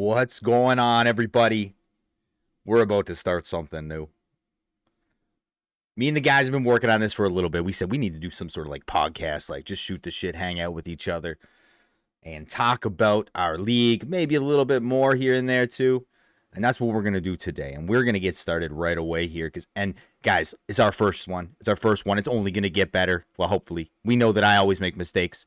What's going on, everybody? We're about to start something new. Me and the guys have been working on this for a little bit. We said we need to do some sort of like podcast, like just shoot the shit, hang out with each other, and talk about our league, maybe a little bit more here and there too. And that's what we're gonna do today. And we're gonna get started right away here, and guys, it's our first one. It's our first one. It's only gonna get better. Well, hopefully. We know that I always make mistakes.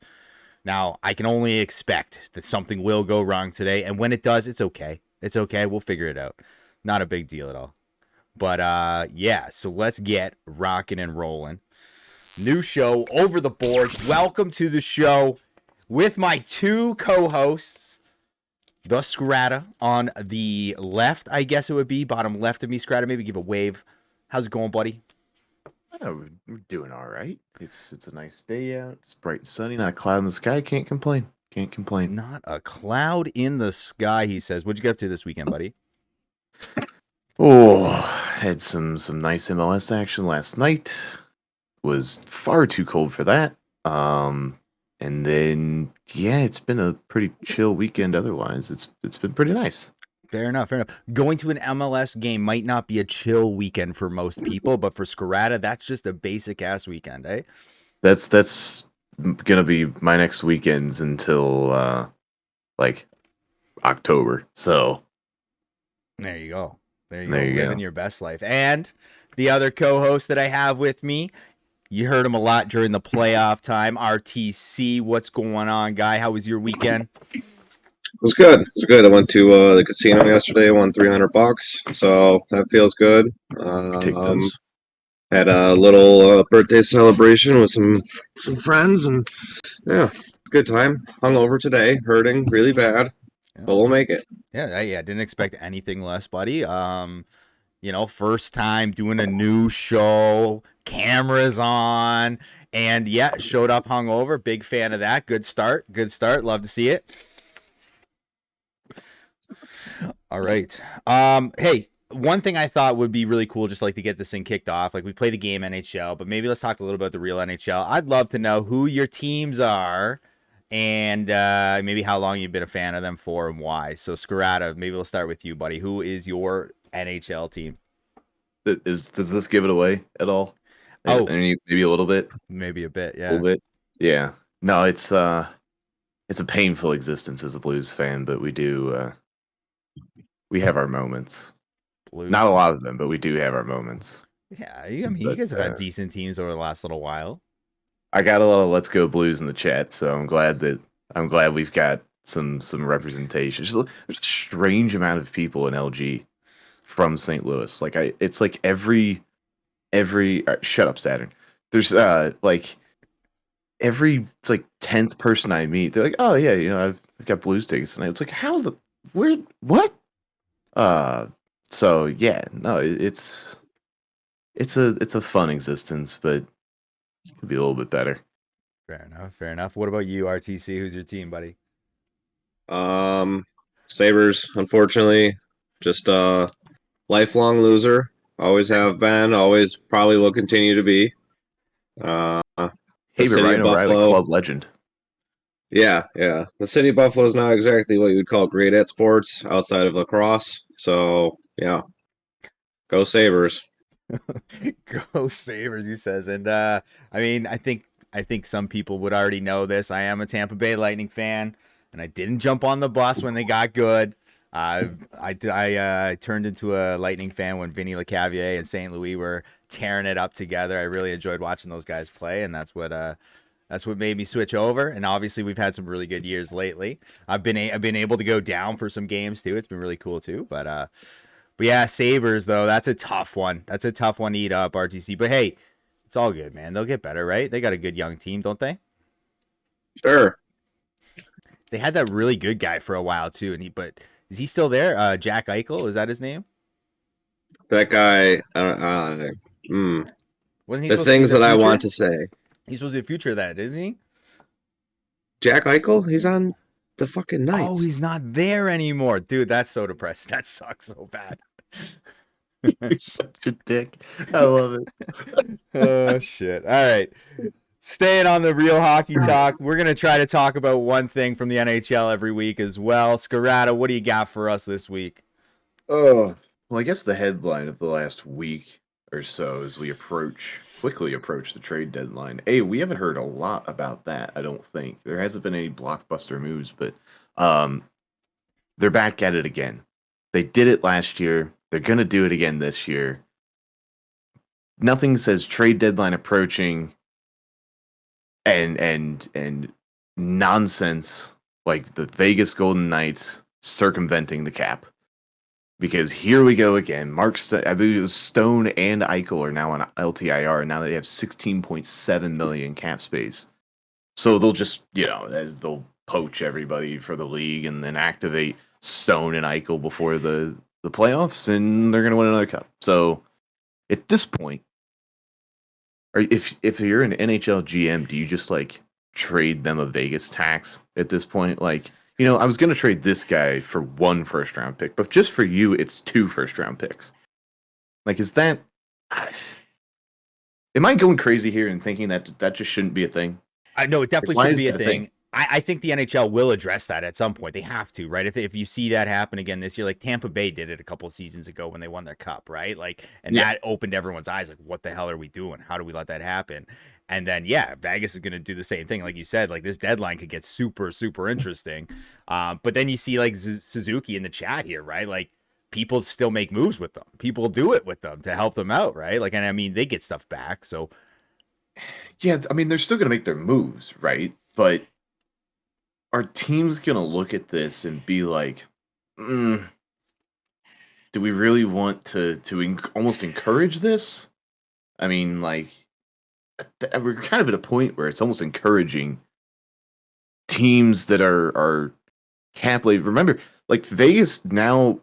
Now, I can only expect that something will go wrong today, and when it does, it's okay. It's okay. We'll figure it out. Not a big deal at all. But yeah, so let's get rocking and rolling. New show over the board. Welcome to the show with my two co-hosts, the Scrata on the left, I guess it would be, bottom left of me. Scrata, maybe give a wave. How's it going, buddy? Oh, we're doing all right. It's a nice day out. It's bright and sunny, not a cloud in the sky. Can't complain. Can't complain. Not a cloud in the sky, he says. What'd you get up to this weekend, buddy? Oh, had some nice MLS action last night. Was far too cold for that. And then yeah, it's been a pretty chill weekend otherwise. It's been pretty nice. Fair enough. Going to an MLS game might not be a chill weekend for most people, but for Scrata, that's just a basic ass weekend, eh? That's gonna be my next weekends until like October. So there you go. There you There go. you Living go. your best life. And the other co-host that I have with me, you heard him a lot during the playoff time. RTC, what's going on, guy? How was your weekend? It was good. It was good. I went to the casino yesterday. Won $300, so that feels good. Take those. Had a little birthday celebration with some friends, and yeah, good time. Hungover today, hurting really bad, but we'll make it. Yeah, didn't expect anything less, buddy. First time doing a new show, cameras on, and yeah, showed up hungover. Big fan of that. Good start. Love to see it. All right. Hey, one thing I thought would be really cool, just like to get this thing kicked off. Like we play the game NHL, but maybe let's talk a little about the real NHL. I'd love to know who your teams are, and maybe how long you've been a fan of them for and why. So Scrata, maybe we'll start with you, buddy. Who is your NHL team? Does this give it away at all? Oh, maybe a little bit. Maybe a bit, yeah. A little bit. Yeah. No, it's a painful existence as a Blues fan, but we have our moments. Blues. Not a lot of them, but we do have our moments. Yeah, you guys have had decent teams over the last little while. I got a lot of Let's Go Blues in the chat, so I'm glad we've got some representation. There's a strange amount of people in LG from St. Louis. It's like every shut up, Saturn. There's like every 10th person I meet, they're like, oh yeah, I've got Blues tickets tonight. It's like, what? So yeah, no, it's a fun existence, but it could be a little bit better. Fair enough. What about you, RTC? Who's your team, buddy? Sabres, unfortunately, just a lifelong loser. Always have been. Always probably will continue to be. Hey, Ryan O'Reilly, club legend. Yeah. The city of Buffalo is not exactly what you would call great at sports outside of lacrosse. So yeah, go Sabres. Go Sabres, he says. And I mean, I think some people would already know this. I am a Tampa Bay Lightning fan, and I didn't jump on the bus when they got good. I turned into a Lightning fan when Vinny LeCavier and St. Louis were tearing it up together. I really enjoyed watching those guys play, and that's what made me switch over. And obviously, we've had some really good years lately. I've been able to go down for some games too. It's been really cool too. But yeah, Sabres though, that's a tough one. That's a tough one to eat up, RTC. But hey, it's all good, man. They'll get better, right? They got a good young team, don't they? Sure. They had that really good guy for a while too, but is he still there? Jack Eichel, is that his name? That guy. Wasn't he the things that I want to say. He's supposed to be the future of that, isn't he? Jack Eichel? He's on the fucking Knights. Oh, he's not there anymore. Dude, that's so depressing. That sucks so bad. You're such a dick. I love it. Oh, shit. All right. Staying on the real hockey talk, we're going to try to talk about one thing from the NHL every week as well. Scarata, what do you got for us this week? Oh, well, I guess the headline of the last week or so as we quickly approach the trade deadline. Hey, we haven't heard a lot about that, I don't think. There hasn't been any blockbuster moves, but um, they're back at it again. They did it last year. They're going to do it again this year. Nothing says trade deadline approaching and nonsense like the Vegas Golden Knights circumventing the cap. Because here we go again. I believe it was Stone and Eichel are now on LTIR. Now they have 16.7 million cap space. So they'll just, they'll poach everybody for the league and then activate Stone and Eichel before the playoffs, and they're going to win another cup. So at this point, if you're an NHL GM, do you just like trade them a Vegas tax at this point? Like, I was going to trade this guy for 1 first-round pick, but just for you, it's 2 first-round picks. Like, is that... Am I going crazy here and thinking that just shouldn't be a thing? I know it definitely should be a thing. I think the NHL will address that at some point. They have to, right? If you see that happen again this year, like Tampa Bay did it a couple of seasons ago when they won their cup, right? Like, and that opened everyone's eyes. Like, what the hell are we doing? How do we let that happen? And then, Vegas is going to do the same thing. Like you said, like this deadline could get super, super interesting. But then you see like Suzuki in the chat here, right? Like people still make moves with them. People do it with them to help them out, right? Like, and I mean, they get stuff back. So, yeah, I mean, they're still going to make their moves, right? But are teams going to look at this and be like, do we really want to almost encourage this? I mean, like, we're kind of at a point where it's almost encouraging teams that are cap laden. Remember, like Vegas now,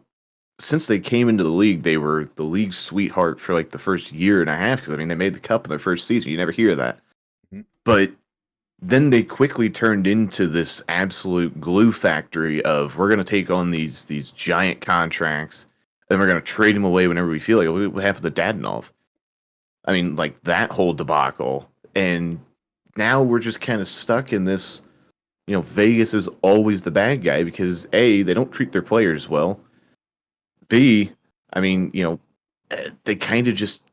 since they came into the league, they were the league's sweetheart for like the first year and a half. Because I mean, they made the cup in their first season. You never hear that, but then they quickly turned into this absolute glue factory of we're going to take on these giant contracts and we're going to trade them away whenever we feel like. What happened to Dadonov? I mean, like that whole debacle. And now we're just kind of stuck in this, Vegas is always the bad guy because A, they don't treat their players well. B, I mean, they kind of just,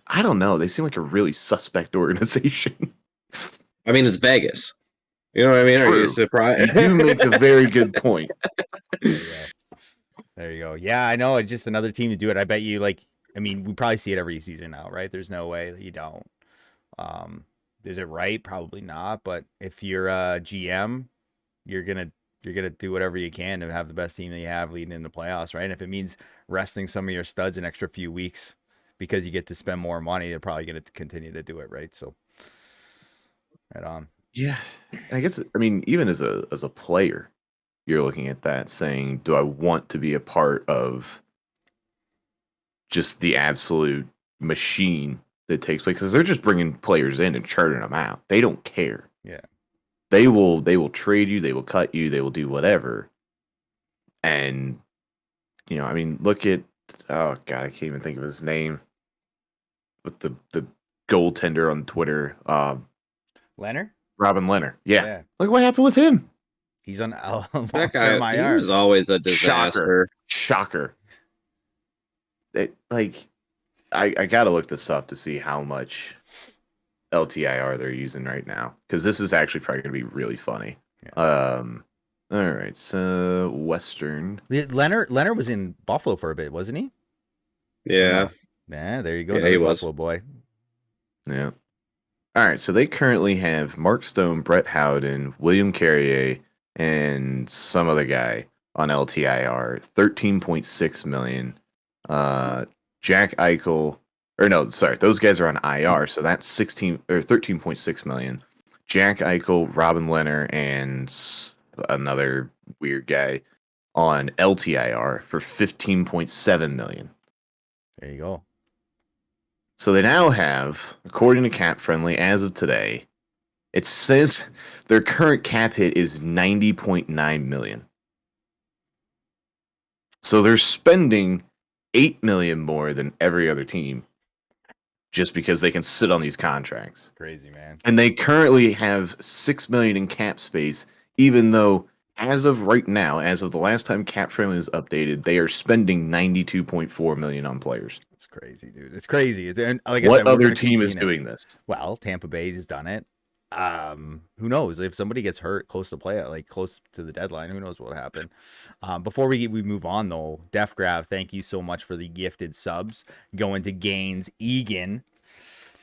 I don't know. They seem like a really suspect organization. I mean, it's Vegas. You know what I mean? True. Are you surprised? You do make a very good point. There you go. Yeah, I know. It's just another team to do it. I bet you, like, I mean, we probably see it every season now, right? There's no way that you don't. Is it right? Probably not. But if you're a GM, you're gonna do whatever you can to have the best team that you have leading in the playoffs, right? And if it means resting some of your studs an extra few weeks because you get to spend more money, they're probably going to continue to do it, right? So, right on. Yeah, I guess. I mean, even as a player, you're looking at that saying, "Do I want to be a part of just the absolute machine that takes place?" Because they're just bringing players in and charting them out. They don't care. Yeah. They will trade you, they will cut you, they will do whatever. And I mean, look at oh god, I can't even think of his name. With the goaltender on Twitter, Leonard? Robin Leonard. Yeah. Look what happened with him. He's on that guy, he was always a disaster. Shocker. I gotta look this up to see how much LTIR they're using right now, because this is actually probably gonna be really funny. Yeah. All right, so Western. Leonard was in Buffalo for a bit, wasn't he? Yeah. Yeah, there you go. Yeah, he was. Buffalo boy. Yeah. All right, so they currently have Mark Stone, Brett Howden, William Carrier, and some other guy on LTIR, 13.6 million. Jack Eichel, or no, sorry, those guys are on IR, so that's 13.6 million. Jack Eichel, Robin Leonard, and another weird guy on LTIR for 15.7 million. There you go. So they now have, according to Cap Friendly, as of today, it says their current cap hit is 90.9 million. So they're spending 8 million more than every other team just because they can sit on these contracts. Crazy, man. And they currently have $6 million in cap space, even though as of right now, as of the last time cap friendly was updated, they are spending $92.4 million on players. It's crazy, dude. It's crazy. And like What I said, we're other gonna keep team is seeing it. doing this? Well, Tampa Bay has done it. Who knows if somebody gets hurt close to the deadline? Who knows what will happen? Before we move on though, Def Grab, thank you so much for the gifted subs going to Gaines, Egan,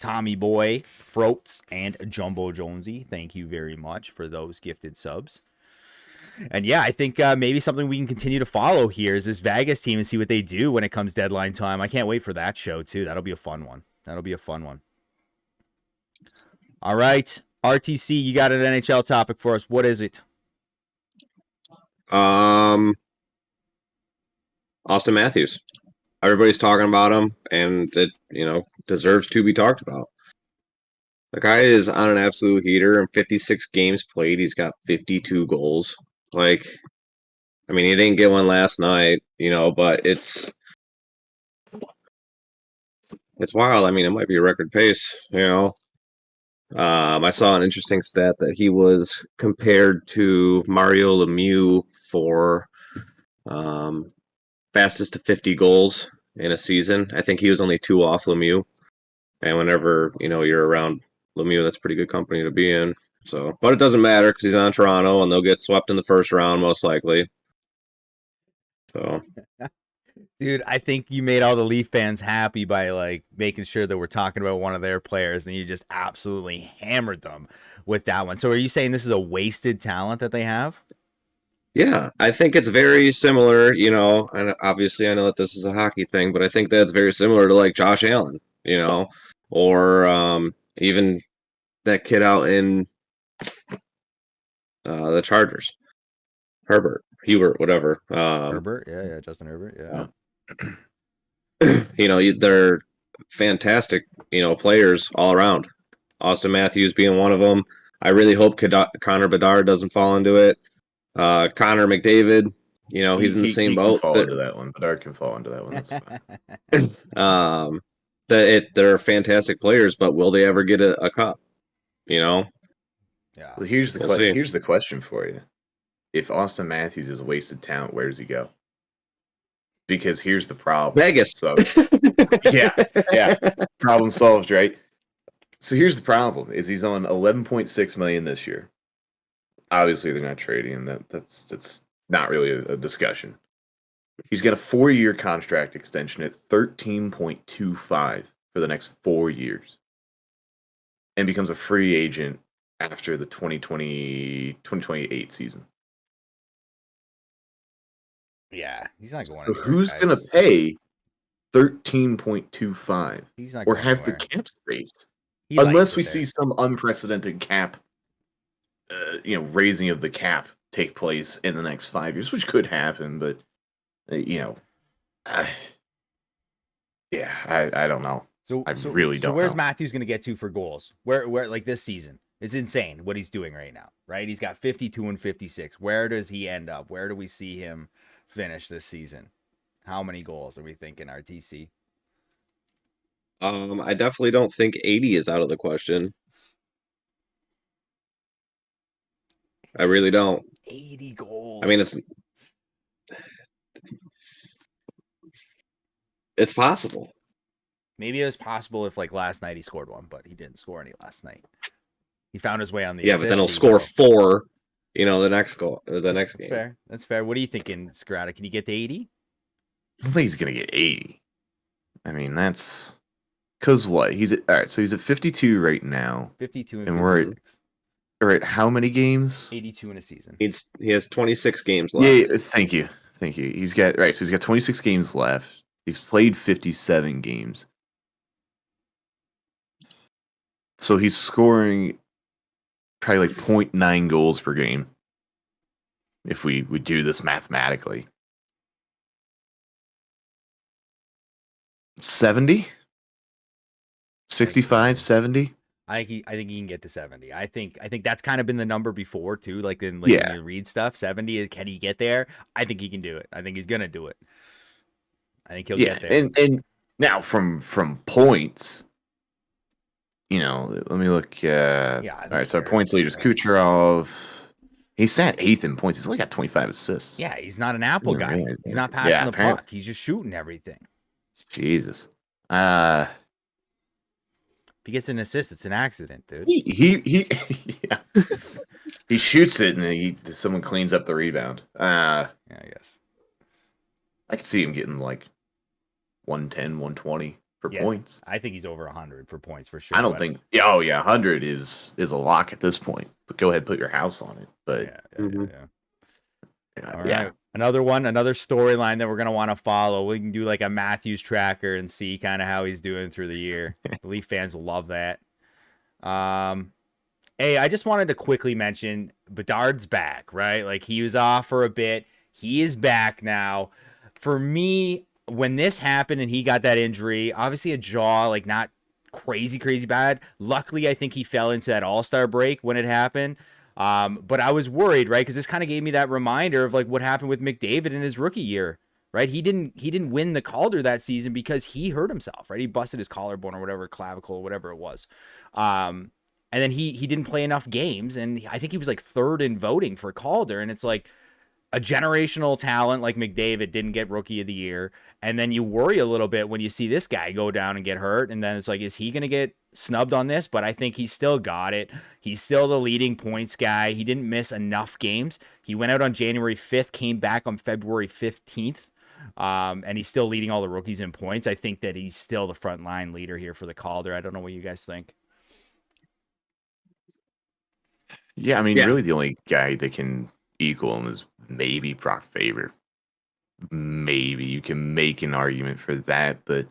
Tommy Boy, Froats, and Jumbo Jonesy. Thank you very much for those gifted subs. And yeah, I think maybe something we can continue to follow here is this Vegas team and see what they do when it comes deadline time. I can't wait for that show too. That'll be a fun one. All right, RTC, you got an NHL topic for us. What is it? Auston Matthews. Everybody's talking about him, and it deserves to be talked about. The guy is on an absolute heater. In 56 games played, he's got 52 goals. Like, I mean, he didn't get one last night, but it's wild. I mean, it might be a record pace, I saw an interesting stat that he was compared to Mario Lemieux for fastest to 50 goals in a season. I think he was only 2 off Lemieux. And whenever, you're around Lemieux, that's pretty good company to be in. So, but it doesn't matter because he's on Toronto and they'll get swept in the first round most likely. So, dude, I think you made all the Leaf fans happy by like making sure that we're talking about one of their players, and you just absolutely hammered them with that one. So, are you saying this is a wasted talent that they have? yeah, I think it's very similar, and obviously I know that this is a hockey thing, but I think that's very similar to like Josh Allen, or even that kid out in the Chargers, Hubert, whatever. Herbert, yeah, Justin Herbert, yeah. They're fantastic, players all around. Auston Matthews being one of them. I really hope Connor Bedard doesn't fall into it. Connor McDavid, he's in the same boat. Can fall into that one. Bedard can fall into that one. That's fine. They're fantastic players, but will they ever get a cup? Yeah. Well, here's the question for you: if Auston Matthews is a wasted talent, where does he go? Because here's the problem: Vegas. So, yeah, problem solved, right? So here's the problem: is he's on $11.6 million this year. Obviously, they're not trading him. That's not really a discussion. He's got a 4-year contract extension at 13.25 for the next 4 years, and becomes a free agent after the 2028 season. Yeah, he's not going. So who's going to pay 13.25? He's not or going have anywhere. the cap space, unless we see some unprecedented cap, raising of the cap take place in the next 5 years, which could happen. But I don't know. So really don't. So where's know. Matthews going to get to for goals? Where like this season? It's insane what he's doing right now, right? He's got 52 and 56. Where does he end up? Where do we see him finish this season? How many goals are we thinking, RTC? I definitely don't think 80 is out of the question. I really don't. 80 goals. I mean, it's possible. Maybe it was possible if like last night he scored one, but he didn't score any last night. He found his way on the but then he'll score 4. The next goal, the next game. Fair. That's fair. What are you thinking, Scarata? Can you get to 80? I don't think he's gonna get 80. I mean, that's because what? He's at, all right. So he's at 52 right now. 52 and 56. We're at, all right. How many games? 82 in a season. He has 26 games left. Yeah. Thank you. He's got right. So he's got 26 games left. He's played 57 games. So he's scoring probably like 0.9 goals per game. If we do this mathematically. 70? 65, 70? I think he can get to 70. I think that's kind of been the number before too. Like when you read stuff, 70 is, can he get there? I think he can do it. I think he's gonna do it. I think he'll get there. And now from points, let me look. I All think right, so our you're points leader is right. Kucherov. He's sat 8th in points. He's only got 25 assists. Yeah, he's not an I Apple didn't guy. realize He's that. not passing Yeah, the apparently. puck. He's just shooting everything. Jesus. Uh, If he gets an assist, it's an accident, dude. he yeah. He shoots it and someone cleans up the rebound. Yeah, I guess. I could see him getting like 110, 120 for Yeah, points. I think he's over 100 for points for sure. I don't but think. Yeah, oh yeah, 100 is a lock at this point. But go ahead, put your house on it. But Yeah. All yeah, right. Another storyline that we're going to want to follow. We can do like a Matthews tracker and see kind of how he's doing through the year. The Leaf fans will love that. Hey, I just wanted to quickly mention Bedard's back, right? Like he was off for a bit. He is back now. For me, when this happened and he got that injury, obviously a jaw, like not crazy bad. Luckily, I think he fell into that All-Star break when it happened. But I was worried, right? Because this kind of gave me that reminder of like what happened with McDavid in his rookie year, right? He didn't win the Calder that season because he hurt himself, right? He busted his collarbone or whatever, clavicle or whatever it was. And then he didn't play enough games, and I think he was like third in voting for Calder. And it's like a generational talent like McDavid didn't get Rookie of the Year, and then you worry a little bit when you see this guy go down and get hurt, and then it's like, is he going to get snubbed on this? But I think he still got it. He's still the leading points guy. He didn't miss enough games. He went out on January 5th, came back on February 15th. And he's still leading all the rookies in points. I think that he's still the front line leader here for the Calder. I don't know what you guys think. yeah. I mean, Yeah. really, the only guy that can equal him is maybe Brock Faber. Maybe you can make an argument for that, but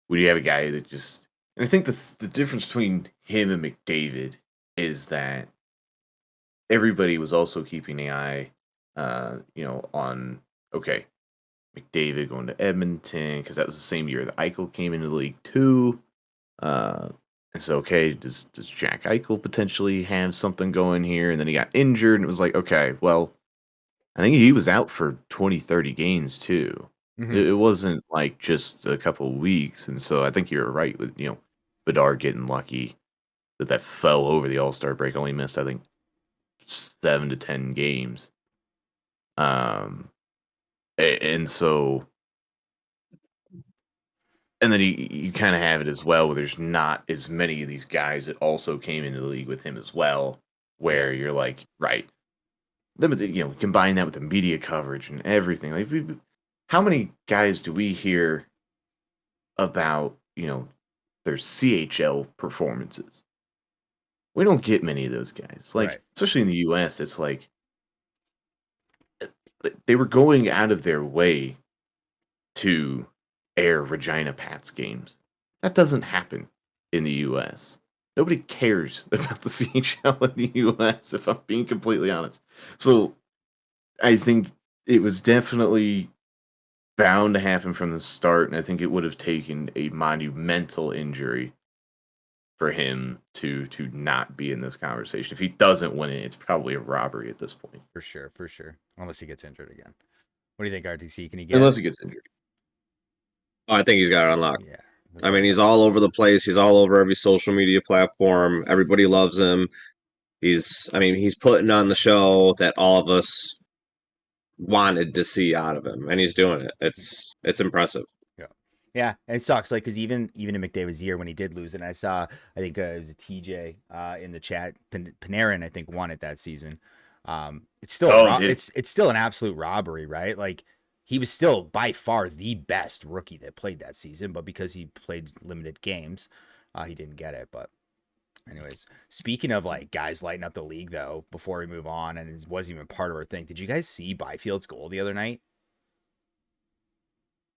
when you have a guy that just, and I think the difference between him and McDavid is that everybody was also keeping an eye, on okay, McDavid going to Edmonton because that was the same year that Eichel came into the league too. And so, okay, does Jack Eichel potentially have something going here? And then he got injured, and it was like, okay, well, I think he was out for 20, 30 games too. Mm-hmm. It wasn't like just a couple of weeks. And so I think you're right with, Bedard getting lucky that fell over the All-Star break. Only missed, I think, 7 to 10 games. And so, and then you kind of have it as well where there's not as many of these guys that also came into the league with him as well, where you're like, right. Then, combine that with the media coverage and everything. Like, how many guys do we hear about, their CHL performances? We don't get many of those guys. Like, Right. especially in the US, it's like they were going out of their way to air Regina Pats games. That doesn't happen in the US. Nobody cares about the CHL in the US, if I'm being completely honest. So I think it was definitely bound to happen from the start, and I think it would have taken a monumental injury for him to not be in this conversation. If he doesn't win it, it's probably a robbery at this point. For sure. Unless he gets injured again. What do you think, RTC? Can he get Unless he gets injured. Oh, I think he's got it unlocked. Yeah. I mean, he's all over the place. He's all over every social media platform. Everybody loves him. He's putting on the show that all of us wanted to see out of him, and he's doing it. It's impressive. Yeah, and it sucks, like, because even in McDavid's year when he did lose, and I saw, I think it was a TJ in the chat, Panarin, I think, won it that season. It's still it's still an absolute robbery, right? Like, he was still by far the best rookie that played that season, but because he played limited games, he didn't get it. But anyways, speaking of like guys lighting up the league, though, before we move on, and it wasn't even part of our thing, did you guys see Byfield's goal the other night?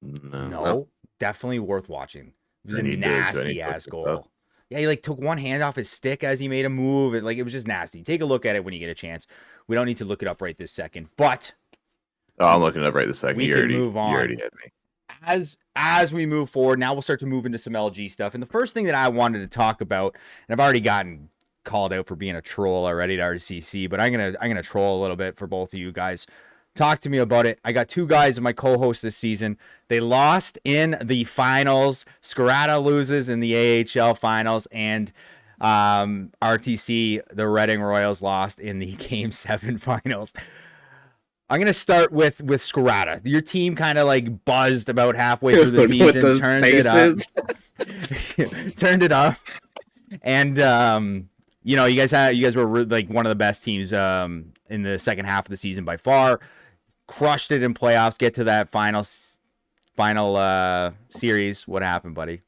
No. Definitely worth watching. It was a nasty ass goal. Yeah, he like took one hand off his stick as he made a move, and like it was just nasty. Take a look at it when you get a chance. We don't need to look it up right this second, but I'm looking it up right this second. We can move on. You already had me. As we move forward, now we'll start to move into some LG stuff. And the first thing that I wanted to talk about, and I've already gotten called out for being a troll already to RCC, but I'm gonna troll a little bit for both of you guys. Talk to me about it. I got two guys in my co-host this season. They lost in the finals. Scarata loses in the AHL finals, and RTC, the Reading Royals lost in the Game 7 finals. I'm gonna start with Scarata. Your team kind of like buzzed about halfway through the With season, those turned faces. it up, turned it up, and you know, you guys were like one of the best teams in the second half of the season by far. Crushed it in playoffs. Get to that final series. What happened, buddy?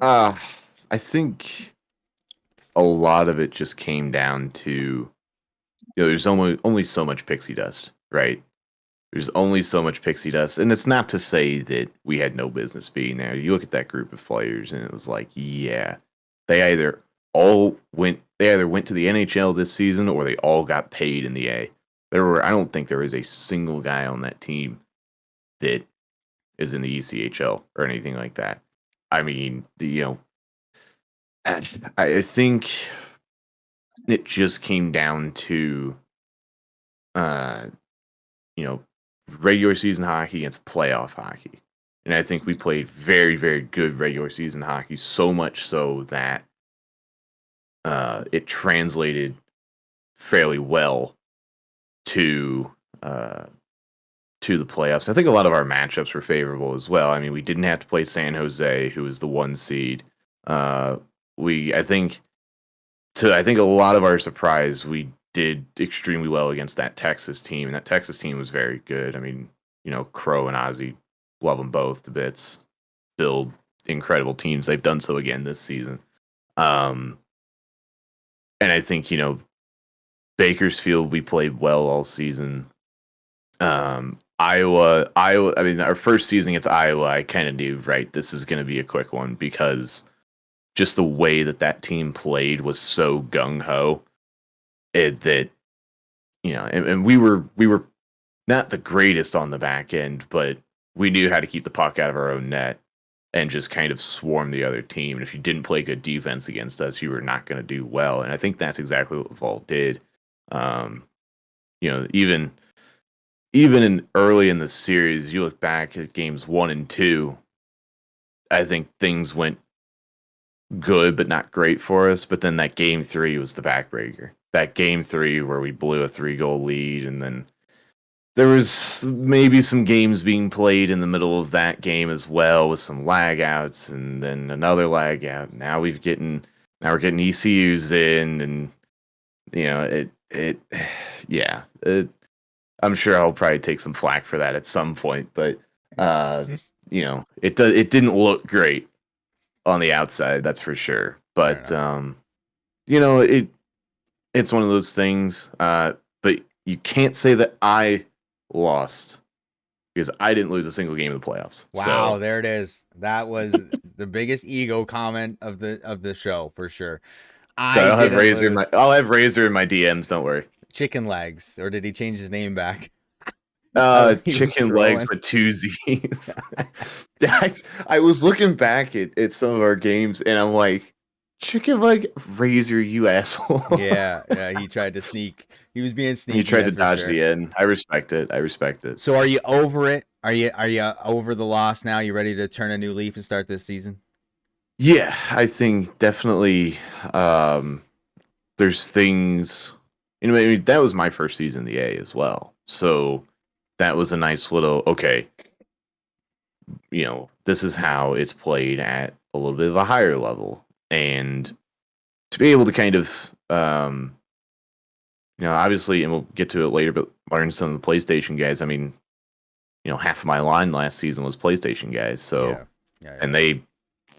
I think a lot of it just came down to, there's only so much pixie dust, right? There's only so much pixie dust, and it's not to say that we had no business being there. You look at that group of players, and it was like, yeah, they either went to the NHL this season, or they all got paid in the A. I don't think there was a single guy on that team that is in the ECHL or anything like that. I mean, I think it just came down to, uh, regular season hockey against playoff hockey. And I think we played very, very good regular season hockey, so much so that it translated fairly well to the playoffs. I think a lot of our matchups were favorable as well. I mean, we didn't have to play San Jose, who was the 1 seed. I think a lot of our surprise, we did extremely well against that Texas team, and that Texas team was very good. I mean, Crow and Ozzy, love them both to bits. Build incredible teams. They've done so again this season. And I think, Bakersfield, we played well all season. Iowa, I mean, our first season against Iowa, I kind of knew, right, this is going to be a quick one, because just the way that team played was so gung-ho that, and we were not the greatest on the back end, but we knew how to keep the puck out of our own net and just kind of swarm the other team. And if you didn't play good defense against us, you were not going to do well. And I think that's exactly what Vault did. Even early in the series, you look back at games 1 and 2, I think things went good but not great for us. But then that game 3 was the backbreaker. That game 3 where we blew a 3-goal lead, and then there was maybe some games being played in the middle of that game as well, with some lag outs, and then another lag out. Now we're getting ECUs in, and I'm sure I'll probably take some flack for that at some point, but it didn't look great on the outside, that's for sure. But it's one of those things. But you can't say that I lost, because I didn't lose a single game of the playoffs. Wow, so. there it is. That was the biggest ego comment of the show for sure. I'll have Razor in my DMs. Don't worry. Chicken legs, or did he change his name back? Chicken legs with 2 Z's. I was looking back at some of our games, and I'm like, chicken leg Razor, you asshole. Yeah. He tried to sneak. He was being sneaky. He tried to dodge the end. I respect it. So are you over it? Are you over the loss now? You ready to turn a new leaf and start this season? Yeah, I think definitely. There's things. That was my first season in the A as well. So that was a nice little, okay, this is how it's played at a little bit of a higher level. And to be able to kind of, obviously, and we'll get to it later, but learn some of the PlayStation guys. I mean, half of my line last season was PlayStation guys. So, yeah. And they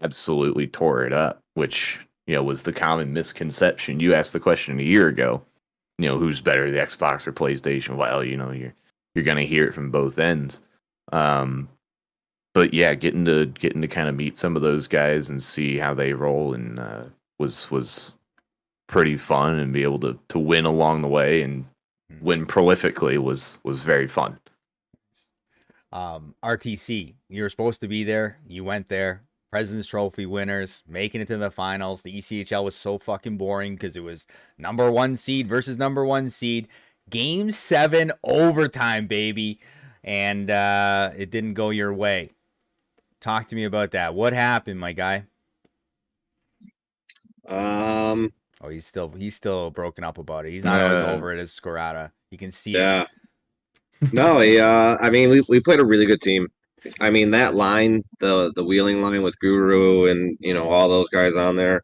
absolutely tore it up, which, was the common misconception. You asked the question a year ago, who's better, the Xbox or PlayStation? Well, you're going to hear it from both ends. But yeah, getting to kind of meet some of those guys and see how they roll, and was pretty fun, and be able to win along the way and win prolifically was very fun. RTC, you were supposed to be there. You went there. President's Trophy winners, making it to the finals. The ECHL was so fucking boring because it was number 1 seed versus number 1 seed. Game 7 overtime, baby. And it didn't go your way. Talk to me about that. What happened, my guy? Oh, he's still broken up about it. He's not always over it as Scorata. You can see it. Yeah. No, I mean, we played a really good team. I mean, that line, the wheeling line with Guru and all those guys on there,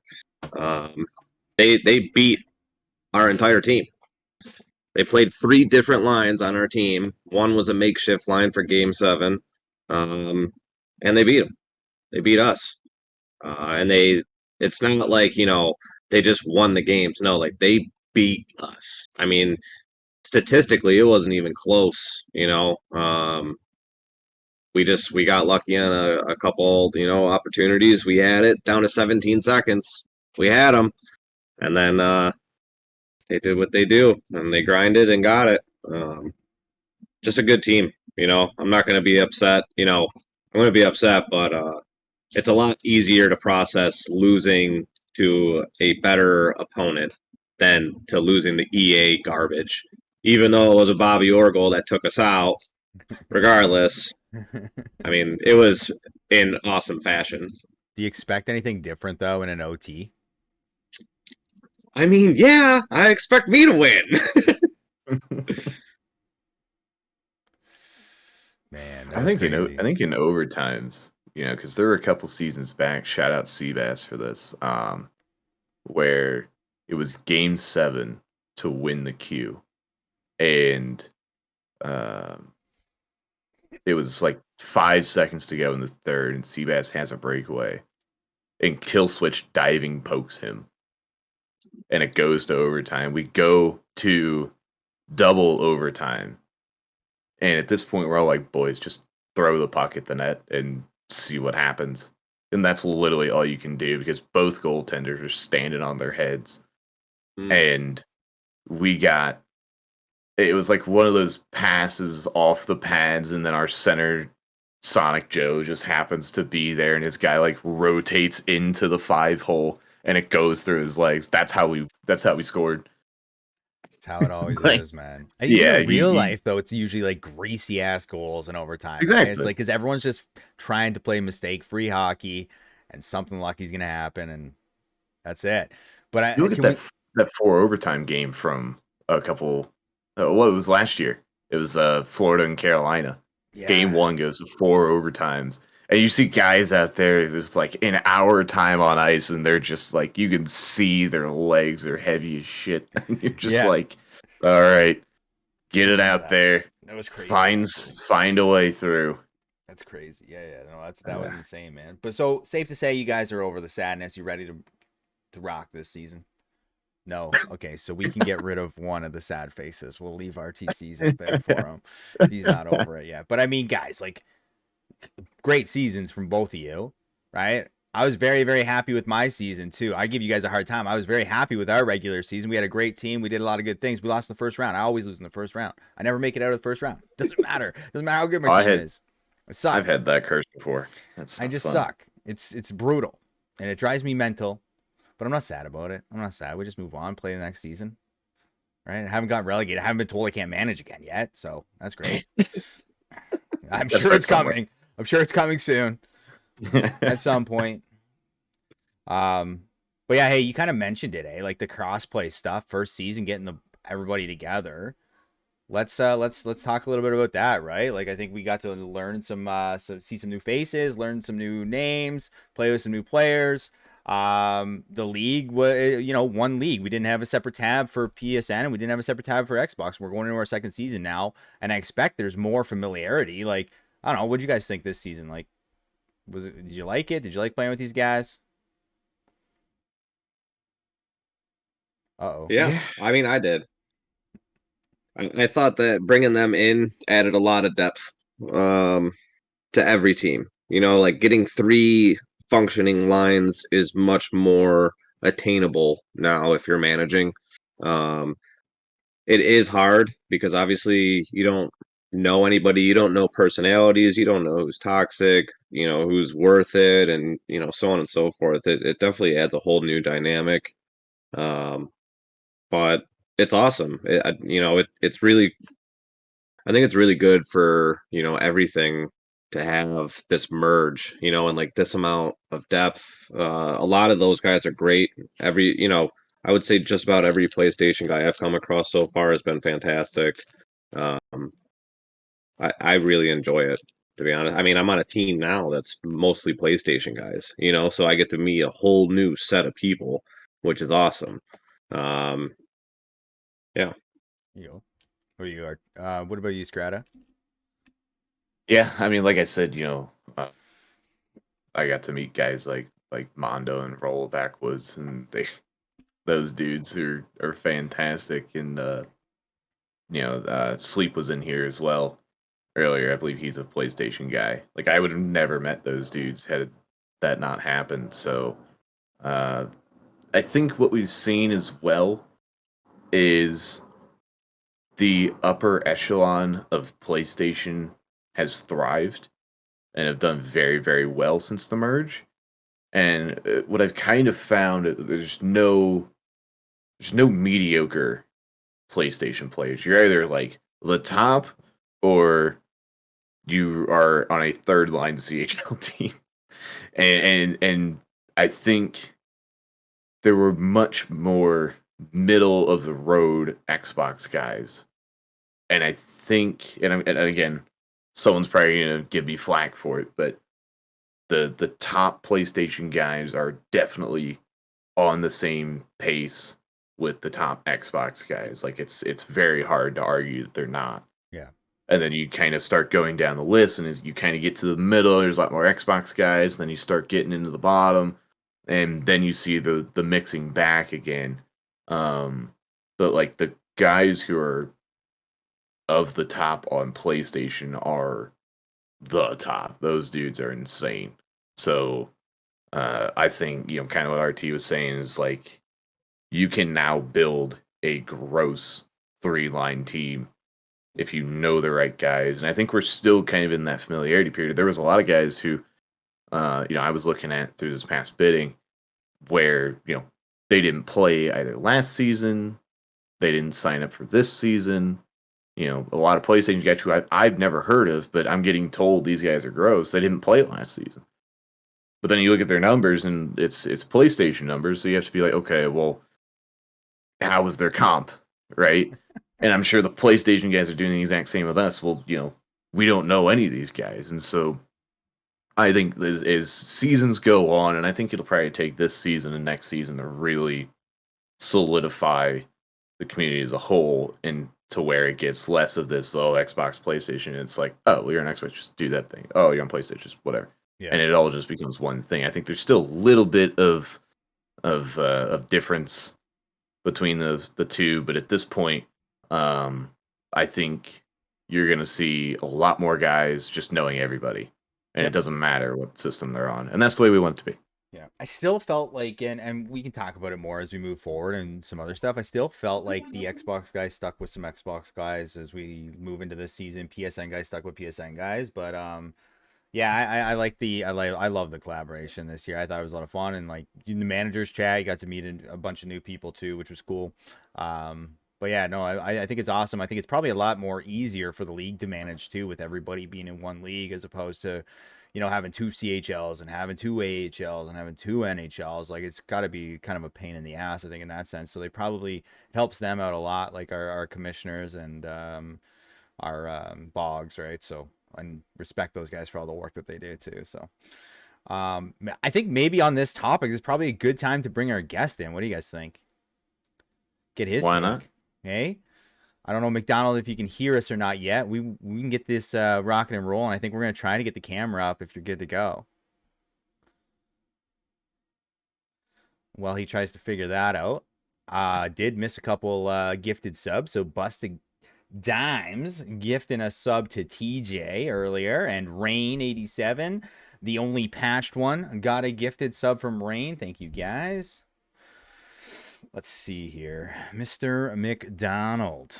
um, they beat our entire team. They played 3 different lines on our team. One was a makeshift line for Game 7, and they beat them. They beat us, and it's not like they just won the games. No, like they beat us. I mean, statistically, it wasn't even close. We got lucky on a couple opportunities. We had it down to 17 seconds. We had them, and then they did what they do, and they grinded and got it. Just a good team. I'm not going to be upset. I'm going to be upset, but it's a lot easier to process losing to a better opponent than to losing the EA garbage. Even though it was a Bobby Orr goal that took us out, regardless, I mean, it was in awesome fashion. Do you expect anything different though in an OT? I mean, yeah, I expect me to win. Man, I think in overtimes, because there were a couple seasons back. Shout out Seabass for this, where it was Game 7 to win the queue, and it was like 5 seconds to go in the third, and Seabass has a breakaway, and Killswitch diving pokes him, and it goes to overtime. We go to double overtime, and at this point, we're all like, boys, just throw the puck at the net and see what happens. And that's literally all you can do because both goaltenders are standing on their heads. And it was like one of those passes off the pads, and then our center, Sonic Joe, just happens to be there, and his guy like rotates into the 5-hole, and it goes through his legs. That's how we scored. That's how it always Like, is, man. I think yeah, in real life though, it's usually like greasy ass goals in overtime. Right? exactly. It's like because everyone's just trying to play mistake-free hockey, and something lucky's gonna happen, and that's it. But You look at that 4 overtime game from a couple. It was last year. It was Florida and Carolina. Yeah. Game 1 goes to 4 overtimes, and you see guys out there just like in hour time on ice, and they're just like you can see their legs are heavy as shit, and you're just like, all right, get it out there. That was crazy. Find a way through. That's crazy. Yeah. No, that was insane, man. But so safe to say, you guys are over the sadness. You ready to rock this season? No. Okay, so we can get rid of one of the sad faces. We'll leave RTC's up there for him. He's not over it yet. But I mean, guys, like great seasons from both of you, right? I was very, very happy with my season too. I give you guys a hard time. I was very happy with our regular season. We had a great team. We did a lot of good things. We lost in the first round. I always lose in the first round. I never make it out of the first round. Doesn't matter. Doesn't matter how good my team is. I suck. I've had that curse before. I just suck. It's brutal, and it drives me mental. But I'm not sad about it. I'm not sad. We just move on, play the next season. Right? I haven't gotten relegated. I haven't been told I can't manage again yet, so that's great. I'm sure it's coming. I'm sure it's coming soon at some point. But yeah, hey, you kind of mentioned it, eh? Like the crossplay stuff, first season, getting everybody together. Let's talk a little bit about that, right? Like I think we got to learn see some new faces, learn some new names, play with some new players. The league was, one league. We didn't have a separate tab for PSN, and we didn't have a separate tab for Xbox. We're going into our second season now, and I expect there's more familiarity. Like, I don't know, what do you guys think this season? Like, did you like it? Did you like playing with these guys? Uh-oh. Yeah, I mean, I did. I thought that bringing them in added a lot of depth to every team. Like getting 3 functioning lines is much more attainable now if you're managing. It is hard because obviously you don't know anybody, you don't know personalities, you don't know who's toxic, who's worth it, and so on and so forth. It definitely adds a whole new dynamic. But it's awesome. It's really, I think it's really good for everything to have this merge, and like this amount of depth. A lot of those guys are great. I would say just about every PlayStation guy I've come across so far has been fantastic. Um, I really enjoy it, to be honest. I mean, I'm on a team now that's mostly PlayStation guys, so I get to meet a whole new set of people, which is awesome. Um, yeah. You go. Where you are. What about you, Strata? Yeah, I mean, like I said, I got to meet guys like Mondo and Roll Backwoods, and those dudes are fantastic. And Sleep was in here as well earlier. I believe he's a PlayStation guy. Like I would have never met those dudes had that not happened. So uh, I think what we've seen as well is the upper echelon of PlayStation has thrived and have done very, very well since the merge. And what I've kind of found, there's no mediocre PlayStation players. You're either like the top or you are on a third line CHL team. And I think there were much more middle of the road Xbox guys. And I think and again, someone's probably gonna give me flack for it, but the top PlayStation guys are definitely on the same pace with the top Xbox guys. Like it's very hard to argue that they're not. Yeah. And then you kind of start going down the list, and as you kind of get to the middle, there's a lot more Xbox guys. Then you start getting into the bottom, and then you see the mixing back again. But like the guys who are of the top on PlayStation are the top. Those dudes are insane. So I think kind of what RT was saying is like you can now build a gross 3-line team if you know the right guys. And I think we're still kind of in that familiarity period. There was a lot of guys who, I was looking at through this past bidding where, they didn't play either last season, they didn't sign up for this season. A lot of PlayStation guys who I've never heard of, but I'm getting told these guys are gross. They didn't play last season. But then you look at their numbers and it's PlayStation numbers, so you have to be like, okay, well, how was their comp, right? And I'm sure the PlayStation guys are doing the exact same with us. Well, we don't know any of these guys, and so I think as seasons go on, and I think it'll probably take this season and next season to really solidify the community as a whole, and to where it gets less of this Xbox, PlayStation. It's like, oh, well, you're on Xbox, just do that thing. Oh, you're on PlayStation, just whatever. Yeah. And it all just becomes one thing. I think there's still a little bit of difference between the two, but at this point, I think you're gonna see a lot more guys just knowing everybody, and it doesn't matter what system they're on, and that's the way we want it to be. Yeah, I still felt like, and we can talk about it more as we move forward and some other stuff. I still felt like the Xbox guys stuck with some Xbox guys as we move into this season. PSN guys stuck with PSN guys, but yeah, I love the collaboration this year. I thought it was a lot of fun, and like in the managers chat, you got to meet a bunch of new people too, which was cool. But yeah, no, I think it's awesome. I think it's probably a lot more easier for the league to manage too, with everybody being in one league as opposed to, having two CHLs and having two AHLs and having two NHLs. Like it's got to be kind of a pain in the ass, I think, in that sense. So they probably helps them out a lot, like our commissioners and our Bogs, right? So, and respect those guys for all the work that they do too. So I think maybe on this topic it's probably a good time to bring our guest in. What do you guys think? Get his Why take. not? Hey, I don't know, McDonald, if you can hear us or not yet. We can get this rocking and rolling. I think we're gonna try to get the camera up if you're good to go. Well, he tries to figure that out. Did miss a couple gifted subs, so Busted Dimes gifting a sub to TJ earlier, and Rain87, the only patched one, got a gifted sub from Rain. Thank you, guys. Let's see here. Mr. McDonald,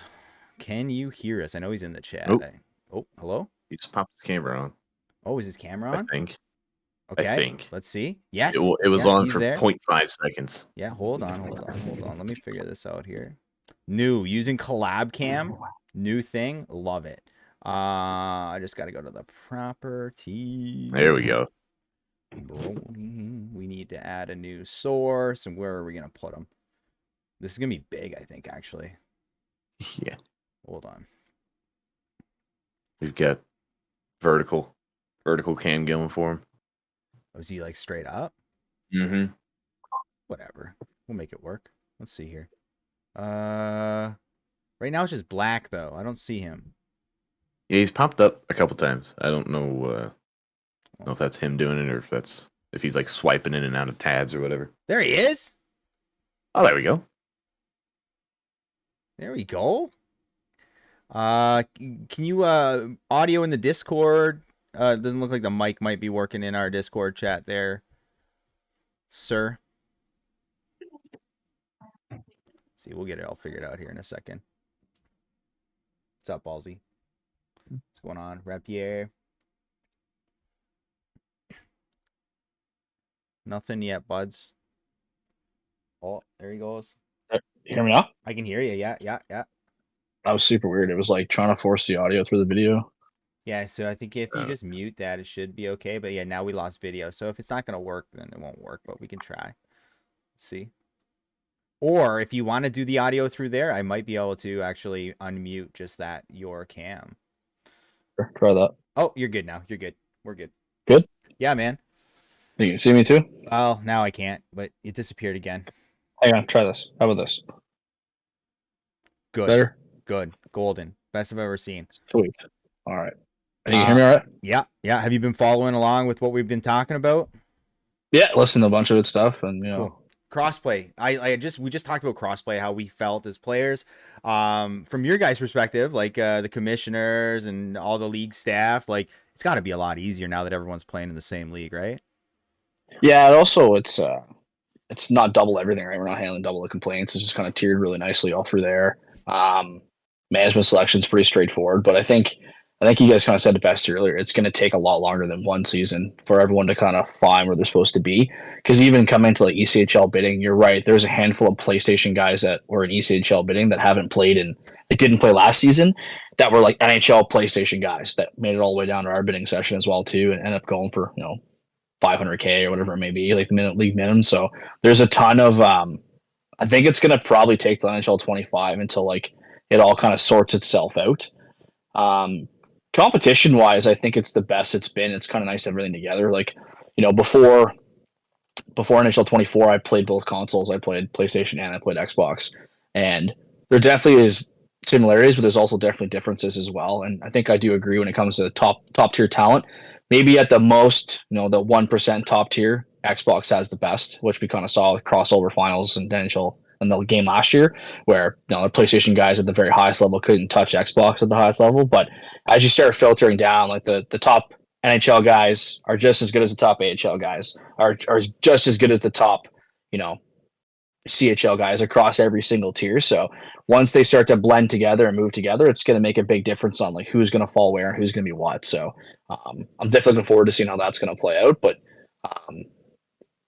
can you hear us? I know he's in the chat. Nope. Oh, hello? He just popped his camera on. Oh, is his camera on? I think. Okay. I think. Let's see. Yes. It was on he's for there. 0.5 seconds. Yeah, hold on. Let me figure this out here. New, using collab cam, new thing, love it. I just got to go to the properties. There we go. We need to add a new source, and where are we gonna put them? This is gonna be big, I think. Actually, Yeah. hold on. We've got vertical cam going for him. Oh, is he like straight up? Mm-hmm. Whatever. We'll make it work. Let's see here. Right now it's just black though. I don't see him. Yeah, he's popped up a couple times. I don't know if that's him doing it or if he's like swiping in and out of tabs or whatever. There he is. Oh, there we go. There we go. Can you audio in the Discord? It doesn't look like the mic might be working in our Discord chat there, sir. See, we'll get it all figured out here in a second. What's up, Ballsy? What's going on, Rapier? Nothing yet, buds. Oh, there he goes. You hear me now? I can hear you. Yeah. That was super weird. It was like trying to force the audio through the video. Yeah, so I think if you just mute that, it should be okay. But yeah, now we lost video. So if it's not going to work, then it won't work. But we can try. Let's see. Or if you want to do the audio through there, I might be able to actually unmute just your cam. Sure, try that. Oh, you're good now. You're good. We're good. Good? Yeah, man. You can see me too? Well, now I can't, but it disappeared again. Hang on, try this. How about this? Good. Better? Good. Golden. Best I've ever seen. Sweet. All right. And you can hear me all right? Yeah. Have you been following along with what we've been talking about? Yeah, listen to a bunch of its stuff and Cool. Crossplay. We just talked about crossplay, how we felt as players. From your guys' perspective, like the commissioners and all the league staff, like it's got to be a lot easier now that everyone's playing in the same league, right? Yeah, and also it's not double everything, right? We're not handling double the complaints. It's just kind of tiered really nicely all through there. Management selection is pretty straightforward, but I think you guys kind of said it best earlier. It's going to take a lot longer than one season for everyone to kind of find where they're supposed to be. Because even coming to like ECHL bidding, you're right. There's a handful of PlayStation guys that were in ECHL bidding that haven't played they didn't play last season. That were like NHL PlayStation guys that made it all the way down to our bidding session as well too, and ended up going for $500K or whatever it may be, like the league minimum. So there's a ton of. I think it's going to probably take the NHL 25 until like it all kind of sorts itself out. Competition wise, I think it's the best it's been. It's kind of nice to have everything together. Like, before NHL 24, I played both consoles. I played PlayStation and I played Xbox. And there definitely is similarities, but there's also definitely differences as well. And I think I do agree when it comes to the top tier talent. Maybe at the most, the 1% top tier, Xbox has the best, which we kind of saw with crossover finals and NHL in the game last year, where the PlayStation guys at the very highest level couldn't touch Xbox at the highest level. But as you start filtering down, like the top NHL guys are just as good as the top AHL guys, are just as good as the top, CHL guys across every single tier. So once they start to blend together and move together, it's going to make a big difference on like who's going to fall where and who's going to be what. So I'm definitely looking forward to seeing how that's going to play out. But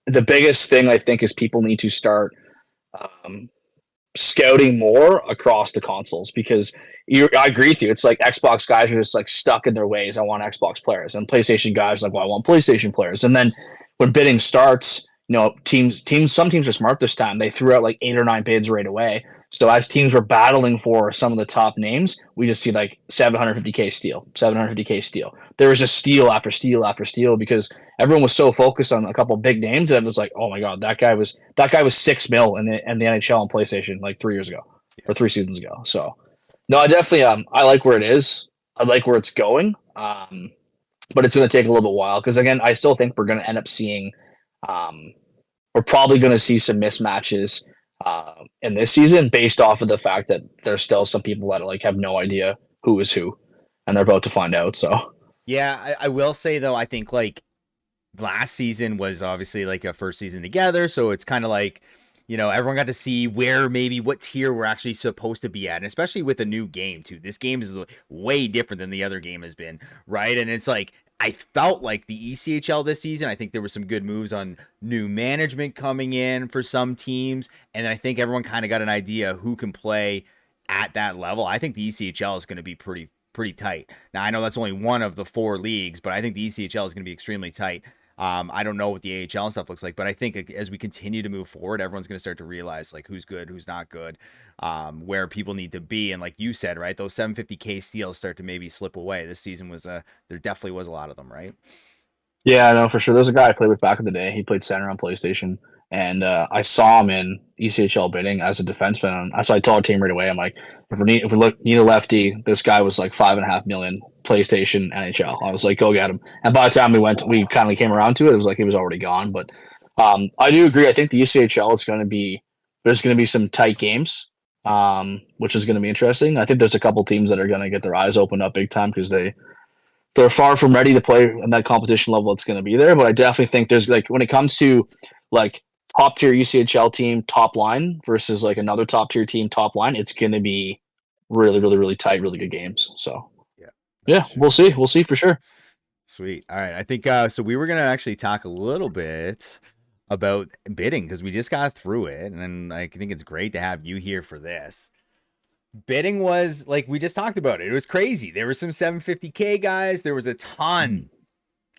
the biggest thing I think is people need to start scouting more across the consoles, because I agree with you. It's like Xbox guys are just like stuck in their ways. I want Xbox players, and PlayStation guys are like, well, I want PlayStation players. And then when bidding starts, some teams are smart this time. They threw out like 8 or 9 bids right away. So as teams were battling for some of the top names, we just see like 750K steal, 750K steal. There was just steal after steal after steal because everyone was so focused on a couple of big names that it was like, oh my god, that guy was $6 million in the NHL and PlayStation like 3 years ago or 3 seasons ago. So no, I definitely I like where it is. I like where it's going. But it's going to take a little bit while because again, I still think we're going to end up seeing. We're probably going to see some mismatches in this season based off of the fact that there's still some people that like have no idea who is who, and they're about to find out. So yeah, I will say though, I think like last season was obviously like a first season together, so it's kind of like everyone got to see what tier we're actually supposed to be at, and especially with a new game too. This game is way different than the other game has been, right? And it's like I felt like the ECHL this season, I think there were some good moves on new management coming in for some teams, and I think everyone kind of got an idea who can play at that level. I think the ECHL is going to be pretty pretty tight. Now I know that's only one of the 4 leagues, but I think the ECHL is going to be extremely tight. I don't know what the AHL and stuff looks like, but I think as we continue to move forward, everyone's going to start to realize like who's good, who's not good, where people need to be. And like you said, right, those 750K steals start to maybe slip away. This season was there definitely was a lot of them, right? Yeah, I know for sure. There's a guy I played with back in the day. He played center on PlayStation, and I saw him in ECHL bidding as a defenseman. So I told our team right away, I'm like, if we need a lefty, this guy was like $5.5 million PlayStation NHL. I was like, go get him. And by the time we kind of came around to it, it was like he was already gone. But I do agree. I think the ECHL is going to be there's going to be some tight games, which is going to be interesting. I think there's a couple teams that are going to get their eyes opened up big time because they're far from ready to play in that competition level that's going to be there. But I definitely think there's like when it comes to like top tier ECHL team top line versus like another top tier team top line, it's going to be really, really, really tight, really good games. So yeah, sure. we'll see. We'll see for sure. Sweet. All right. I think so. We were going to actually talk a little bit about bidding because we just got through it. And I think it's great to have you here for this. Bidding was like we just talked about it. It was crazy. There were some 750K guys. There was a ton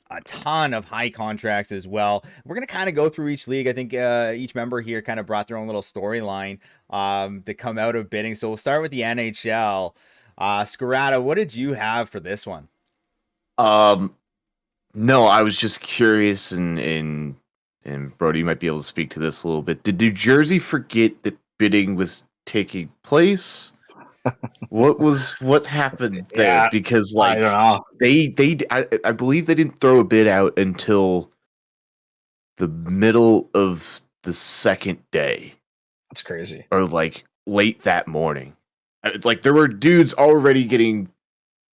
of high contracts as well. We're gonna kind of go through each league. I think each member here kind of brought their own little storyline to come out of bidding. So we'll start with the NHL. Scarata, what did you have for this one? No, I was just curious, and Brody, you might be able to speak to this a little bit. Did New Jersey forget that bidding was taking place? What happened there? Yeah, because like I don't know. I believe they didn't throw a bid out until the middle of the second day, That's crazy. or like late that morning. Like there were dudes already getting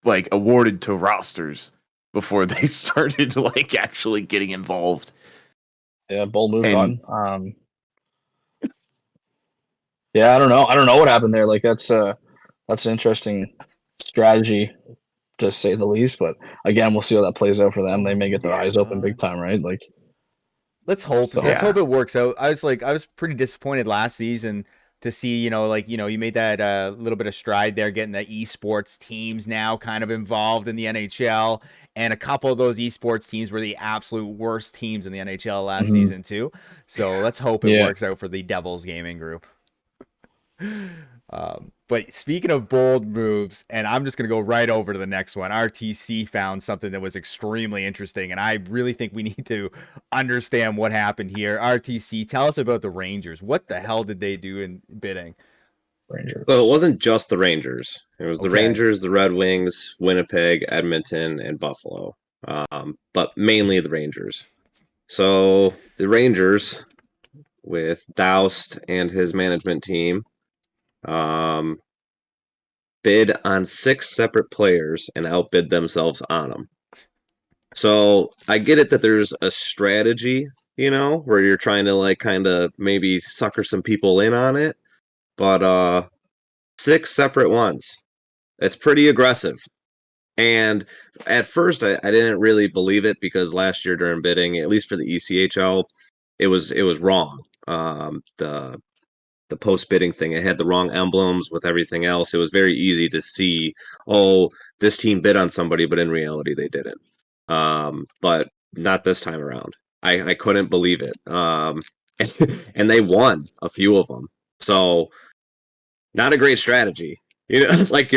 like awarded to rosters before they started like actually getting involved. Yeah, bold move And- on. Yeah, I don't know. I don't know what happened there. Like that's an interesting strategy, to say the least. But again, we'll see how that plays out for them. They may get their eyes open big time, right? Like, Let's hope. So- Let's Yeah. hope it works out. I was pretty disappointed last season to see, you made that little bit of stride there, getting the esports teams now kind of involved in the NHL, and a couple of those esports teams were the absolute worst teams in the NHL last Mhm. season too. So let's hope it Yeah. works out for the Devils Gaming Group. But speaking of bold moves, and I'm just going to go right over to the next one. RTC found something that was extremely interesting, and I really think we need to understand what happened here. RTC, tell us about the Rangers. What the hell did they do in bidding? Rangers. So it wasn't just the Rangers. It was the Okay. Rangers, the Red Wings, Winnipeg, Edmonton, and Buffalo. But mainly the Rangers. So the Rangers, with Doust and his management team, bid on 6 separate players and outbid themselves on them. So I get it that there's a strategy, where you're trying to like kind of maybe sucker some people in on it, but 6 separate ones. It's pretty aggressive. And at first I didn't really believe it because last year during bidding, at least for the ECHL, it was wrong. The post bidding thing, it had the wrong emblems with everything else. It was very easy to see, oh, this team bid on somebody, but in reality they didn't. But not this time around. I couldn't believe it. And they won a few of them. So not a great strategy. Like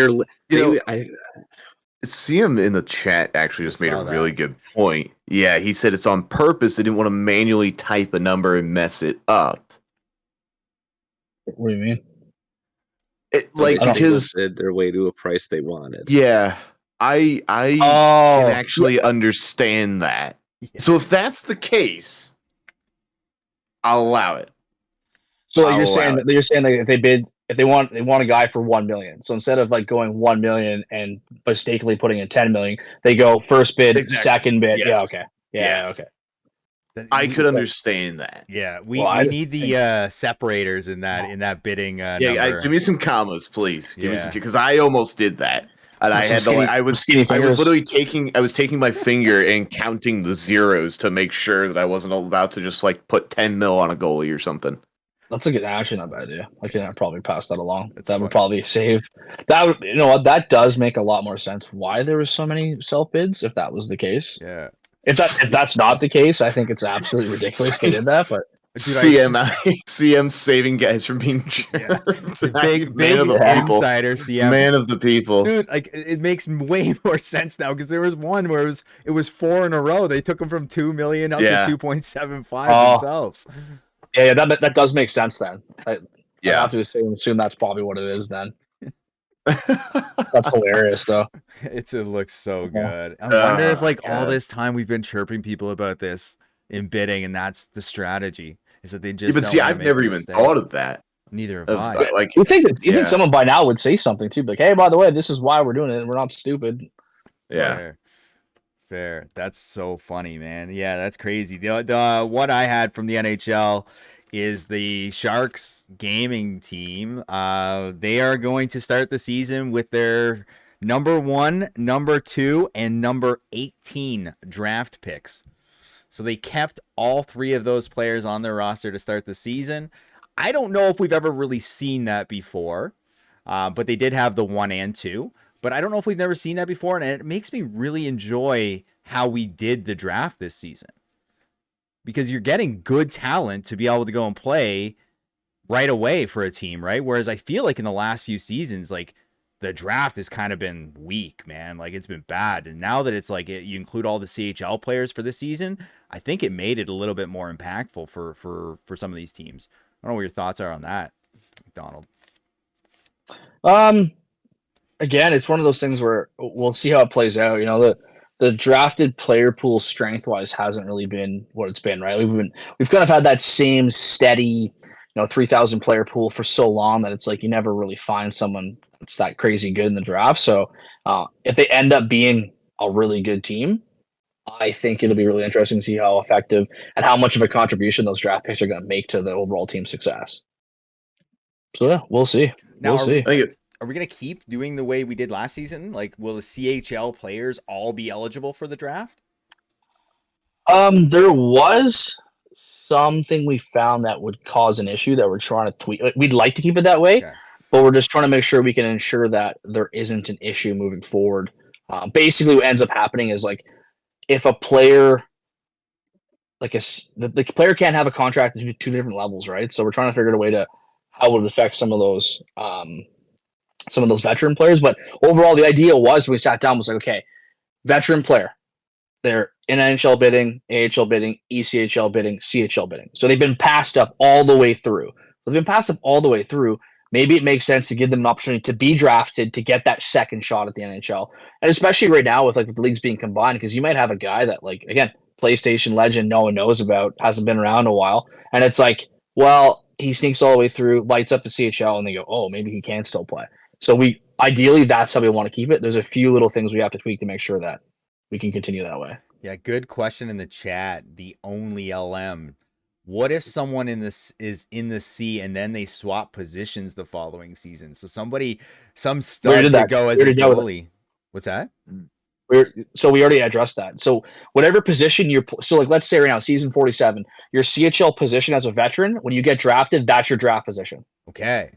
CM in the chat actually just made saw a that. really good point. Yeah, he said it's on purpose. They didn't want to manually type a number and mess it up. What do you mean? Because bid their way to a price they wanted. yeah, I Oh, can actually understand that. Yeah. So if that's the case, I'll allow it. so like I'll you're allow saying like if they want a guy for 1 million. So instead of like going 1 million and mistakenly putting in 10 million, they go first bid, Exactly. second bid. Yes. Yeah, okay. Yeah, Yeah. okay. I could understand that. Yeah, we Well, I need the separators in that bidding Yeah, number. give me some commas, please. Give me Yeah. some, because I almost did that, and I Some had skinny- I was skinny fingers. literally taking my finger and counting the zeros to make sure that I wasn't about to just like put 10 mil on a goalie or something. That's a good action, I bet you. I can probably pass that along. That's That would fun. probably save. That would, you know what? That does make a lot more sense. Why there was so many self bids, if that was the case. Yeah. If that's not the case, I think it's absolutely ridiculous they did that. But Dude, CM saving guys from being Yeah. jerks. big Man of the people. insider CM. Man of the people. Dude, like it makes way more sense now because there was one where it was 4 in a row. They took them from 2 million up Yeah. to 2.75 Oh. themselves. yeah, that does make sense then. I Yeah. have to assume that's probably what it is then. That's hilarious though. It looks so Yeah. good. I wonder if like all God. this time we've been chirping people about this in bidding, and that's the strategy. Is that they just Yeah, but don't see, wanna I've make never a even mistake. thought of that. Neither have Of I. like, You think Yeah. someone by now would say something too, like, "Hey, by the way, this is why we're doing it. We're not stupid." yeah. Fair. That's so funny, man. Yeah, that's crazy. The what I had from the NHL is the Sharks gaming team. They are going to start the season with their number 1, number 2, and number 18 draft picks. So they kept all 3 of those players on their roster to start the season. I don't know if we've ever really seen that before, but they did have the 1 and 2. But I don't know if we've never seen that before, and it makes me really enjoy how we did the draft this season. Because you're getting good talent to be able to go and play right away for a team, right? Whereas I feel like in the last few seasons, like the draft has kind of been weak, man. Like it's been bad. And now that it's like you include all the CHL players for this season, I think it made it a little bit more impactful for some of these teams. I don't know what your thoughts are on that, McDonald. Again, it's one of those things where we'll see how it plays out. You know, the drafted player pool strength wise hasn't really been what it's been, right? We've kind of had that same steady, 3,000 player pool for so long that it's like you never really find someone that's that crazy good in the draft. So if they end up being a really good team, I think it'll be really interesting to see how effective and how much of a contribution those draft picks are going to make to the overall team success. So yeah, we'll see. Now, We'll see. Are we going to keep doing the way we did last season? Like, will the CHL players all be eligible for the draft? There was something we found that would cause an issue that we're trying to tweak. We'd like to keep it that way, Okay. but we're just trying to make sure we can ensure that there isn't an issue moving forward. Basically, what ends up happening is like if a player, the player can't have a contract at 2 different levels, right? So we're trying to figure out a way to how it would affect some of those veteran players. But overall, the idea was when we sat down was like, okay, veteran player, they're in NHL bidding, AHL bidding, ECHL bidding, CHL bidding. So they've been passed up all the way through. They've been passed up all the way through. Maybe it makes sense to give them an opportunity to be drafted to get that second shot at the NHL. And especially right now with the leagues being combined, because you might have a guy that, like, again, PlayStation legend no one knows about, hasn't been around a while. And it's like, well, he sneaks all the way through, lights up the CHL, and they go, oh, maybe he can still play. So ideally, that's how we want to keep it. There's a few little things we have to tweak to make sure that we can continue that way. Yeah, good question in the chat. The only LM. What if someone in this is in the C and then they swap positions the following season? So some stud did to that. go as We a already dealt with goalie. What's that? So we already addressed that. So whatever position like let's say right now, season 47, your CHL position as a veteran, when you get drafted, that's your draft position. Okay.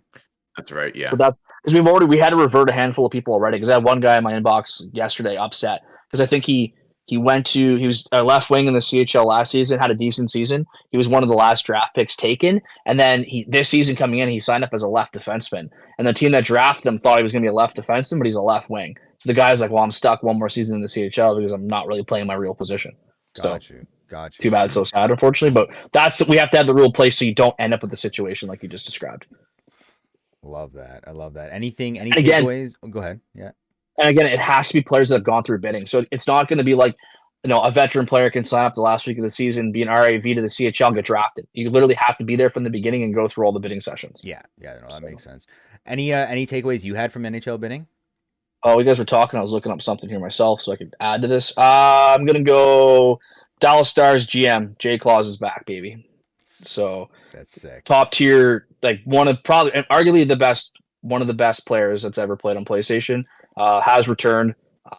That's right. Yeah. So that because we had to revert a handful of people already. Because I had one guy in my inbox yesterday upset because I think he was a left wing in the CHL last season, had a decent season. He was one of the last draft picks taken, and then this season coming in, he signed up as a left defenseman. And the team that drafted him thought he was going to be a left defenseman, but he's a left wing. So the guy's like, "Well, I'm stuck one more season in the CHL because I'm not really playing my real position." Got So you. too bad, so sad, unfortunately. But we have to have the rule place so you don't end up with the situation like you just described. Love that. I love that. Any again- takeaways? Oh, go ahead. Yeah. And again, it has to be players that have gone through bidding. So it's not going to be like, a veteran player can sign up the last week of the season, be an RAV to the CHL and get drafted. You literally have to be there from the beginning and go through all the bidding sessions. Yeah. No, that makes sense. Any takeaways you had from NHL bidding? Oh, you guys were talking. I was looking up something here myself so I could add to this. I'm going to go Dallas Stars GM. Jay Claus is back, baby. So That's sick. top tier, like arguably one of the best players that's ever played on PlayStation, has returned.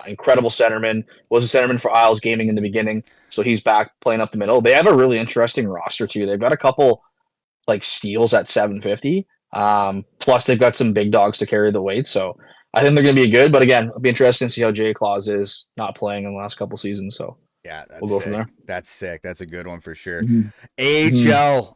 Incredible centerman. Was a centerman for Isles Gaming in the beginning, so he's back playing up the middle. They have a really interesting roster too. They've got a couple like steals at 750. Plus they've got some big dogs to carry the weight, so I think they're going to be good. But again, it'll be interesting to see how Jay Claus is not playing in the last couple seasons. So Yeah, we'll that's go from sick. there. That's sick. That's a good one for sure. Mhm.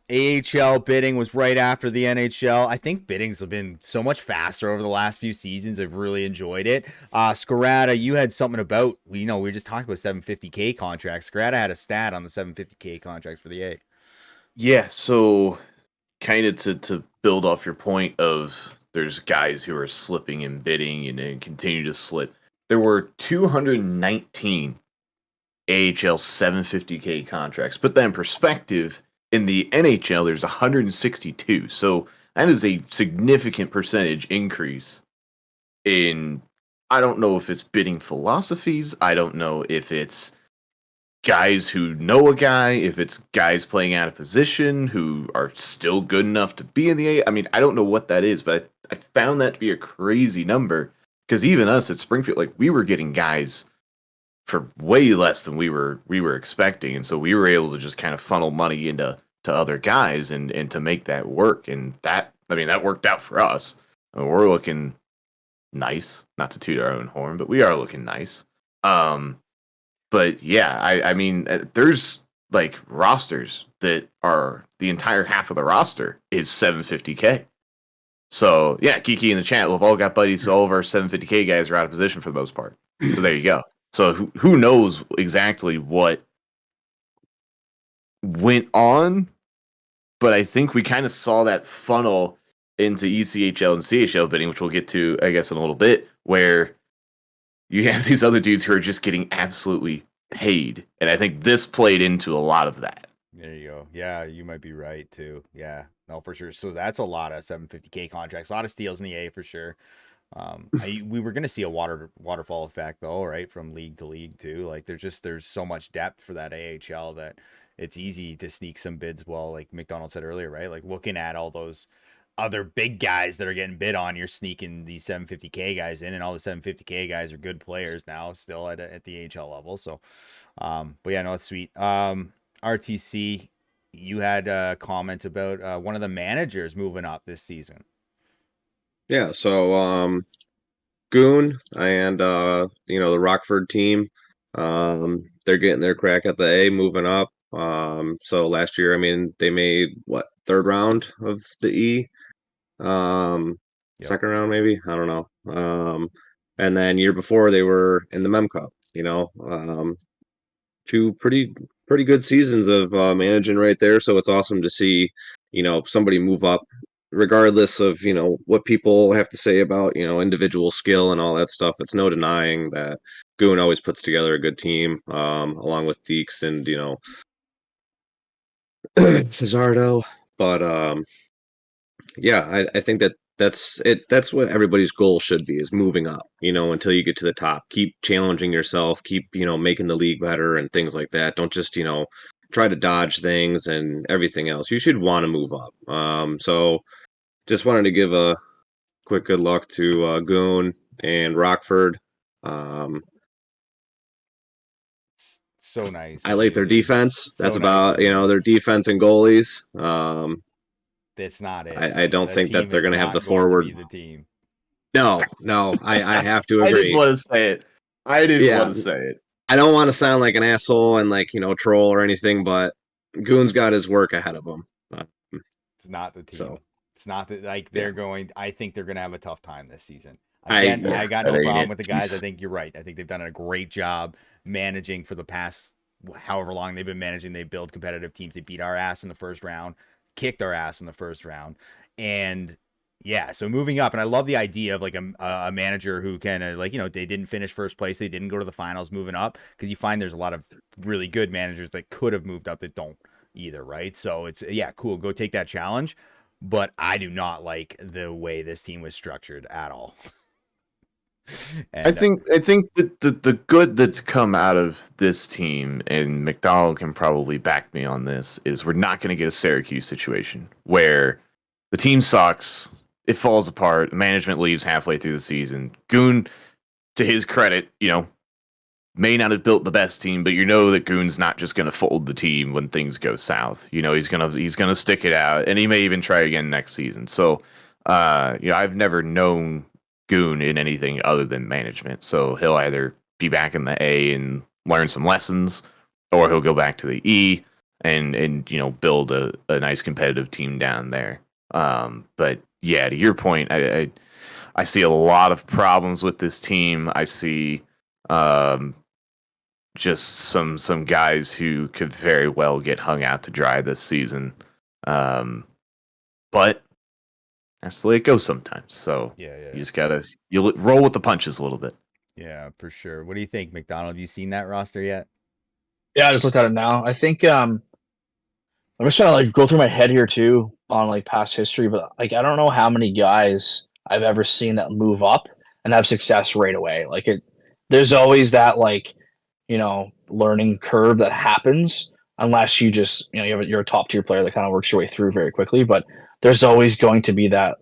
AHL bidding was right after the NHL. I think biddings have been so much faster over the last few seasons. I've really enjoyed it. Scarata, you had something about, we were just talking about 750K contracts. Scarata had a stat on the 750K contracts for the A. Yeah, so kind of to build off your point of there's guys who are slipping and bidding and then continue to slip. There were 219 AHL 750K contracts. Put that in perspective, in the NHL, there's 162. So that is a significant percentage increase in, I don't know if it's bidding philosophies. I don't know if it's guys who know a guy, if it's guys playing out of position who are still good enough to be in the A. I mean, I don't know what that is, but I found that to be a crazy number because even us at Springfield, like we were getting guys for way less than we were expecting, and so we were able to just kind of funnel money into other guys and to make that work, and that worked out for us. I mean, we're looking nice, not to toot our own horn, but we are looking nice. But yeah, I mean, there's like rosters that are the entire half of the roster is 750K. So yeah, Kiki in the chat, we've all got buddies. So all of our 750K guys are out of position for the most part. So there you go. So who knows exactly what went on, but I think we kind of saw that funnel into ECHL and CHL bidding, which we'll get to, I guess, in a little bit, where you have these other dudes who are just getting absolutely paid. And I think this played into a lot of that. There you go. Yeah, you might be right too. Yeah, no, for sure. So that's a lot of 750K contracts, a lot of steals in the A for sure. We were gonna see a waterfall effect though, right, from league to league too. Like there's so much depth for that AHL that it's easy to sneak some bids. Well, like McDonald said earlier, right? Like looking at all those other big guys that are getting bid on, you're sneaking these 750K guys in, and all the 750K guys are good players now, still at the AHL level. So, but yeah, no, it's sweet. RTC, you had a comment about one of the managers moving up this season. Yeah, so Goon and the Rockford team, they're getting their crack at the A, moving up. So last year, I mean, they made what, third round of the E, Yep. second round maybe, I don't know. And then year before they were in the Mem Cup. Two pretty good seasons of managing right there. So it's awesome to see somebody move up, regardless of what people have to say about individual skill and all that stuff. It's no denying that Goon always puts together a good team, along with Deeks and Fazardo. But yeah, I think that's it. That's what everybody's goal should be, is moving up, until you get to the top. Keep challenging yourself, keep, making the league better and things like that. Don't just, try to dodge things and everything else. You should want to move up. So just wanted to give a quick good luck to Goon and Rockford. So nice. I like their defense. So That's nice about, of you. their defense and goalies. That's not it. I don't That think that team they're is going to have the not going to forward. be the team. No, I have to I didn't agree. want to say it. I didn't Yeah. want to say it. I don't want to sound like an asshole and troll or anything, but Goon's got his work ahead of him. It's not the team. So It's not that, like, yeah. they're going. I think they're going to have a tough time this season. I Again, yeah, I got that no ain't problem it. with the guys. I think you're right. I think they've done a great job managing for the past however long they've been managing. They build competitive teams. They beat our ass in the first round, kicked our ass in the first round, and yeah. So moving up, and I love the idea of like a manager who can they didn't finish first place, they didn't go to the finals, moving up, because you find there's a lot of really good managers that could have moved up that don't either, right? So it's cool. Go take that challenge. But I do not like the way this team was structured at all. I think that the good that's come out of this team, and McDonald can probably back me on this, is we're not going to get a Syracuse situation where the team sucks, it falls apart, the management leaves halfway through the season. Goon, to his credit, may not have built the best team, but you know that Goon's not just going to fold the team when things go south. You know, he's gonna stick it out, and he may even try again next season. So, I've never known Goon in anything other than management. So he'll either be back in the A and learn some lessons, or he'll go back to the E and build a nice competitive team down there. But yeah, to your point, I see a lot of problems with this team. I see just some guys who could very well get hung out to dry this season. But that's the way it goes sometimes. So you just gotta roll with the punches a little bit. Yeah, for sure. What do you think, McDonald? Have you seen that roster yet? Yeah, I just looked at it now. I think I'm just trying to like go through my head here too on like past history, but like I don't know how many guys I've ever seen that move up and have success right away. Like there's always that like learning curve that happens unless you just you're a top tier player that kind of works your way through very quickly. But there's always going to be that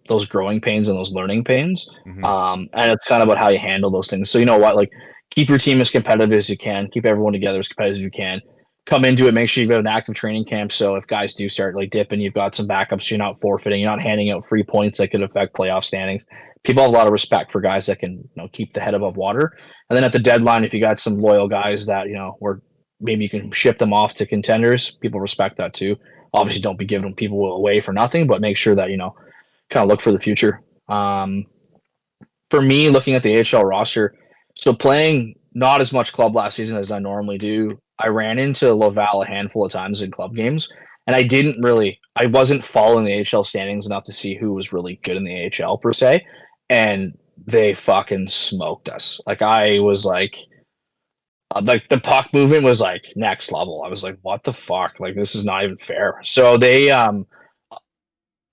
those growing pains and those learning pains. And it's kind of about how you handle those things. So you know what, like keep your team as competitive as you can, keep everyone together as competitive as you can. Come into it, make sure you've got an active training camp. So if guys do start like dipping, you've got some backups. So you're not forfeiting. You're not handing out free points that could affect playoff standings. People have a lot of respect for guys that can keep the head above water. And then at the deadline, if you got some loyal guys that or maybe you can ship them off to contenders, people respect that too. Obviously, don't be giving people away for nothing, but make sure that kind of look for the future. For me, looking at the AHL roster, so playing not as much club last season as I normally do, I ran into Laval a handful of times in club games, and I wasn't following the AHL standings enough to see who was really good in the AHL per se, and they fucking smoked us. Like I was like the puck movement was like next level. I was like, what the fuck? Like this is not even fair. So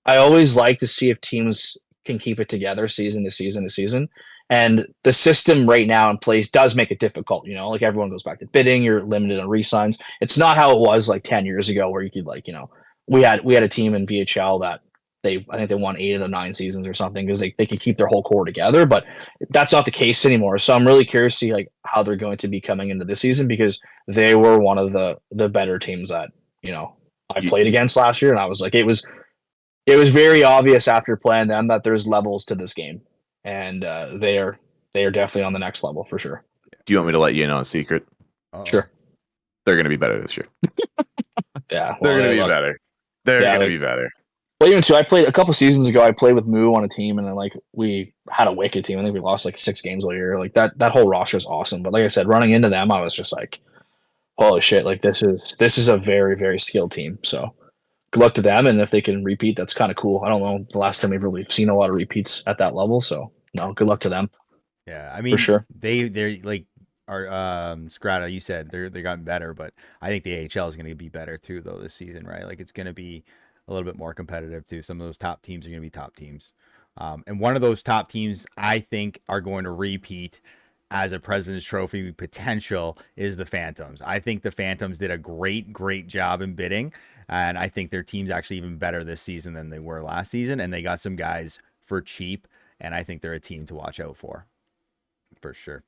I always like to see if teams can keep it together season to season to season. And the system right now in place does make it difficult. Like everyone goes back to bidding. You're limited on re-signs. It's not how it was like 10 years ago where you could we had a team in VHL that I think they won 8 out of 9 seasons or something because they could keep their whole core together. But that's not the case anymore. So I'm really curious to see like how they're going to be coming into this season because they were one of the better teams that, I played against last year. And I was like, it was very obvious after playing them that there's levels to this game. And they are definitely on the next level for sure. Do you want me to let you in on a secret? Uh-oh. Sure. They're going to be better this year. Yeah. They're going to be better. They're going to be better. Well, even too, I played a couple seasons ago. I played with Moo on a team, and then like we had a wicked team. I think we lost like 6 games all year. Like that whole roster is awesome. But like I said, running into them, I was just like, holy shit! Like this is a very very skilled team. So good luck to them, and if they can repeat, that's kind of cool. I don't know the last time we've really seen a lot of repeats at that level. So no, good luck to them. Yeah, I mean, for sure. They're like our Scrata. You said they're gotten better, but I think the AHL is going to be better too, though this season, right? Like it's going to be a little bit more competitive too. Some of those top teams are going to be top teams, and one of those top teams I think are going to repeat as a President's Trophy potential is the Phantoms. I think the Phantoms did a great job in bidding, and I think their team's actually even better this season than they were last season, and they got some guys for cheap, and I think they're a team to watch out for sure.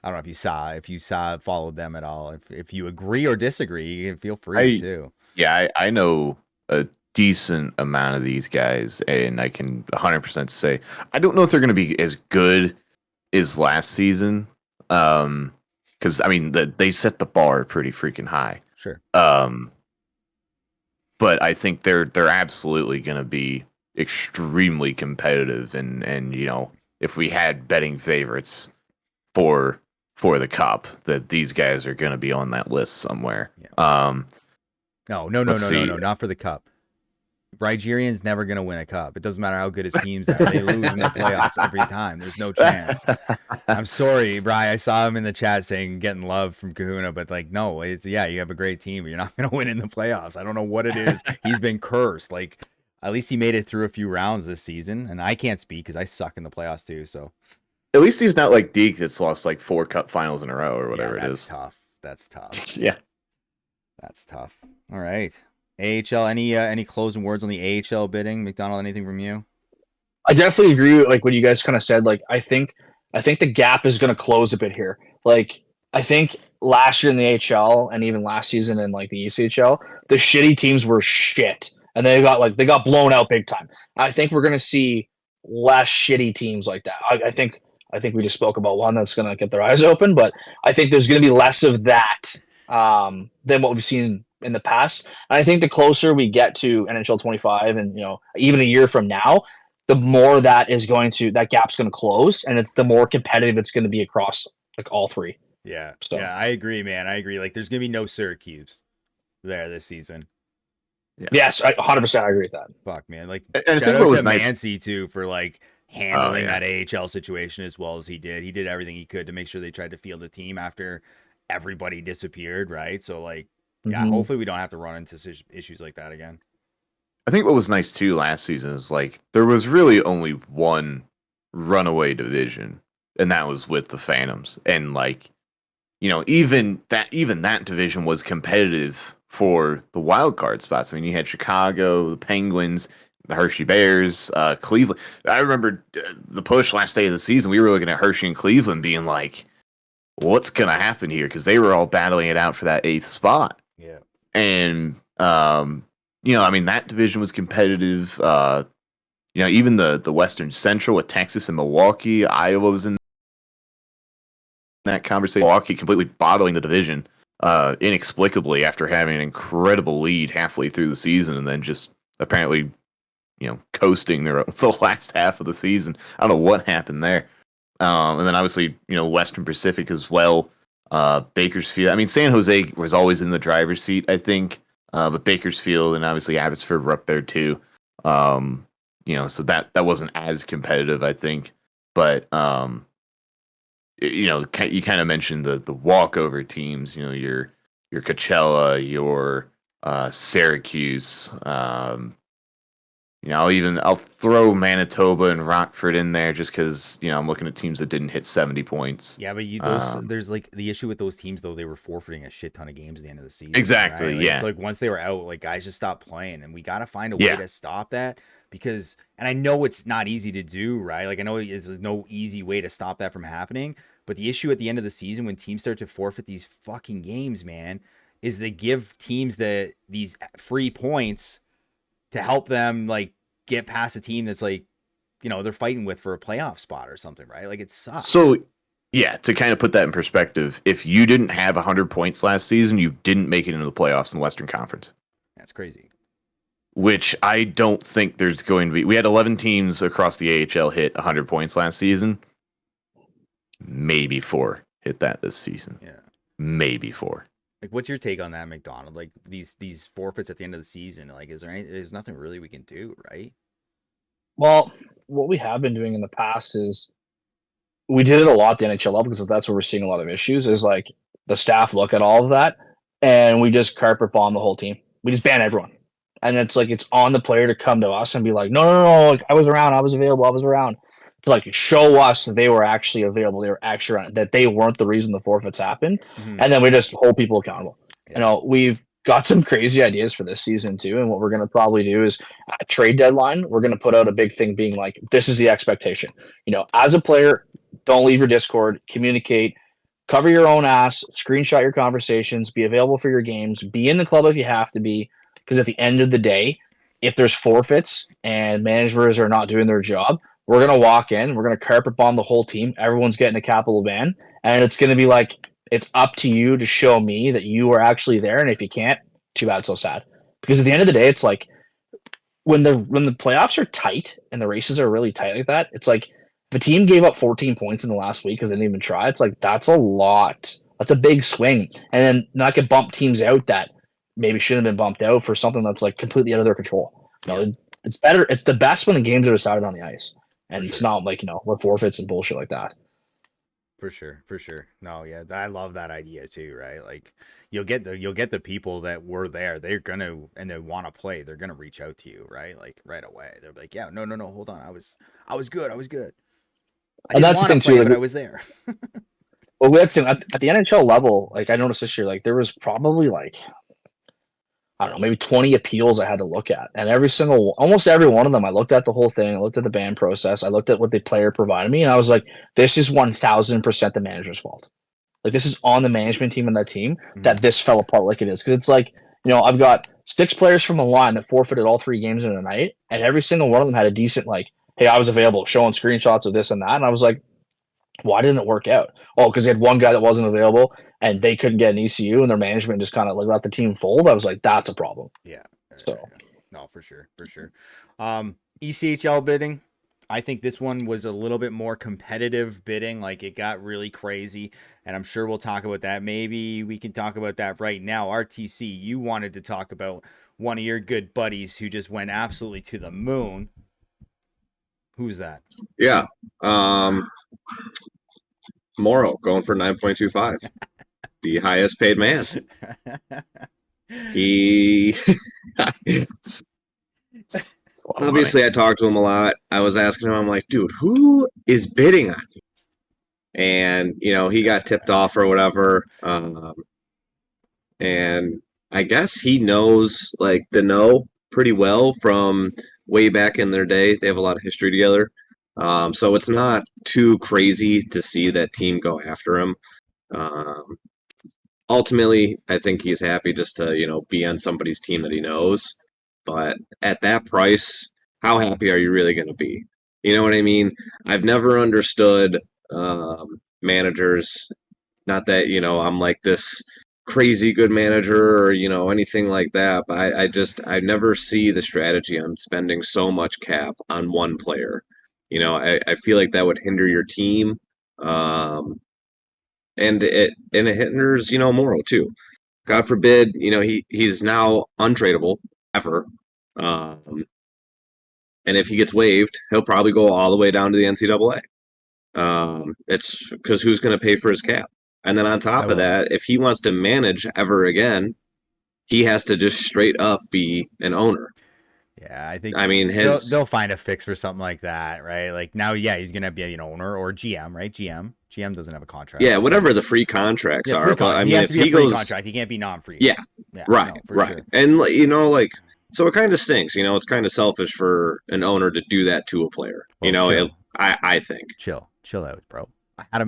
I don't know if you followed them at all. If you agree or disagree, feel free to. Yeah, I know a decent amount of these guys, and I can 100% say I don't know if they're going to be as good as last season, because I mean they set the bar pretty freaking high. Sure. But I think they're absolutely going to be extremely competitive, and if we had betting favorites for the cup, that these guys are going to be on that list somewhere. Yeah. No, not for the cup. Nigerian's never going to win a cup. It doesn't matter how good his teams are. They lose in the playoffs every time. There's no chance. I'm sorry, Brian. I saw him in the chat saying getting love from Kahuna, but like, no, you have a great team, but you're not going to win in the playoffs. I don't know what it is. He's been cursed. Like, at least he made it through a few rounds this season, and I can't speak because I suck in the playoffs too. So at least he's not like Deke that's lost like 4 cup finals in a row or whatever it is. That's tough. Yeah. That's tough. All right. AHL, any closing words on the AHL bidding? McDonald, anything from you? I definitely agree with like what you guys kind of said. Like I think I think the gap is going to close a bit here. Like, I think last year in the AHL and even last season in like the ECHL, the shitty teams were shit, and they got blown out big time. I think we're going to see less shitty teams like that. I think we just spoke about one that's going to get their eyes open, but I think there's going to be less of that than what we've seen in the past. And I think the closer we get to NHL 25, and even a year from now, the more that gap's going to close, and it's the more competitive it's going to be across like all three. Yeah, So. yeah, I agree, man. I agree. Like, there's gonna be no Syracuse there this season. Yeah. Yes, 100% I agree with that. Fuck, man. Like, And I shout think out what was to nice Mancy too for like handling yeah. that AHL situation as well as he did. He did everything he could to make sure they tried to field a team after everybody disappeared, right? So like, yeah, hopefully we don't have to run into issues like that again. I think what was nice too last season is like there was really only one runaway division, and that was with the Phantoms. And like, even that division was competitive for the wild card spots. I mean, you had Chicago, the Penguins, the Hershey Bears, Cleveland. I remember the push last day of the season. We were looking at Hershey and Cleveland, being like, "What's gonna happen here?" Because they were all battling it out for that 8th spot. Yeah, and I mean, that division was competitive. Even the Western Central with Texas and Milwaukee, Iowa was in that conversation. Milwaukee completely bottling the division inexplicably after having an incredible lead halfway through the season, and then just apparently, coasting the last half of the season. I don't know what happened there. And then obviously, Western Pacific as well. Bakersfield. I mean, San Jose was always in the driver's seat, I think. But Bakersfield and obviously Abbotsford were up there too. So that wasn't as competitive, I think. But you kind of mentioned the walkover teams. Your Coachella, your Syracuse. I'll throw Manitoba and Rockford in there just because I'm looking at teams that didn't hit 70 points. Yeah, but there's like the issue with those teams though, they were forfeiting a shit ton of games at the end of the season. Exactly. Right? Like, yeah. It's like once they were out, like guys just stopped playing, and we got to find a way to stop that because, and I know it's not easy to do, right? Like I know there's no easy way to stop that from happening, but the issue at the end of the season when teams start to forfeit these fucking games, man, is they give teams these free points to help them like get past a team that's like, they're fighting with for a playoff spot or something, right? Like it sucks. So, yeah, to kind of put that in perspective, if you didn't have 100 points last season, you didn't make it into the playoffs in the Western Conference. That's crazy. Which I don't think there's going to be. We had 11 teams across the AHL hit 100 points last season. Maybe 4 hit that this season. Yeah. Maybe 4. Like, what's your take on that, McDonald? Like these forfeits at the end of the season. Like, there's nothing really we can do, right? Well, what we have been doing in the past is we did it a lot at the NHL level because that's where we're seeing a lot of issues. Is like the staff look at all of that and we just carpet bomb the whole team. We just ban everyone, and it's like it's on the player to come to us and be like, no, like, I was around, I was available, I was around. To like show us they were actually available, they were actually around, that they weren't the reason the forfeits happened, and then we just hold people accountable. Yeah. We've got some crazy ideas for this season too, and what we're going to probably do is at trade deadline, we're going to put out a big thing being like, this is the expectation. As a player, don't leave your Discord, communicate, cover your own ass, screenshot your conversations, be available for your games, be in the club if you have to be, because at the end of the day, if there's forfeits and managers are not doing their job, we're going to walk in, we're going to carpet bomb the whole team, everyone's getting a capital ban, and it's going to be like, it's up to you to show me that you are actually there, and if you can't, too bad, so sad. Because at the end of the day, it's like when the playoffs are tight and the races are really tight like that, it's like if a team gave up 14 points in the last week because they didn't even try, it's like that's a lot. That's a big swing, and then not get bumped teams out that maybe shouldn't have been bumped out for something that's like completely out of their control. It's better. It's the best when the games are decided on the ice, and it's not like with forfeits and bullshit like that. For sure. No, yeah, I love that idea too, right? Like you'll get the people that were there, they're gonna and they want to play, they're gonna reach out to you, right? Like right away, they're like, yeah, no, hold on, I was good. And that's the thing too, but I was there. Well, that's at the NHL level. Like I noticed this year, like there was probably like I don't know, maybe 20 appeals I had to look at. And almost every one of them, I looked at the whole thing. I looked at the ban process. I looked at what the player provided me. And I was like, this is 1000% the manager's fault. Like, this is on the management team and that team that this fell apart like it is. Because it's like, I've got 6 players from the line that forfeited all 3 games in a night. And every single one of them had a decent, like, hey, I was available, showing screenshots of this and that. And I was like, why didn't it work out? Oh, because they had one guy that wasn't available and they couldn't get an ECU and their management just kind of like let the team fold. I was like, that's a problem. Yeah. So no, for sure. ECHL bidding. I think this one was a little bit more competitive bidding. Like, it got really crazy, and I'm sure we'll talk about that. Maybe we can talk about that right now. RTC, you wanted to talk about one of your good buddies who just went absolutely to the moon. Who's that? Yeah. Morrow going for 9.25. The highest paid man. He obviously I talked to him a lot. I was asking him, I'm like, dude, who is bidding on you? And he got tipped off or whatever. And I guess he knows like the know pretty well from way back in their day. They have a lot of history together. So it's not too crazy to see that team go after him. Ultimately, I think he's happy just to, be on somebody's team that he knows. But at that price, how happy are you really going to be? You know what I mean? I've never understood managers. Not that, I'm like this crazy good manager or, anything like that. But I never see the strategy on spending so much cap on one player. I feel like that would hinder your team. And it hinders, Morrow too. God forbid, he's now untradeable ever. And if he gets waived, he'll probably go all the way down to the NCAA. It's because who's going to pay for his cap? And then on top of that, if he wants to manage ever again, he has to just straight up be an owner. Yeah, I think. I mean, they'll find a fix for something like that, right? Like now, yeah, he's gonna be an owner or GM, right? GM doesn't have a contract. Yeah, whatever the free contracts are. But I mean, he has if to be he a free goes, contract, he can't be non-free. Yeah, right, no, right. Sure. And so it kind of stinks. It's kind of selfish for an owner to do that to a player. I think. Chill out, bro. I had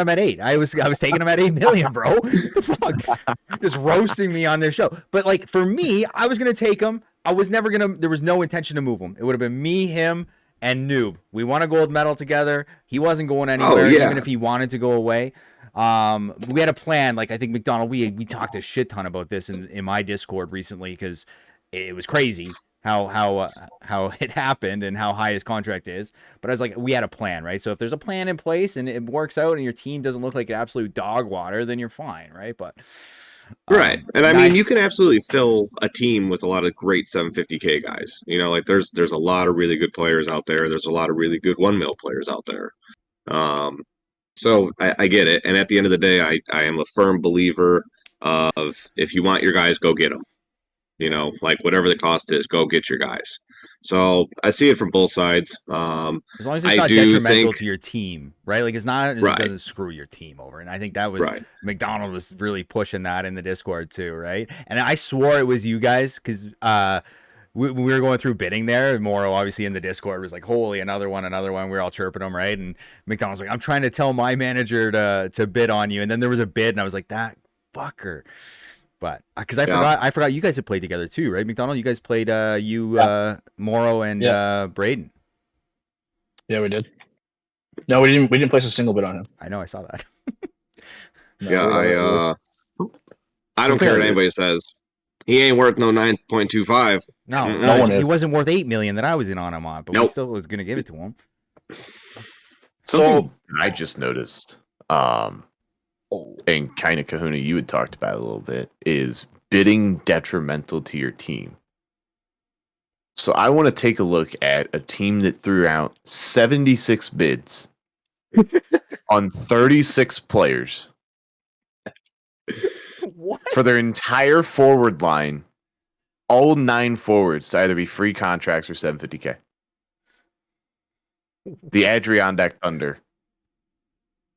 him at 8. I was taking him at 8 million, bro. What the fuck? Just roasting me on this show. But like for me, I was gonna take him. I was never gonna. There was no intention to move him. It would have been me, him, and Noob. We won a gold medal together. He wasn't going anywhere, even if he wanted to go away. We had a plan. Like I think McDonald. We talked a shit ton about this in my Discord recently because it was crazy how it happened and how high his contract is. But I was like, we had a plan, right? So if there's a plan in place and it works out and your team doesn't look like an absolute dog water, then you're fine, right? But right. And I mean, you can absolutely fill a team with a lot of great 750K guys. Like there's a lot of really good players out there. There's a lot of really good 1 mil players out there. So I get it. And at the end of the day, I am a firm believer of if you want your guys, go get them. Like whatever the cost is, go get your guys. So I see it from both sides. As long as it's not detrimental to your team, right? Like it doesn't screw your team over. And I think that was McDonald was really pushing that in the Discord too, right? And I swore it was you guys because we were going through bidding there. Morrow, obviously, in the Discord was like, holy, another one. We were all chirping him, right? And McDonald's like, I'm trying to tell my manager to bid on you. And then there was a bid, and I was like, that fucker. But because I forgot you guys had played together too, right? McDonald, you guys played Morrow and Braden. Yeah, we did. No, we didn't place a single bid on him. I know, I saw that. I don't care what anybody says. He ain't worth no 9.25. No, he wasn't worth 8 million that I was in on him on, but we still was gonna give it to him. Something I just noticed. And kind of Kahuna, you had talked about a little bit, is bidding detrimental to your team. So I want to take a look at a team that threw out 76 bids on 36 players for their entire forward line, all 9 forwards to either be free contracts or 750K. The Adirondack Thunder.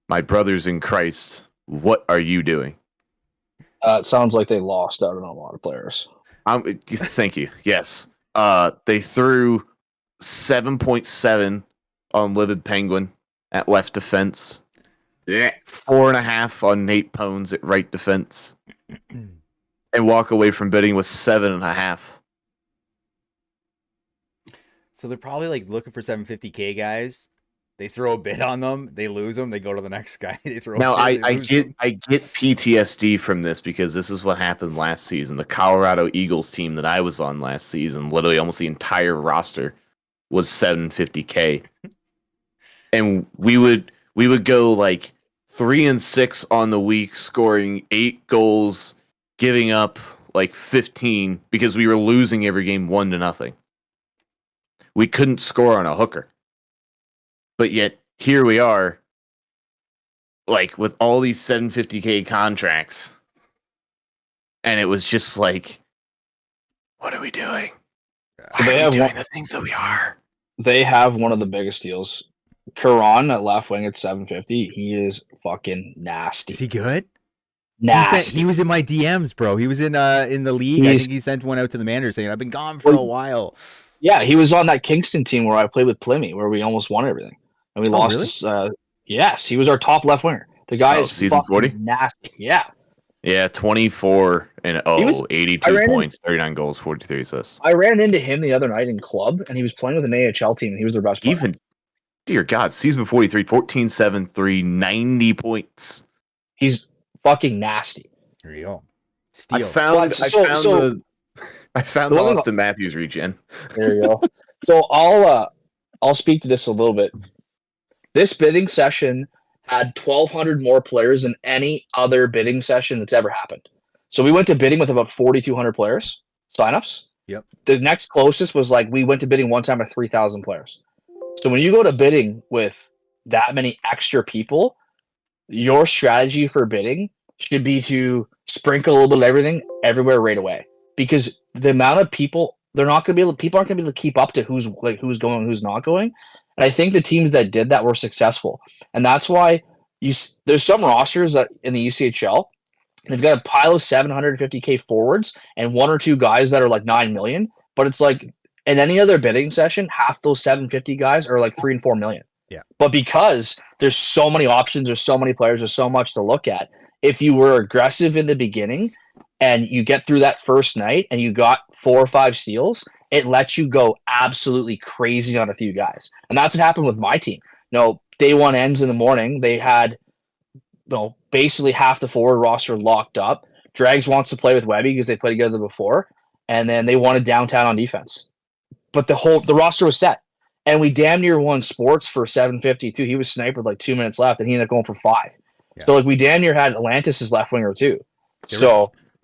My brothers in Christ. What are you doing? It sounds like they lost out on a lot of players. Thank you. Yes. They threw 7.7 on Livid Penguin at left defense. Yeah. 4.5 on Nate Pones at right defense. And walk away from bidding with 7.5. So they're probably like looking for 750K guys. They throw a bid on them, they lose them, they go to the next guy. They throw. Now a bid, I get PTSD from this because this is what happened last season. The Colorado Eagles team that I was on last season, literally almost the entire roster was 750K, and we would go like 3-6 on the week, scoring 8 goals, giving up like 15 because we were losing every game 1-0. We couldn't score on a hooker. But yet, here we are, like, with all these 750K contracts. And it was just like, what are we doing? Why are we doing the things that we are? They have one of the biggest deals. Karan at left wing at 750. He is fucking nasty. Is he good? Nasty. He was in my DMs, bro. He was in the league. I think he sent one out to the manager saying, I've been gone for a while. Yeah, he was on that Kingston team where I played with Plymouth, where we almost won everything. And we lost really? this. Yes, he was our top left winger. The guy is season 40? nasty. Yeah. Yeah, 24 and 82 points, 39 goals, 43 assists. I ran into him the other night in club, and he was playing with an AHL team, and he was their best player. Dear God, season 43, 14-7-3, 90 points. He's fucking nasty. There you go. I found the Auston Matthews regen. There you go. So I'll speak to this a little bit. This bidding session had 1,200 more players than any other bidding session that's ever happened. So we went to bidding with about 4,200 players, signups. Yep. The next closest was like we went to bidding one time with 3,000 players. So when you go to bidding with that many extra people, your strategy for bidding should be to sprinkle a little bit of everything everywhere right away. Because the amount of people, people aren't going to be able to keep up to who's going, who's not going. And I think the teams that did that were successful. And that's why there's some rosters that in the ECHL, they've got a pile of 750K forwards and 1 or 2 guys that are like 9 million. But it's like in any other bidding session, half those 750 guys are like 3 and 4 million. Yeah. But because there's so many options, there's so many players, there's so much to look at. If you were aggressive in the beginning and you get through that first night and you got 4 or 5 steals, it lets you go absolutely crazy on a few guys. And that's what happened with my team. Day one ends in the morning. They had basically half the forward roster locked up. Drags wants to play with Webby because they played together before. And then they wanted downtown on defense. But the roster was set. And we damn near won sports for 750 too. He was sniped with like 2 minutes left, and he ended up going for 5. Yeah. So like we damn near had Atlantis' left winger too.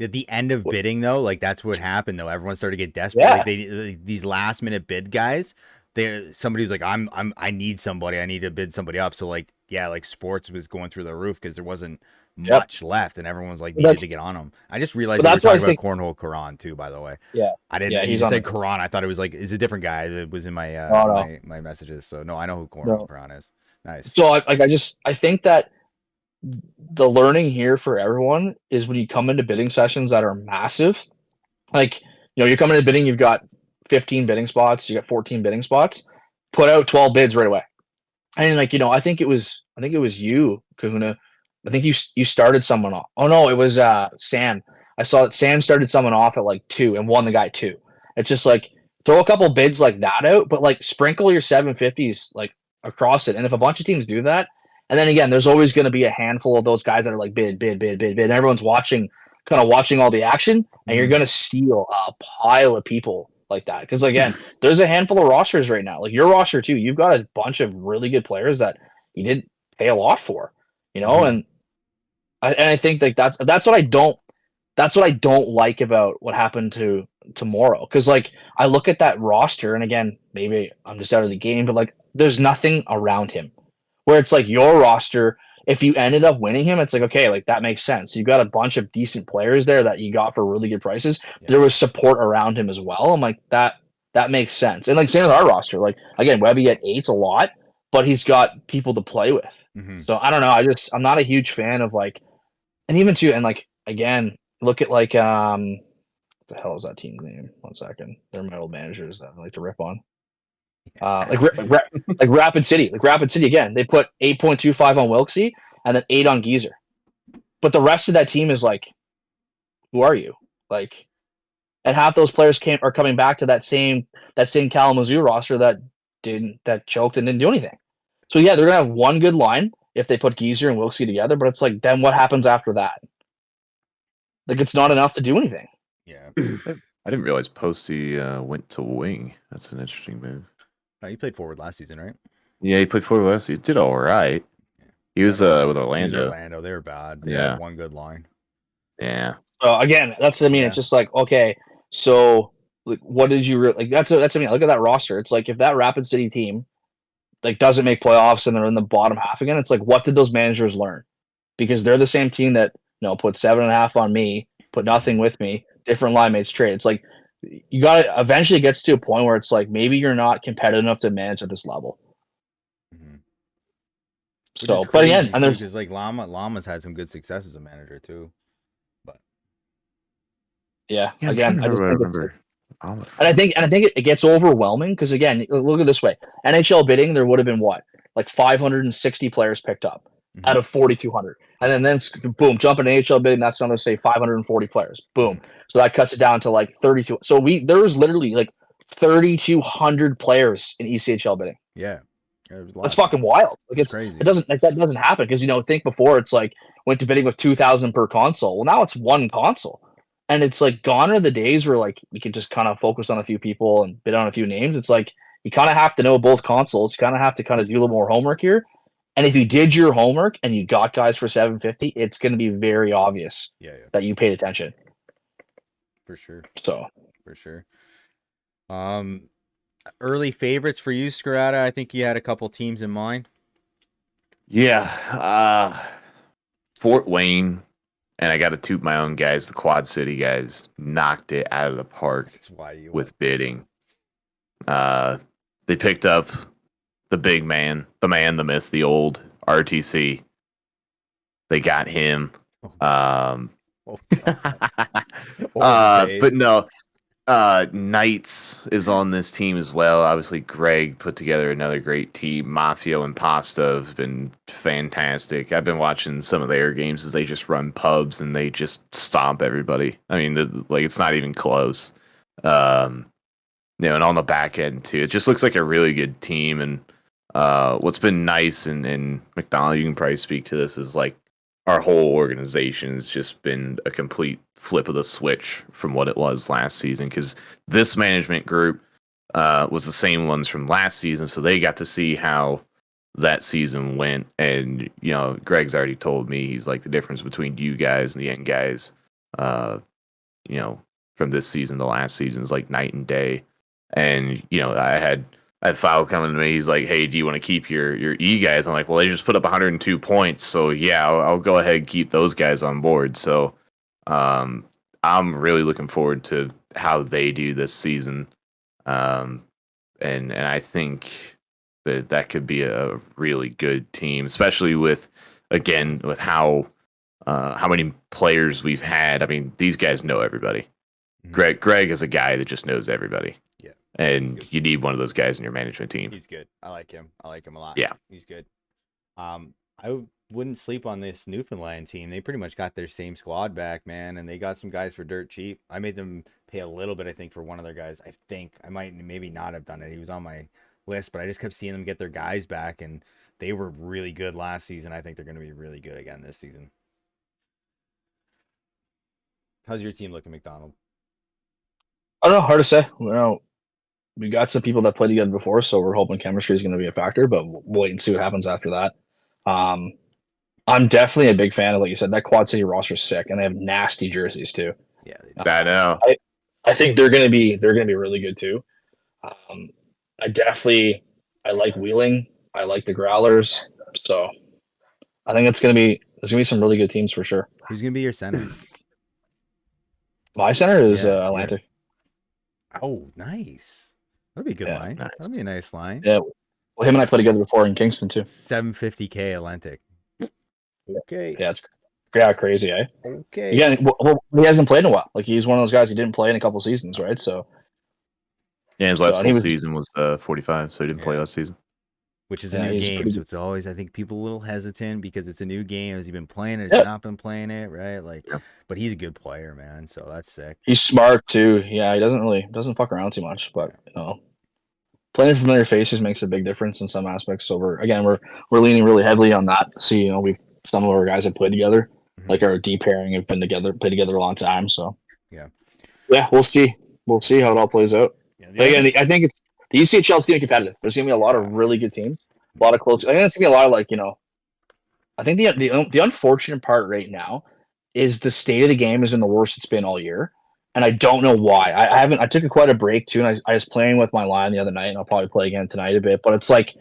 At the end of bidding though, like that's what happened though. Everyone started to get desperate. Yeah. Like these last minute bid guys. Somebody was like, I need somebody. I need to bid somebody up. So like sports was going through the roof because there wasn't much left, and everyone was like needed to get on them. I just realized we were talking about Cornhole Karan too, by the way. Yeah, I didn't. Yeah, you said Karan. I thought it was like it's a different guy that was in my my messages. So no, I know who Cornhole Karan is. Nice. So I think that the learning here for everyone is when you come into bidding sessions that are massive, like you're coming into bidding, you've got 15 bidding spots, you got 14 bidding spots, put out 12 bids right away. And I think it was you, Kahuna. I think you started someone off. Oh no, it was Sam. I saw that Sam started someone off at like 2 and won the guy 2. It's just like throw a couple bids like that out, but like sprinkle your 750s like across it. And if a bunch of teams do that, and then again, there's always going to be a handful of those guys that are like bid, and everyone's watching all the action, and you're going to steal a pile of people like that. Because again, there's a handful of rosters right now, like your roster too. You've got a bunch of really good players that you didn't pay a lot for, and I think like that's what I don't like about what happened to tomorrow. Because like I look at that roster, and again, maybe I'm just out of the game, but like there's nothing around him. Where it's like your roster, if you ended up winning him, it's like, okay, like that makes sense. You've got a bunch of decent players there that you got for really good prices. Yeah. There was support around him as well. I'm like, that makes sense. And like same with our roster. Like again, Webby at 8's a lot, but he's got people to play with. Mm-hmm. So I don't know. I'm not a huge fan of like, and even too, and like again, look at like what the hell is that team's name? 1 second. They're my old managers that I like to rip on. Like Rapid City. Like Rapid City again. They put 8.25 on Wilksy and then 8 on Geezer. But the rest of that team is like, who are you? Like, and half those players are coming back to that same Kalamazoo roster that choked and didn't do anything. So yeah, they're gonna have one good line if they put Geezer and Wilksy together, but it's like, then what happens after that? Like, it's not enough to do anything. Yeah. I didn't realize Posey went to wing. That's an interesting move. Oh, you played forward last season, right? Yeah, he played forward last. He did all right. He was with Orlando. Orlando, they were bad. They Yeah. had one good line. Yeah. So again, that's what I mean. Yeah. It's just like, okay, so like, what did you like? That's what I mean. Look at that roster. It's like, if that Rapid City team like doesn't make playoffs and they're in the bottom half again, it's like, what did those managers learn? Because they're the same team that put 7.5 on me, put nothing with me, different line mates trade. It's like, you got to eventually gets to a point where it's like, maybe you're not competitive enough to manage at this level. Mm-hmm. So, but again, and there's like Llama's had some good success as a manager too. But yeah I'm again, trying I just to think it's remember. and I think it gets overwhelming because again, look at it this way: NHL bidding, there would have been what, like 560 players picked up out of 4,200, and then boom, jump in NHL bidding. That's another say 540 players. Boom, so that cuts it down to like 32. So there was literally like 3,200 players in ECHL bidding. yeah, it That's fucking wild. Like it's crazy. It doesn't happen because think before it's like went to bidding with 2,000 per console. Well, now it's one console. And it's like, gone are the days where like you can just kind of focus on a few people and bid on a few names. It's like, you kind of have to know both consoles. You kind of have to kind of do a little more homework here. And if you did your homework and you got guys for 750, it's going to be very obvious that you paid attention. For sure. So for sure. Early favorites for you, Scarata. I think you had a couple teams in mind. Yeah. Fort Wayne. And I got to toot my own guys. The Quad City guys knocked it out of the park. That's why you with bidding. They picked up the big man, the myth, the old RTC. They got him. Oh, but no, Knights is on this team as well. Obviously, Greg put together another great team. Mafio and Pasta have been fantastic. I've been watching some of their games as they just run pubs and they just stomp everybody. I mean, it's not even close. And on the back end too, it just looks like a really good team. And what's been nice, and McDonald, you can probably speak to this, is like our whole organization has just been a complete flip of the switch from what it was last season, because this management group was the same ones from last season, so they got to see how that season went. And Greg's already told me, he's like, the difference between you guys and the end guys from this season to last season is like night and day. And I had Foul coming to me. He's like, "Hey, do you want to keep your E guys?" I'm like, "Well, they just put up 102 points, so yeah, I'll go ahead and keep those guys on board." So, I'm really looking forward to how they do this season, and I think that could be a really good team, especially with how many players we've had. I mean, these guys know everybody. Mm-hmm. Greg is a guy that just knows everybody. Yeah. And you need one of those guys in your management team. He's good. I like him. I like him a lot. Yeah. He's good. I wouldn't sleep on this Newfoundland team. They pretty much got their same squad back, man, and they got some guys for dirt cheap. I made them pay a little bit, I think, for one of their guys. I think I might maybe not have done it. He was on my list, but I just kept seeing them get their guys back, and they were really good last season. I think they're going to be really good again this season. How's your team looking, McDonald? I don't know. Hard to say. We got some people that played together before, so we're hoping chemistry is going to be a factor, but we'll wait and see what happens after that. I'm definitely a big fan of, like you said, that Quad City roster is sick, and they have nasty jerseys too. Yeah, I know. I think they're going to be really good too. I like Wheeling. I like the Growlers. So I think there's going to be some really good teams for sure. Who's going to be your center? My center is Atlantic. Oh, nice. That'd be a good line. Nice. That'd be a nice line. Yeah. Well, him and I played together before in Kingston too. $750K Atlantic. Okay. Yeah, Yeah, crazy, eh? Okay. Again, well, he hasn't played in a while. Like he's one of those guys who didn't play in a couple seasons, right? So Yeah, his last and full he was, season was 45, so he didn't play last season. Which is a Yeah, new he's game, pretty so good. it's always, I think, people a little hesitant because it's a new game. Has he been playing it? Has Yeah. he not been playing it? Right? Like, Yeah. but he's a good player, man. So that's sick. He's smart too. Yeah, he doesn't fuck around too much, but playing familiar faces makes a big difference in some aspects. So we're leaning really heavily on that. See, some of our guys have played together, like our D pairing have played together a long time. So Yeah, we'll see. We'll see how it all plays out. Yeah, But again, I think the ECHL is going to be competitive. There's going to be a lot of really good teams, a lot of close. I think it's going to be a lot of I think the unfortunate part right now is the state of the game is in the worst it's been all year, and I don't know why. I took quite a break too, and I was playing with my line the other night, and I'll probably play again tonight a bit. But it's like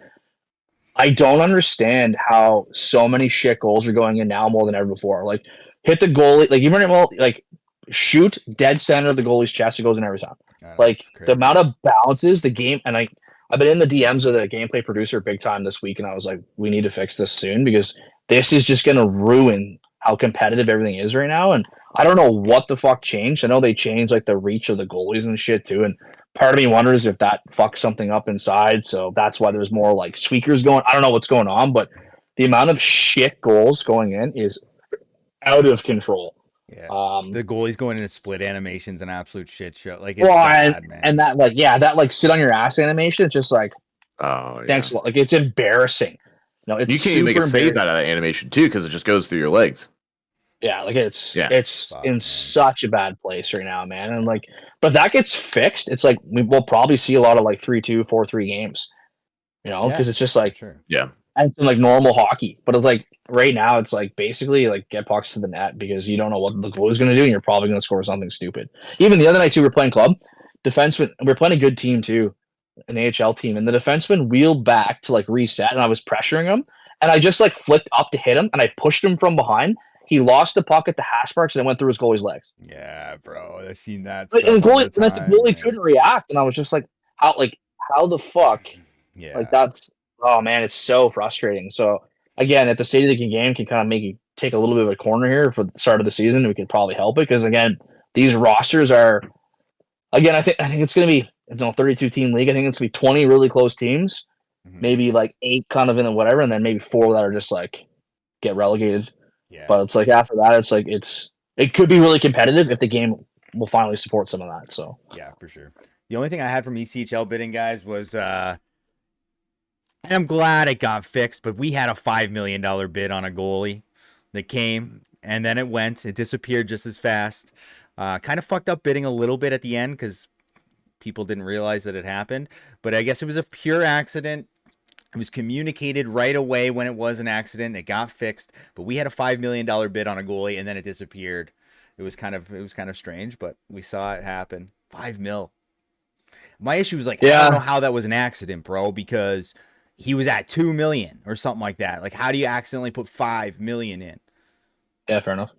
I don't understand how so many shit goals are going in now more than ever before. Like hit the goalie, like even like shoot dead center of the goalie's chest, it goes in every time. Like the amount of bounces, the game, and I've been in the DMs of the gameplay producer big time this week, and I was like, we need to fix this soon because this is just going to ruin how competitive everything is right now. And I don't know what the fuck changed. I know they changed like the reach of the goalies and shit too. And part of me wonders if that fucks something up inside. So that's why there's more like squeakers going. I don't know what's going on, but the amount of shit goals going in is out of control. Yeah. The goalie's going into split animations, an absolute shit show. Like it's bad, man. And that that sit on your ass animation, it's just like, oh yeah. Thanks a lot. Like it's embarrassing. No, it's you can't even make a save out of that animation too because it just goes through your legs. Yeah, like it's in such a bad place right now, man. And like, but that gets fixed. It's like we'll probably see a lot of like 3-2, 4-3 games, because it's just like sure. Yeah, and it's like normal hockey. But it's like right now, it's like basically like get pucks to the net because you don't know what the goalie's going to do, and you're probably going to score something stupid. Even the other night too, we were playing club defenseman. We're playing a good team too, an AHL team, and the defenseman wheeled back to like reset, and I was pressuring him, and I just like flipped up to hit him, and I pushed him from behind. He lost the puck at the hash marks and it went through his goalie's legs. Yeah, bro, I've seen that. And the goalie couldn't react, and I was just like, how the fuck? Yeah, like that's man, it's so frustrating. So again, if the state of the game can kind of make you take a little bit of a corner here for the start of the season, we could probably help it because again, these rosters are. Again, I think it's going to be 32 team league. I think it's going to be 20 really close teams, maybe like 8 kind of in the whatever, and then maybe 4 that are just like get relegated. Yeah. But it's like after that, it's like it could be really competitive if the game will finally support some of that. So yeah, for sure. The only thing I had from ECHL bidding, guys, was and I'm glad it got fixed, but we had a $5 million bid on a goalie that came and then it disappeared just as fast. Kind of fucked up bidding a little bit at the end because people didn't realize that it happened. But I guess it was a pure accident. It was communicated right away when it was an accident. It got fixed. But we had a $5 million bid on a goalie, and then it disappeared. It was kind of strange, but we saw it happen. $5 million. My issue was like, I don't know how that was an accident, bro, because he was at $2 million or something like that. Like, how do you accidentally put $5 million in? Yeah, fair enough.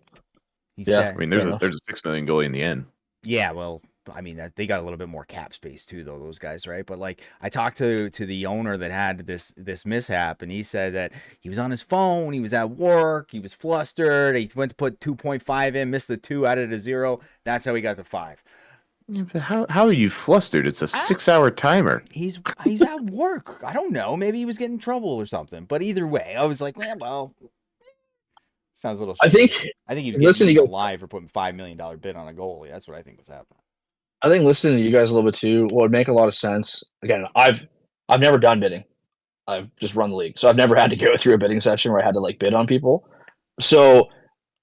I mean, there's a $6 million goalie in the end. Yeah, well, I mean, they got a little bit more cap space too, though, those guys, right? But like, I talked to the owner that had this mishap, and he said that he was on his phone, he was at work, he was flustered, he went to put 2.5 in, missed the 2, added a 0. That's how he got the 5. Yeah, but how are you flustered? It's a 6-hour timer. He's at work. I don't know. Maybe he was getting in trouble or something. But either way, I was like, well. Sounds a little. I think he was getting live for putting $5 million bid on a goalie. That's what I think was happening. I think listening to you guys a little bit too would make a lot of sense. Again, I've never done bidding. I've just run the league, so I've never had to go through a bidding session where I had to like bid on people. So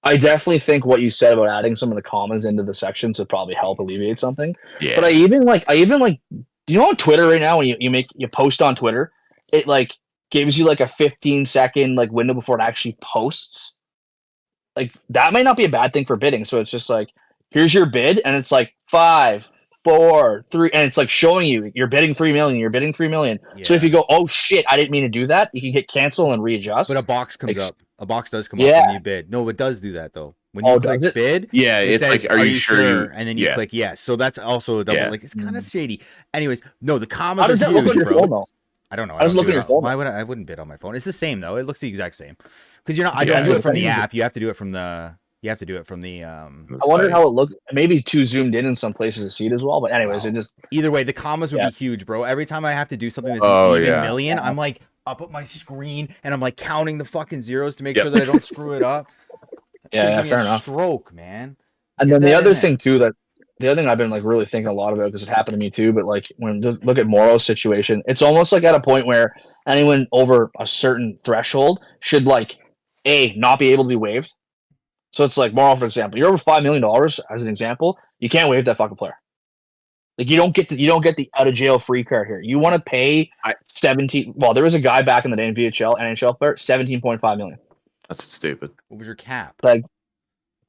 I definitely think what you said about adding some of the commas into the sections would probably help alleviate something. Yeah. But I even like on Twitter right now when you post on Twitter, it like gives you like a 15-second like window before it actually posts. Like that might not be a bad thing for bidding. So it's just like, here's your bid, and it's like 5, 4, 3, and it's like showing you're bidding 3 million. You're bidding 3 million. Yeah. So if you go, oh shit, I didn't mean to do that, you can hit cancel and readjust. But a box comes up. A box does come up when you bid. No, it does do that though. When you click bid, it's says, like, are you sure? And then you click yes. So that's also a double. Like it's kind of shady. Anyways, no, the commas. How does that look on your phone though? I don't know. I was don't do looking it at your on- phone. Why would I wouldn't bid on my phone? It's the same though. It looks the exact same. Because you're not. I Yeah, don't do it it's from the easy. app. You have to do it from the. You have to do it from the. I wondered Site. how it looked. Maybe too zoomed in some places to see it as well. But anyways, Wow. it just Either way, the commas would Yeah. be huge, bro. Every time I have to do something that's Oh, an even yeah. million, Yeah. I'm like up at my screen and I'm like counting the fucking zeros to make Yep. sure that I don't screw it up. yeah, Give me fair a enough. Stroke, man. And Get then the that in other there. thing too the other thing I've been like really thinking a lot about because it happened to me too. But like when you look at Morrow's situation, it's almost like at a point where anyone over a certain threshold should like not be able to be waived. So it's like Morrow, for example, you're over $5 million as an example, you can't waive that fucking player. Like you don't get the out of jail free card here. You want to pay 17. Well, there was a guy back in the day in NHL player, 17.5 million. That's stupid. What was your cap? Like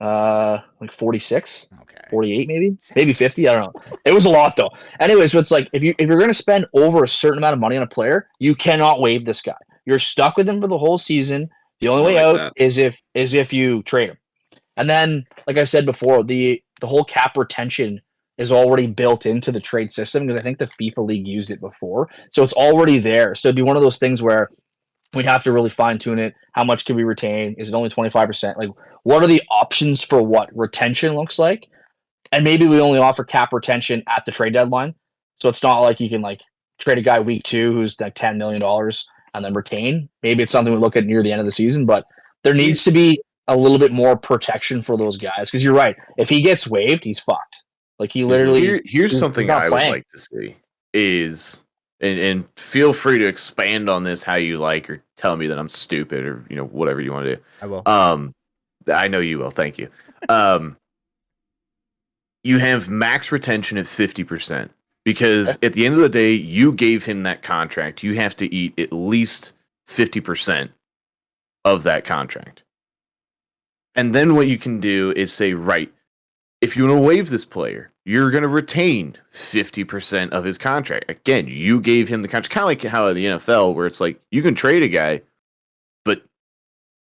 46. Okay. 48 maybe 50, I don't know. It was a lot though. Anyway, so it's like if you're going to spend over a certain amount of money on a player, you cannot waive this guy. You're stuck with him for the whole season. The only way out is if you trade him. And then like I said before, the whole cap retention is already built into the trade system because I think the FIFA league used it before. So it's already there. So it'd be one of those things where we'd have to really fine tune it. How much can we retain? Is it only 25%? Like what are the options for what retention looks like? And maybe we only offer cap retention at the trade deadline. So it's not like you can like trade a guy week 2 who's like $10 million and then retain. Maybe it's something we look at near the end of the season, but there needs to be a little bit more protection for those guys. Because you're right. If he gets waived, he's fucked. Like he literally Here's something not I would playing. like to see is and feel free to expand on this how you like or tell me that I'm stupid or whatever you want to do. I will. I know you will. Thank you. You have max retention at 50% because at the end of the day, you gave him that contract. You have to eat at least 50% of that contract. And then what you can do is say, right, if you want to waive this player, you're going to retain 50% of his contract. Again, you gave him the contract. Kind of like how in the NFL, where it's like you can trade a guy, but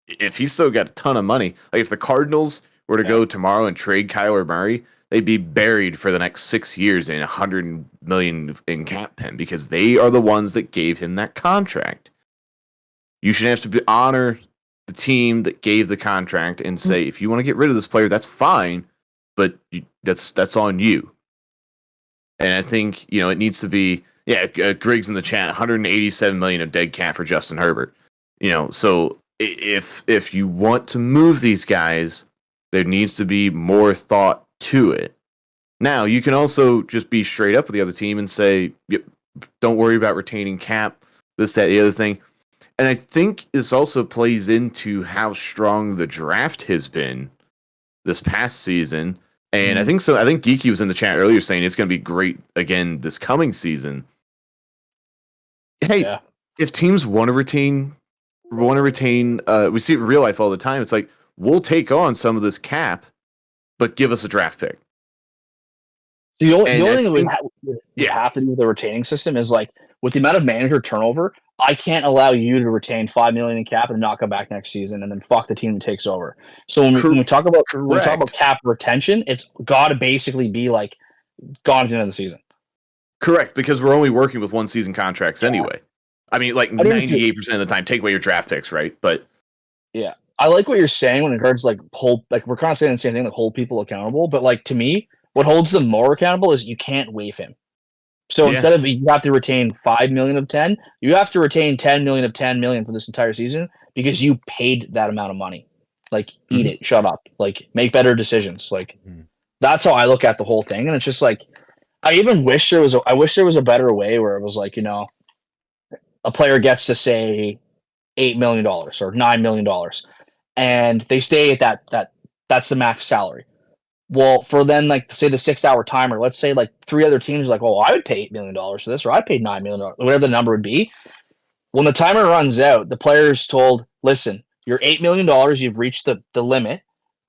if he's still got a ton of money, like if the Cardinals were to go tomorrow and trade Kyler Murray, they'd be buried for the next 6 years in $100 million in cap pen because they are the ones that gave him that contract. You should have to honor the team that gave the contract and say, if you want to get rid of this player, that's fine, but that's on you. And I think it needs to be Griggs in the chat, 187 million of dead cap for Justin Herbert. So if you want to move these guys, there needs to be more thought to it. Now, you can also just be straight up with the other team and say, don't worry about retaining cap, this, that, the other thing. And I think this also plays into how strong the draft has been this past season. And I think so. I think Geeky was in the chat earlier saying it's going to be great again this coming season. Hey, if teams want to retain, we see it in real life all the time. It's like, we'll take on some of this cap, but give us a draft pick. The only thing we have to do with the retaining system is like with the amount of manager turnover, I can't allow you to retain $5 million in cap and not come back next season and then fuck the team that takes over. So when we talk about cap retention, it's got to basically be like gone at the end of the season. Correct, because we're only working with 1 season contracts anyway. I mean, like 98% of the time, take away your draft picks, right? But yeah, I like what you're saying when it regards like we're kind of saying the same thing, like hold people accountable. But like to me, what holds them more accountable is you can't waive him. So instead of you have to retain 5 million of 10, you have to retain 10 million of 10 million for this entire season because you paid that amount of money. Like eat it, shut up, like make better decisions. Like that's how I look at the whole thing. And it's just like I wish there was a better way where it was like, a player gets to say $8 million or $9 million and they stay at that's the max salary. Well, for then, like, say the 6-hour timer, let's say like 3 other teams are like, oh, I would pay $8 million for this, or I paid $9 million, whatever the number would be. When the timer runs out, the player is told, listen, you're $8 million, you've reached the limit.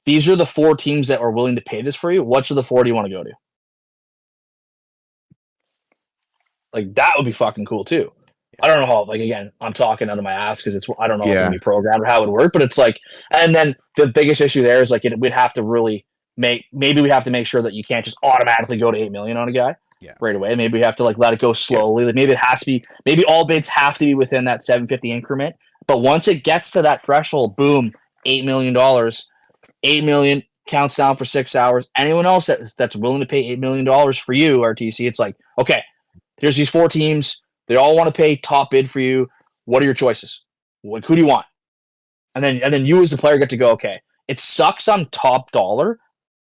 These are the 4 teams that are willing to pay this for you. Which of the 4 do you want to go to? Like, that would be fucking cool, too. I don't know how, like, again, I'm talking out of my ass because I don't know if it's going to be programmed or how it would work, but it's like, and then the biggest issue there is like, we'd have to really maybe we have to make sure that you can't just automatically go to 8 million on a guy. right away. Maybe we have to like let it go slowly. Like maybe it has to be. Maybe all bids have to be within that 750 increment. But once it gets to that threshold, boom, $8 million. $8 million counts down for 6 hours. Anyone else that's willing to pay $8 million for you, RTC, it's like, okay, here's these 4 teams. They all want to pay top bid for you. What are your choices? Like, who do you want? And then you as the player get to go, okay, it sucks I'm top dollar,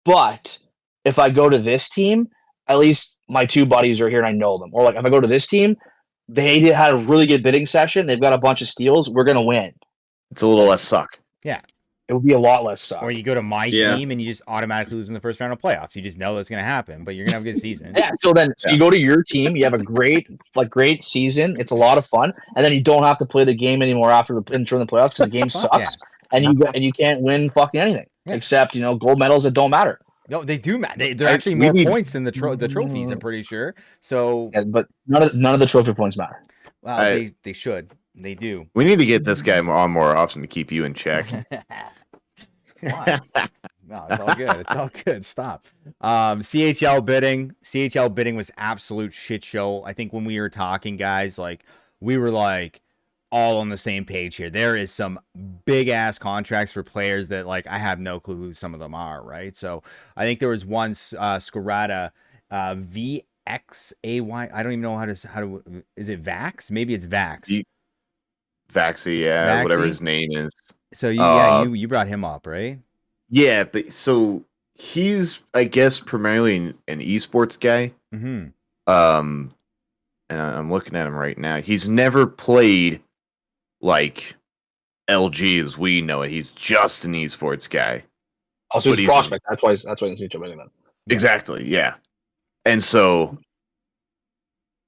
but if I go to this team, at least my 2 buddies are here and I know them. Or like if I go to this team, they had a really good bidding session. They've got a bunch of steals. We're going to win. It's a little less suck. Yeah. It would be a lot less suck. Or you go to my team and you just automatically lose in the first round of playoffs. You just know that's going to happen, but you're going to have a good season. Yeah. So you go to your team, you have a great season. It's a lot of fun, and then you don't have to play the game anymore after the during the playoffs because the game sucks, and you can't win fucking anything except gold medals that don't matter. No, they do matter. They're actually more points than the trophies. I'm pretty sure. So, but none of the trophy points matter. Well, they should. They do. We need to get this guy on more often to keep you in check. Why? No, it's all good. It's all good. Stop. CHL bidding was absolute shit show. I think when we were talking, guys, like we were like all on the same page here. There is some big ass contracts for players that like I have no clue who some of them are, right? So I think there was one Scarata VXAY. I don't even know how to is it Vax? Maybe it's Vax. Vaxy, yeah, whatever his name is. So you brought him up, right? Yeah, but so he's, I guess, primarily an esports guy. Mm-hmm. And I'm looking at him right now. He's never played like LG as we know it. He's just an esports guy. Also, he's a prospect. That's why he's bidding them. Exactly. Yeah. And so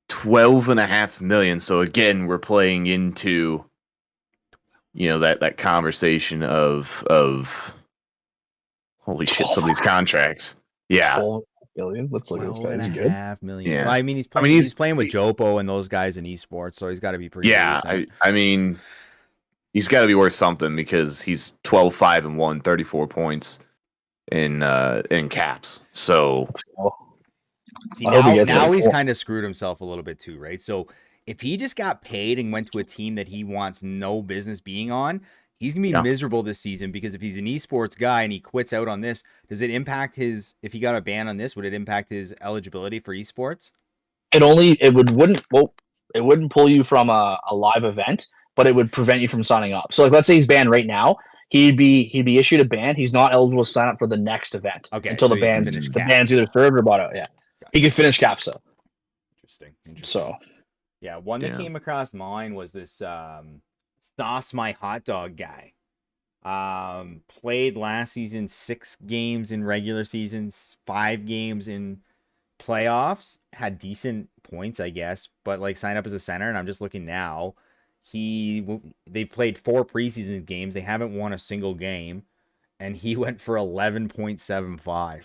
12.5 million. So again, we're playing into that conversation of holy shit, some of these contracts. Yeah. $12 million. Let's look at this guy. Is he good? $12.5 million. Yeah. Well, I mean, he's playing with Jopo and those guys in esports, so he's got to be pretty decent. I mean, he's got to be worth something because he's 12-5-1, 34 points in caps. So see, now he's kind of screwed himself a little bit too, right? So if he just got paid and went to a team that he wants no business being on, he's going to be miserable this season because if he's an esports guy and he quits out on this, does it impact if he got a ban on this, would it impact his eligibility for esports? It wouldn't pull you from a live event, but it would prevent you from signing up. So like, let's say he's banned right now. He'd be issued a ban. He's not eligible to sign up for the next event until the ban's either third or bottom. Yeah. He could finish caps though. Interesting. So yeah, one that came across mine was this Sauce My Hot Dog guy. Played last season 6 games in regular seasons, 5 games in playoffs. Had decent points, I guess, but like signed up as a center. And I'm just looking now. They played 4 preseason games. They haven't won a single game, and he went for 11.75.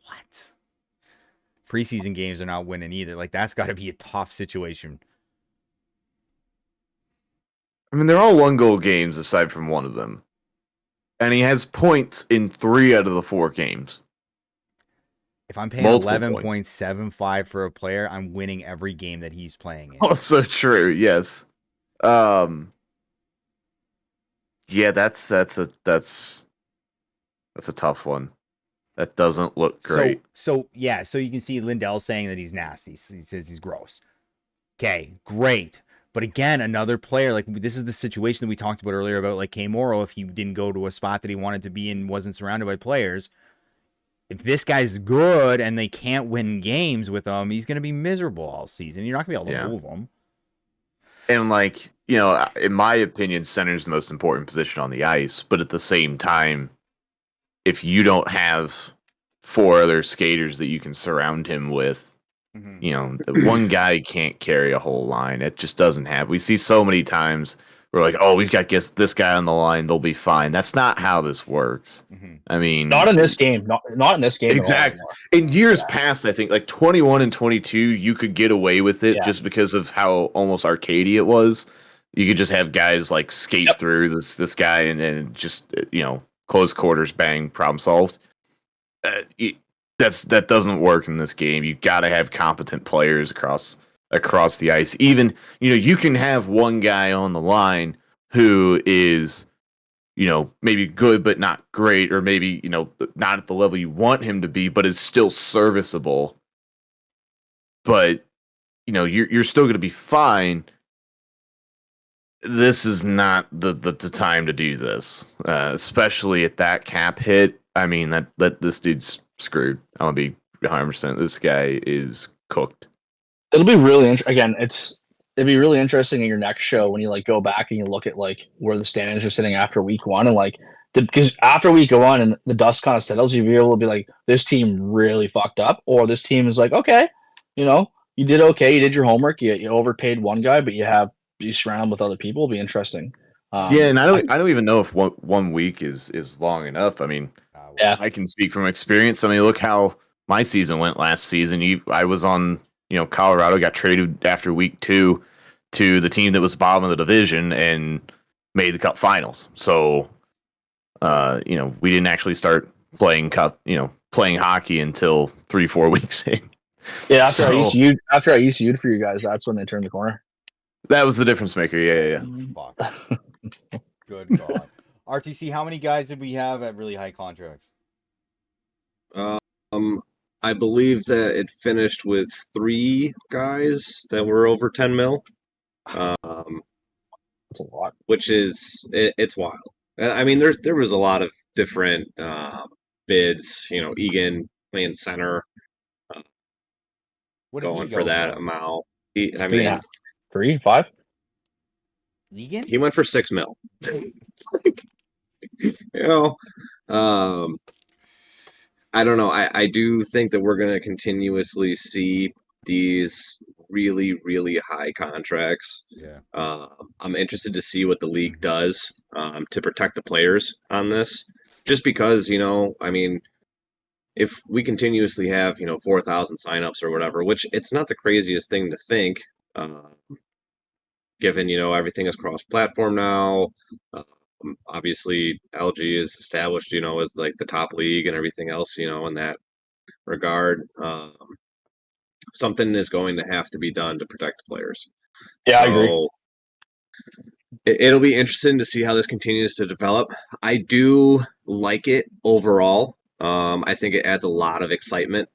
What? Preseason games are not winning either. Like, that's got to be a tough situation. I mean, they're all 1-goal games aside from one of them. And he has points in 3 out of the 4 games. If I'm paying 11.75 for a player, I'm winning every game that he's playing in. Also true, yes. Yeah, that's a tough one. That doesn't look great. So you can see Lindell saying that he's nasty. He says he's gross. Okay, great. But again, another player, like this is the situation that we talked about earlier about like K Morrow, if he didn't go to a spot that he wanted to be in, wasn't surrounded by players. If this guy's good and they can't win games with him, he's going to be miserable all season. You're not going to be able to move him. And like, in my opinion, center's the most important position on the ice. But at the same time, if you don't have 4 other skaters that you can surround him with, one guy can't carry a whole line. It just doesn't have. We see so many times we're like, oh, we've got this guy on the line. They'll be fine. That's not how this works. I mean, not in this game. Not in this game. Exactly. In years past, I think like 21 and 22, you could get away with it just because of how almost arcadey it was. You could just have guys like skate through this guy and just close quarters, bang, problem solved. that doesn't work in this game. You got to have competent players across the ice. Even, you can have one guy on the line who is, maybe good but not great, or maybe, not at the level you want him to be, but is still serviceable. But, you're still going to be fine. This is not the time to do this, especially at that cap hit. I mean, that this dude's screwed. I'm gonna be 100%. This guy is cooked. It'll be really it'd be really interesting in your next show when you like go back and you look at like where the standings are sitting after week one, and like because after week one and the dust kind of settles, you'll be able to be like, this team really fucked up, or this team is like, okay, you did okay, you did your homework, you overpaid one guy, but you surround with other people. It'll be interesting. Yeah, and I don't even know if one week is long enough. I mean, yeah, I can speak from experience. I mean, look how my season went last season. I was on, Colorado, got traded after week 2 to the team that was bottom of the division and made the cup finals. So, we didn't actually start playing playing hockey until 3-4 weeks in. Yeah, after I ECU'd for you guys, that's when they turned the corner. That was the difference maker. Yeah. Fuck. Good God. RTC, how many guys did we have at really high contracts? I believe that it finished with 3 guys that were over 10 mil. That's a lot. Which is it's wild. I mean, there was a lot of different bids. Egan playing center, What did going he for go that for? amount. I 3, 5. Egan? He went for 6 mil. I don't know. I do think that we're going to continuously see these really, really high contracts. Yeah. I'm interested to see what the league does to protect the players on this. Just because, I mean, if we continuously have, 4,000 signups or whatever, which it's not the craziest thing to think, given, everything is cross-platform now. Obviously, LG is established, as like the top league and everything else, in that regard. Something is going to have to be done to protect the players. Yeah, I agree. It'll be interesting to see how this continues to develop. I do like it overall. I think it adds a lot of excitement.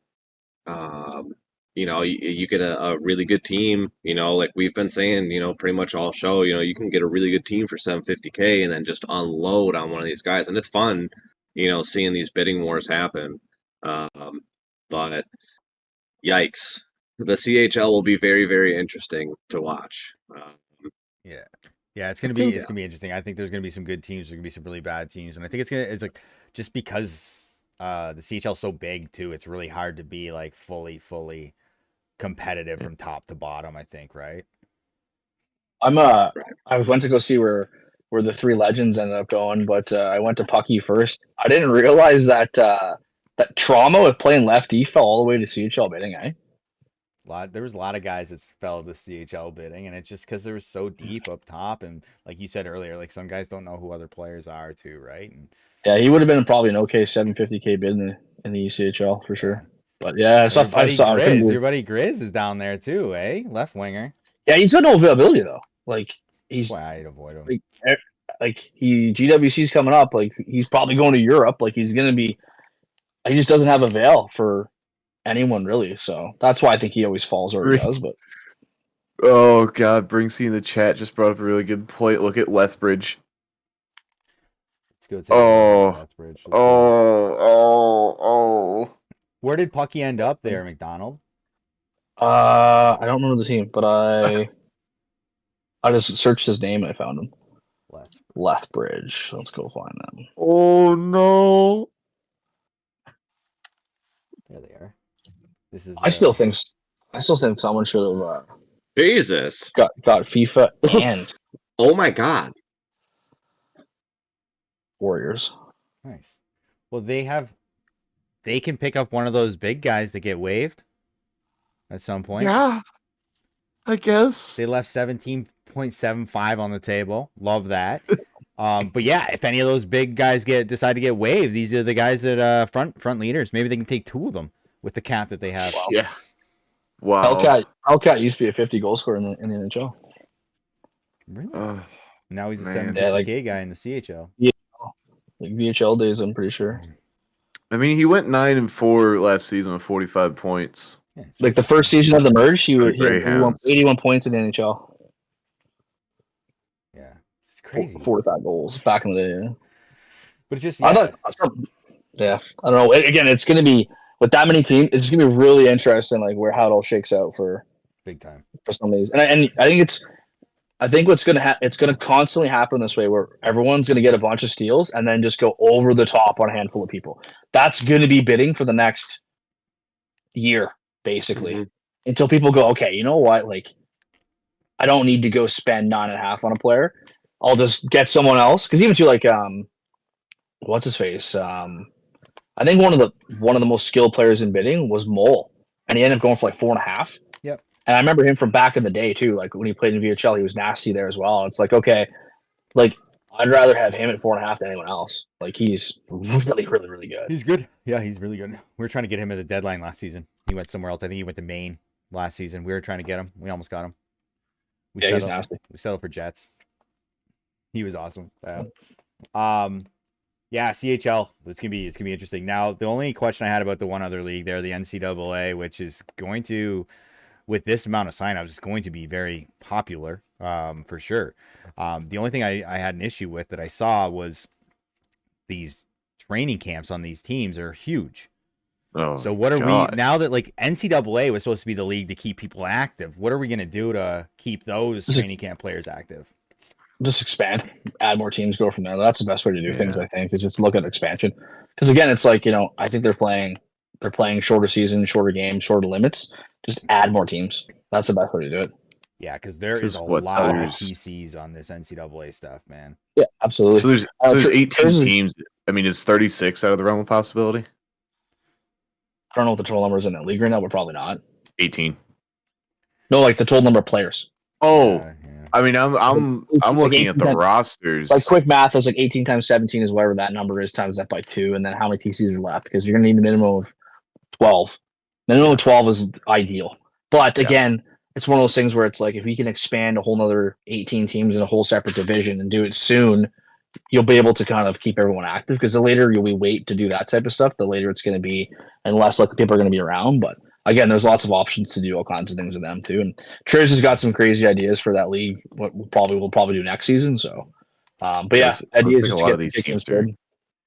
You get a really good team, like we've been saying, pretty much all show, you can get a really good team for 750K and then just unload on one of these guys. And it's fun, seeing these bidding wars happen. But yikes. The CHL will be very, very interesting to watch. Yeah, it's gonna be interesting. I think there's gonna be some good teams. There's gonna be some really bad teams, and I think it's like just because the CHL is so big too, it's really hard to be like fully competitive from top to bottom. I think, right? I went to go see where the 3 legends ended up going, but I went to Pucky first. I didn't realize that that trauma with playing lefty fell all the way to CHL bidding, eh? There was a lot of guys that fell to CHL bidding, and it's just because they were so deep up top, and like you said earlier, like some guys don't know who other players are too, right? And yeah, he would have been probably an okay 750K bid in the ECHL for sure. But yeah, I saw your buddy Grizz is down there too, eh? Left winger. Yeah, he's got no availability though. Like he's why I'd avoid him. Like GWC's coming up. Like he's probably going to Europe. Like he's gonna be. He just doesn't have avail for anyone really. So that's why I think he always falls where he does. But oh God, Brinksy in the chat just brought up a really good point. Look at Lethbridge. Let's go. Lethbridge. Oh. Where did Pucky end up there, McDonald? I don't remember the team, but I just searched his name and I found him. Lethbridge. Let's go find them. Oh no. There they are. This is. I still think someone should have. Jesus. Got FIFA and. Oh my God. Warriors. Nice. Well, they can pick up one of those big guys that get waived at some point. Yeah. I guess. They left 17.75 on the table. Love that. But yeah, if any of those big guys decide to get waived, these are the guys that front leaders. Maybe they can take 2 of them with the cap that they have. Yeah. Wow. Hellcat used to be a 50 goal scorer in the NHL. Really? Now he's a man. 750K guy in the CHL. Yeah, like VHL days, I'm pretty sure. I mean, he went 9-4 last season with 45 points. Yeah, Like the first season of the merge, he had Greyhounds. 81 points in the NHL. yeah, it's crazy. 45 goals back in the day. Yeah. But it's just I thought, yeah, I don't know. Again, it's going to be with that many teams. It's going to be really interesting, like how it all shakes out for big time for some of these. And I think what's going to it's going to constantly happen this way, where everyone's going to get a bunch of steals and then just go over the top on a handful of people. That's going to be bidding for the next year, basically, until people go, okay, you know what? Like, I don't need to go spend 9.5 on a player. I'll just get someone else. Because even too, like, what's his face? I think one of the most skilled players in bidding was Mole, and he ended up going for like 4.5. Yep. And I remember him from back in the day too. Like when he played in VHL, he was nasty there as well. It's like, okay, like I'd rather have him at 4.5 than anyone else. Like he's really, really, really good. He's good. Yeah, he's really good. We were trying to get him at the deadline last season. He went somewhere else. I think he went to Maine last season. We were trying to get him. We almost got him. He's nasty. We settled for Jets. He was awesome. Yeah, CHL. It's gonna be interesting. Now, the only question I had about the one other league there, the NCAA, which is going to, with this amount of signups, is going to be very popular, for sure. The only thing I had an issue with that I saw was these training camps on these teams are huge. Oh, so what are we now that like NCAA was supposed to be the league to keep people active? What are we gonna do to keep those training camp players active? Just expand, add more teams, go from there. That's the best way to do things, I think, is just look at expansion. Because again, it's like, I think they're playing shorter seasons, shorter games, shorter limits. Just add more teams. That's the best way to do it. Yeah, because there is a lot of PCs on this NCAA stuff, man. Yeah, absolutely. So there's 18 teams. I mean, is 36 out of the realm of possibility? I don't know what the total number is in that league right now, but probably not. 18. No, like the total number of players. Oh, yeah. I mean, I'm looking at the rosters. Like quick math is like 18 times 17 is whatever that number is, times that by 2, and then how many TCs are left, because you're going to need a minimum of 12. Minimum of 12 is ideal. But again, it's one of those things where it's like if we can expand a whole nother 18 teams in a whole separate division and do it soon, you'll be able to kind of keep everyone active, because the later we wait to do that type of stuff, the later it's going to be, and less likely people are going to be around. But again, there's lots of options to do all kinds of things with them too. And Triz has got some crazy ideas for that league. What we'll probably do next season. So, but yeah, ideas like a lot of these teams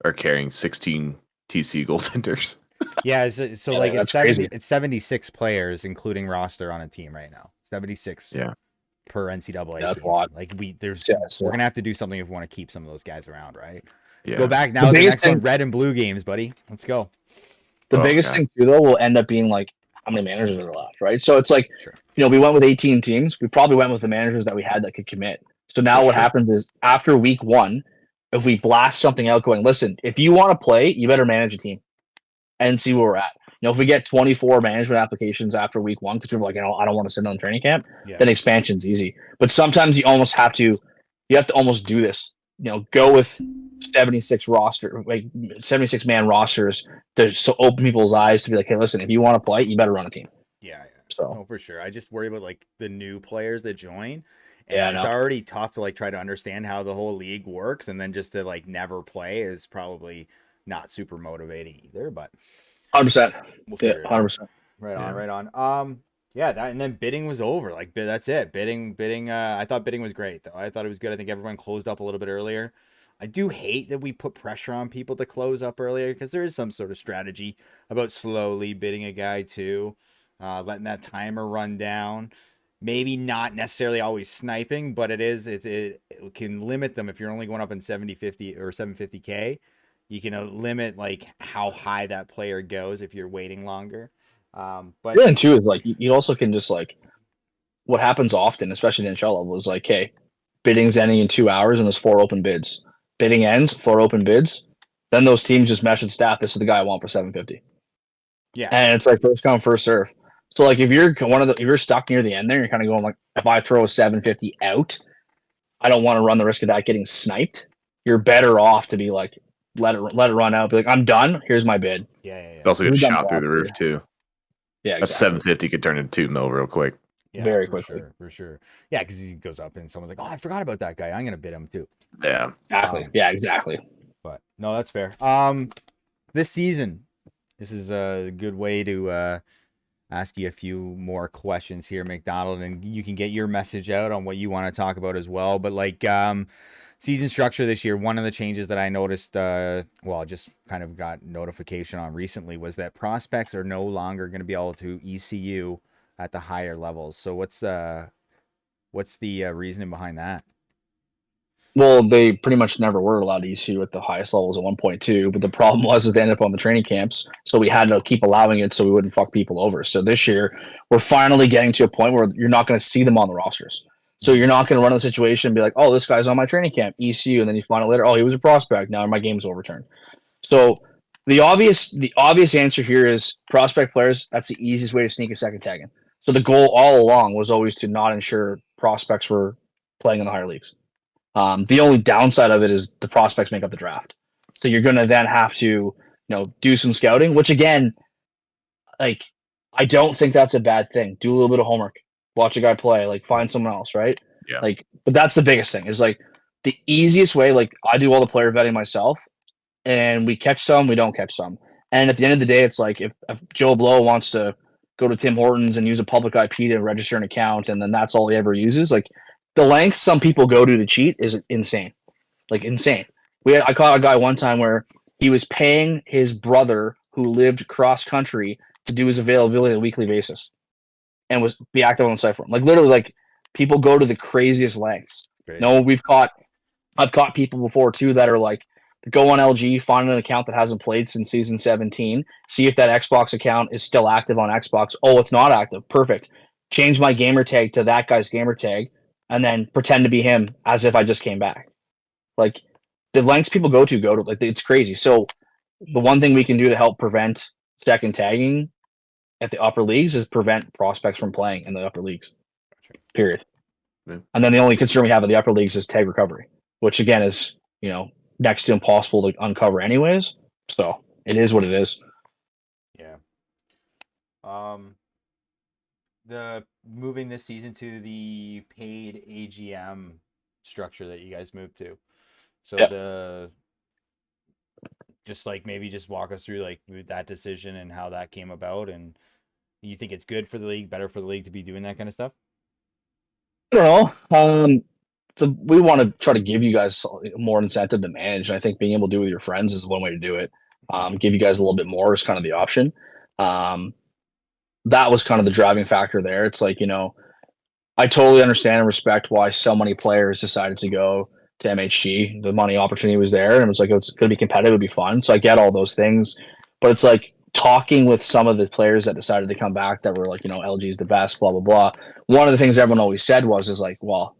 are carrying 16 TC goaltenders. Yeah, so like it's 76 players, including roster on a team right now. 76. Yeah. Per NCAA. Yeah, that's a lot. Like we're gonna have to do something if we want to keep some of those guys around, right? Yeah. Go back now. The next one, red and blue games, buddy. Let's go. The biggest thing too, though, will end up being like how many managers are left, right? So it's like, we went with 18 teams. We probably went with the managers that we had that could commit. So now what happens is after week 1, if we blast something out going, listen, if you want to play, you better manage a team and see where we're at. If we get 24 management applications after week 1, because people are like, I don't want to sit on training camp, then expansion's easy. But sometimes you have to almost do this. Go with 76 man rosters to open people's eyes to be like, hey, listen, if you want to play, you better run a team. Yeah. So no, for sure. I just worry about like the new players that join. And it's already tough to like try to understand how the whole league works, and then just to like never play is probably not super motivating either. But 100%. We'll 100%. Right on. Yeah, that, and then bidding was over. Like that's it. Bidding. I thought bidding was great though. I thought it was good. I think everyone closed up a little bit earlier. I do hate that we put pressure on people to close up earlier, because there is some sort of strategy about slowly bidding a guy too, letting that timer run down. Maybe not necessarily always sniping, but it can limit them if you're only going up in 70-50 or 750K. You can limit like how high that player goes if you're waiting longer. But and too is like you also can just like what happens often, especially in the NHL level, is like, hey, bidding's ending in 2 hours and there's 4 open bids. Bidding ends, 4 open bids. Then those teams just message staff, this is the guy I want for 750. Yeah, and it's like first come first serve. So like if you're stuck near the end there, you're kind of going like, if I throw a 750 out, I don't want to run the risk of that getting sniped. you're better off to be like, let it run out. Be like, I'm done. Here's my bid. Yeah. It also We've gets done shot through the that, roof too. Yeah, A exactly. 750 could turn into 2 mil real quick. Yeah, Very for quickly. sure, for sure. Yeah, because he goes up and someone's like, "Oh, I forgot about that guy. I'm gonna bid him too." Yeah. Exactly. Yeah, exactly. But no, that's fair. This season, this is a good way to ask you a few more questions here, McDonald, and you can get your message out on what you want to talk about as well. But like season structure this year, one of the changes that I noticed, just kind of got notification on recently, was that prospects are no longer going to be able to ECU at the higher levels. So what's the reasoning behind that? Well, they pretty much never were allowed to ECU at the highest levels at 1.2, but the problem was that they ended up on the training camps, so we had to keep allowing it so we wouldn't fuck people over. So this year, we're finally getting to a point where you're not going to see them on the rosters. So you're not going to run into the situation and be like, oh, this guy's on my training camp, ECU, and then you find out later, oh, he was a prospect. Now my game's overturned. So the obvious answer here is prospect players. That's the easiest way to sneak a second tag in. So the goal all along was always to not ensure prospects were playing in the higher leagues. The only downside of it is the prospects make up the draft. So you're going to then have to, do some scouting, which again, like, I don't think that's a bad thing. Do a little bit of homework, watch a guy play, like find someone else, right? Yeah. Like, but that's the biggest thing is like the easiest way. Like I do all the player vetting myself, and we catch some, we don't catch some. And at the end of the day, it's like if Joe Blow wants to go to Tim Hortons and use a public IP to register an account, and then that's all he ever uses, like the lengths some people go to cheat is insane, like insane. I caught a guy one time where he was paying his brother who lived cross country to do his availability on a weekly basis, and was be active on the site for him. Like literally, like people go to the craziest lengths. Great. No, I've caught people before too that are like go on LG, find an account that hasn't played since season 17, see if that Xbox account is still active on Xbox. Oh, it's not active. Perfect. Change my gamer tag to that guy's gamer tag, and then pretend to be him as if I just came back. Like the lengths people go to like it's crazy. So the one thing we can do to help prevent second tagging at the upper leagues is prevent prospects from playing in the upper leagues. Period. Yeah. And then the only concern we have in the upper leagues is tag recovery, which again is, next to impossible to uncover anyways. So it is what it is. Yeah. The moving this season to the paid AGM structure that you guys moved to. So Yep. just walk us through like that decision and how that came about, and you think it's good for the league, better for the league to be doing that kind of stuff? I don't know. We want to try to give you guys more incentive to manage. And I think being able to do it with your friends is one way to do it. Give you guys a little bit more is kind of the option. That was kind of the driving factor there. It's like, I totally understand and respect why so many players decided to go to MHG. The money opportunity was there, and it was like, it's going to be competitive, it'd be fun. So I get all those things, but it's like talking with some of the players that decided to come back that were like, LG is the best, blah, blah, blah. One of the things everyone always said is like, well,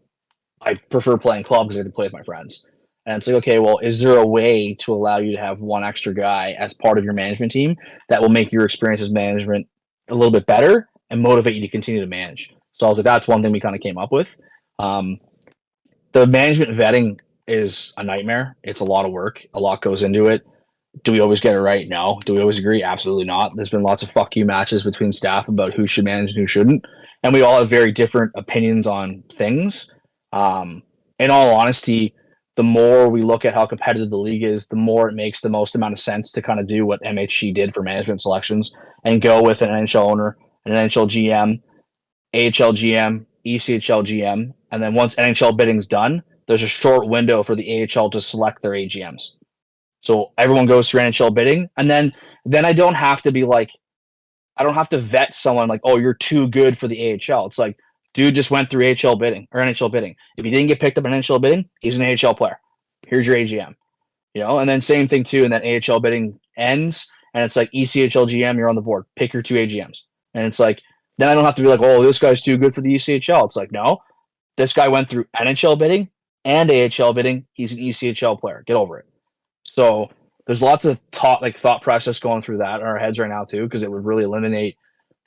I prefer playing club because I can play with my friends. And it's like, okay, well, is there a way to allow you to have one extra guy as part of your management team that will make your experience as management a little bit better and motivate you to continue to manage? So I was like, that's one thing we kind of came up with. The management vetting is a nightmare. It's a lot of work. A lot goes into it. Do we always get it right? No. Do we always agree? Absolutely not. There's been lots of fuck you matches between staff about who should manage and who shouldn't. And we all have very different opinions on things. In all honesty, the more we look at how competitive the league is, the more it makes the most amount of sense to kind of do what MHG did for management selections and go with an NHL owner, an NHL GM, AHL GM, ECHL GM, and then once NHL bidding's done, there's a short window for the AHL to select their AGMs. So everyone goes through NHL bidding, and then I don't have to be like, I don't have to vet someone like, oh, you're too good for the AHL. It's like, dude just went through AHL bidding or NHL bidding. If he didn't get picked up in NHL bidding, he's an AHL player. Here's your AGM. And then same thing too, and then AHL bidding ends, and it's like ECHL GM, you're on the board. Pick your two AGMs. And it's like, then I don't have to be like, oh, this guy's too good for the ECHL. It's like, no, this guy went through NHL bidding and AHL bidding. He's an ECHL player. Get over it. So there's lots of thought process going through that in our heads right now too, because it would really eliminate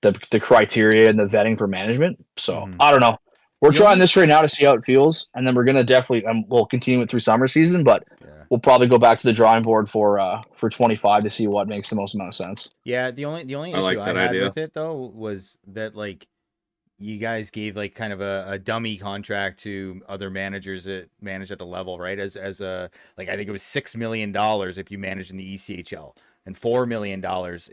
the criteria and the vetting for management. So I don't know. We're trying this right now to see how it feels, and then we're gonna definitely we'll continue it through summer season. But we'll probably go back to the drawing board for 25 to see what makes the most amount of sense. Yeah, the only I issue like I that had idea. with it though was that like you guys gave like kind of a dummy contract to other managers that manage at the level, right? As a like I think it was $6 million if you managed in the ECHL and $4 million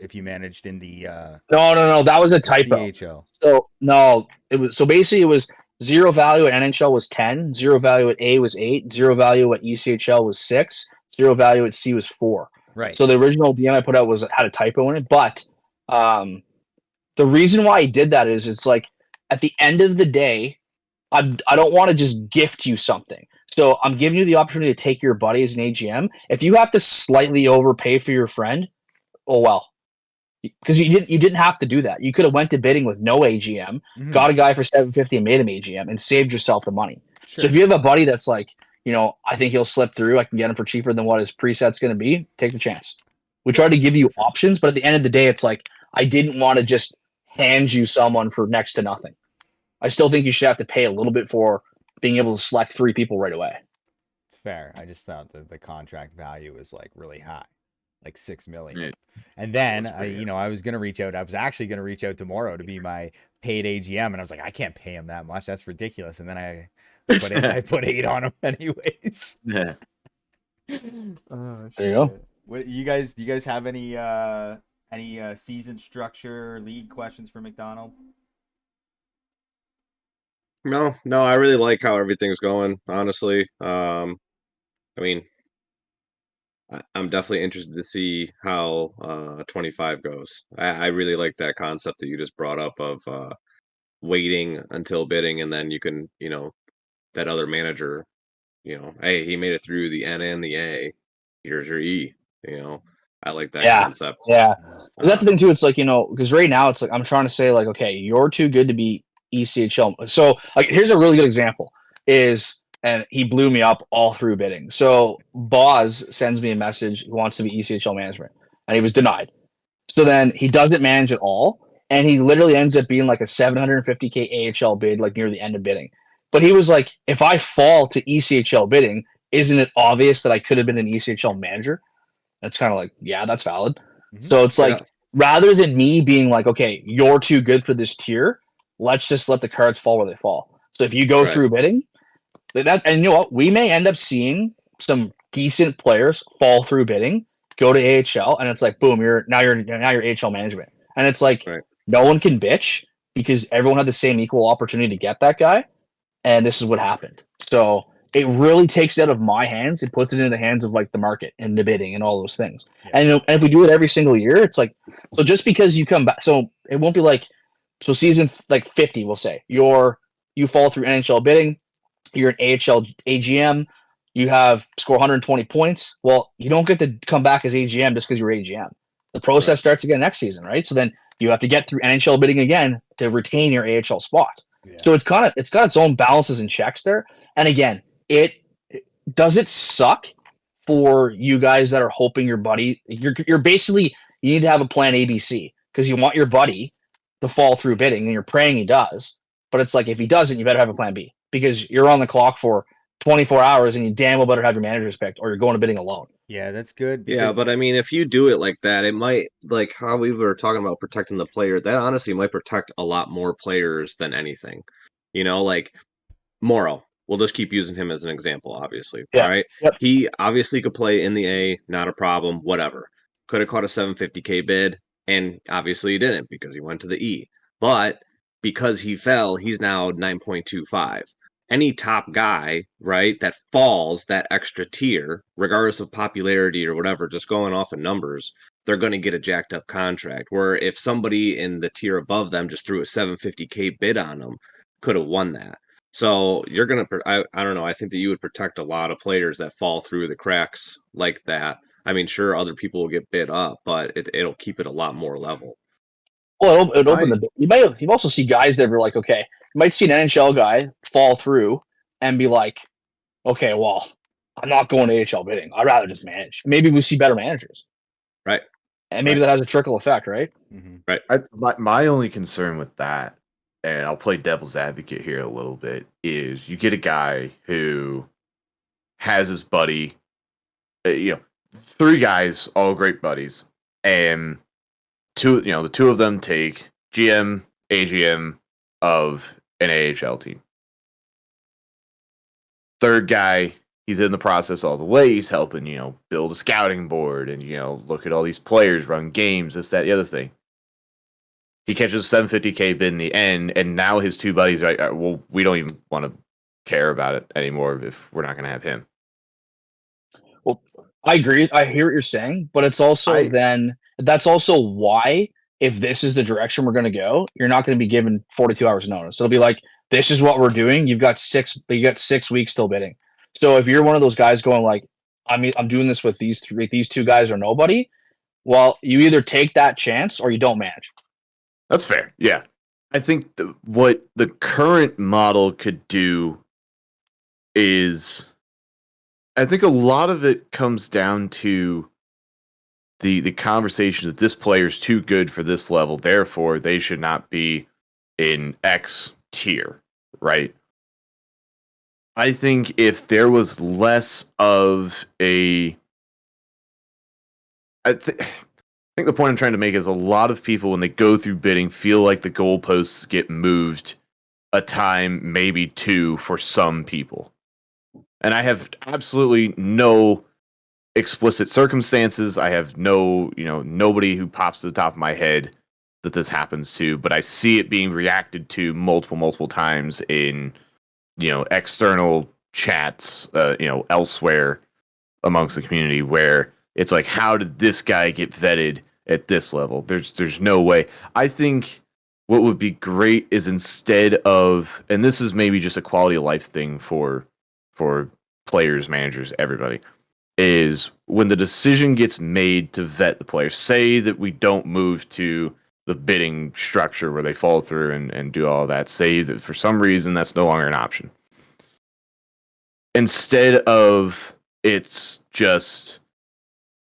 if you managed in the No, that was a typo. CHL. So no, it was so basically it was zero value at NHL was 10, zero value at A was 8, zero value at ECHL was 6, zero value at C was 4. Right. So the original DM I put out was had a typo in it, but the reason why I did that is it's like at the end of the day, I don't want to just gift you something. So I'm giving you the opportunity to take your buddy as an AGM. If you have to slightly overpay for your friend, oh well. Because you didn't have to do that. You could have went to bidding with no AGM, got a guy for $750 and made him AGM, and saved yourself the money. Sure. So if you have a buddy that's like, I think he'll slip through, I can get him for cheaper than what his preset's going to be, take the chance. We tried to give you options, but at the end of the day, it's like I didn't want to just hand you someone for next to nothing. I still think you should have to pay a little bit for being able to select 3 people right away. It's fair. I just thought that the contract value was like really high, like $6 million. Yeah. And then That's pretty I was gonna reach out. I was actually gonna reach out tomorrow to be my paid AGM, and I was like, I can't pay him that much. That's ridiculous. And then I put 8 on him anyways. Yeah. Oh, There you go. What do you guys have any season structure league questions for McDonald? No, I really like how everything's going, honestly. I mean, I'm definitely interested to see how 25 goes. I really like that concept that you just brought up of waiting until bidding, and then you can, that other manager, hey, he made it through the N and the A. Here's your E. I like that concept. Yeah. 'Cause that's the thing too. It's like, because right now it's like I'm trying to say like, okay, you're too good to be ECHL. So like, here's a really good example and he blew me up all through bidding. So Boz sends me a message, he wants to be ECHL management, and he was denied. So then he doesn't manage at all, and he literally ends up being like a 750K AHL bid, like near the end of bidding. But he was like, if I fall to ECHL bidding, isn't it obvious that I could have been an ECHL manager? It's kind of like, yeah, that's valid. Mhm. So it's like, rather than me being like, okay, you're too good for this tier, let's just let the cards fall where they fall. So if you go through bidding, and you know what, we may end up seeing some decent players fall through bidding, go to AHL, and it's like, boom, you're AHL management, and it's like no one can bitch because everyone had the same equal opportunity to get that guy, and this is what happened. So it really takes it out of my hands. It puts it in the hands of like the market and the bidding and all those things. Yeah. And if we do it every single year, it's like, so just because you come back, so it won't be like, so season like 50, we'll say you fall through NHL bidding, you're an AHL AGM, you have score 120 points. Well, you don't get to come back as AGM just because you're AGM. The process starts again next season, right? So then you have to get through NHL bidding again to retain your AHL spot. Yeah. So it's got its own balances and checks there. And again, it suck for you guys that are hoping your buddy. You're basically, you need to have a plan ABC because you want your buddy to fall through bidding, and you're praying he does. But it's like, if he doesn't, you better have a plan B because you're on the clock for 24 hours, and you damn well better have your managers picked, or you're going to bidding alone. Yeah, that's good. Yeah, but I mean, if you do it like that, it might, like how we were talking about protecting the player, that honestly might protect a lot more players than anything. Like Morrow. We'll just keep using him as an example, obviously. Yeah. Right? Yep. He obviously could play in the A, not a problem, whatever. Could have caught a 750K bid, and obviously he didn't because he went to the E. But because he fell, he's now 9.25. Any top guy, right, that falls that extra tier, regardless of popularity or whatever, just going off of numbers, they're going to get a jacked up contract. Where if somebody in the tier above them just threw a 750K bid on them, could have won that. So you're going to, I don't know, I think that you would protect a lot of players that fall through the cracks like that. I mean, sure, other people will get bid up, but it'll keep it a lot more level. Well, it opened the door. You also see guys that were like, okay, you might see an NHL guy fall through and be like, okay, well, I'm not going to AHL bidding. I'd rather just manage. Maybe we see better managers. Right. And maybe that has a trickle effect, right? Mm-hmm. Right. My only concern with that, and I'll play devil's advocate here a little bit, is you get a guy who has his buddy three guys, all great buddies, and the two of them take GM, AGM of an AHL team. Third guy, he's in the process all the way. He's helping, build a scouting board and, look at all these players, run games, this, that, the other thing. He catches a 750K bid in the end, and now his two buddies are like, well, we don't even want to care about it anymore if we're not going to have him. Well, I agree. I hear what you're saying, but it's also that's also why, if this is the direction we're going to go, you're not going to be given 42 hours notice. It'll be like, this is what we're doing. You got 6 weeks still bidding. So if you're one of those guys going like, I'm doing this with these two guys or nobody, well, you either take that chance or you don't manage. That's fair. Yeah. I think what the current model could do is, I think a lot of it comes down to the conversation that this player's too good for this level, therefore they should not be in X tier, right? I think if there was less of I think the point I'm trying to make is a lot of people, when they go through bidding, feel like the goalposts get moved a time, maybe two, for some people. And I have absolutely no explicit circumstances. I have nobody who pops to the top of my head that this happens to, but I see it being reacted to multiple times in, external chats, elsewhere amongst the community, where it's like, how did this guy get vetted at this level? There's no way. I think what would be great is, instead of, and this is maybe just a quality of life thing for players, managers, everybody, is when the decision gets made to vet the players, say that we don't move to the bidding structure where they follow through and do all that, say that for some reason that's no longer an option. Instead of it's just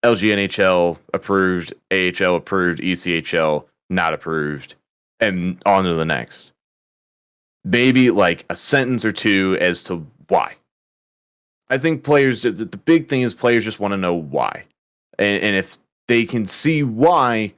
LGNHL approved, AHL approved, ECHL not approved, and on to the next. Maybe like a sentence or two as to why. I think the big thing is players just want to know why. And if they can see why,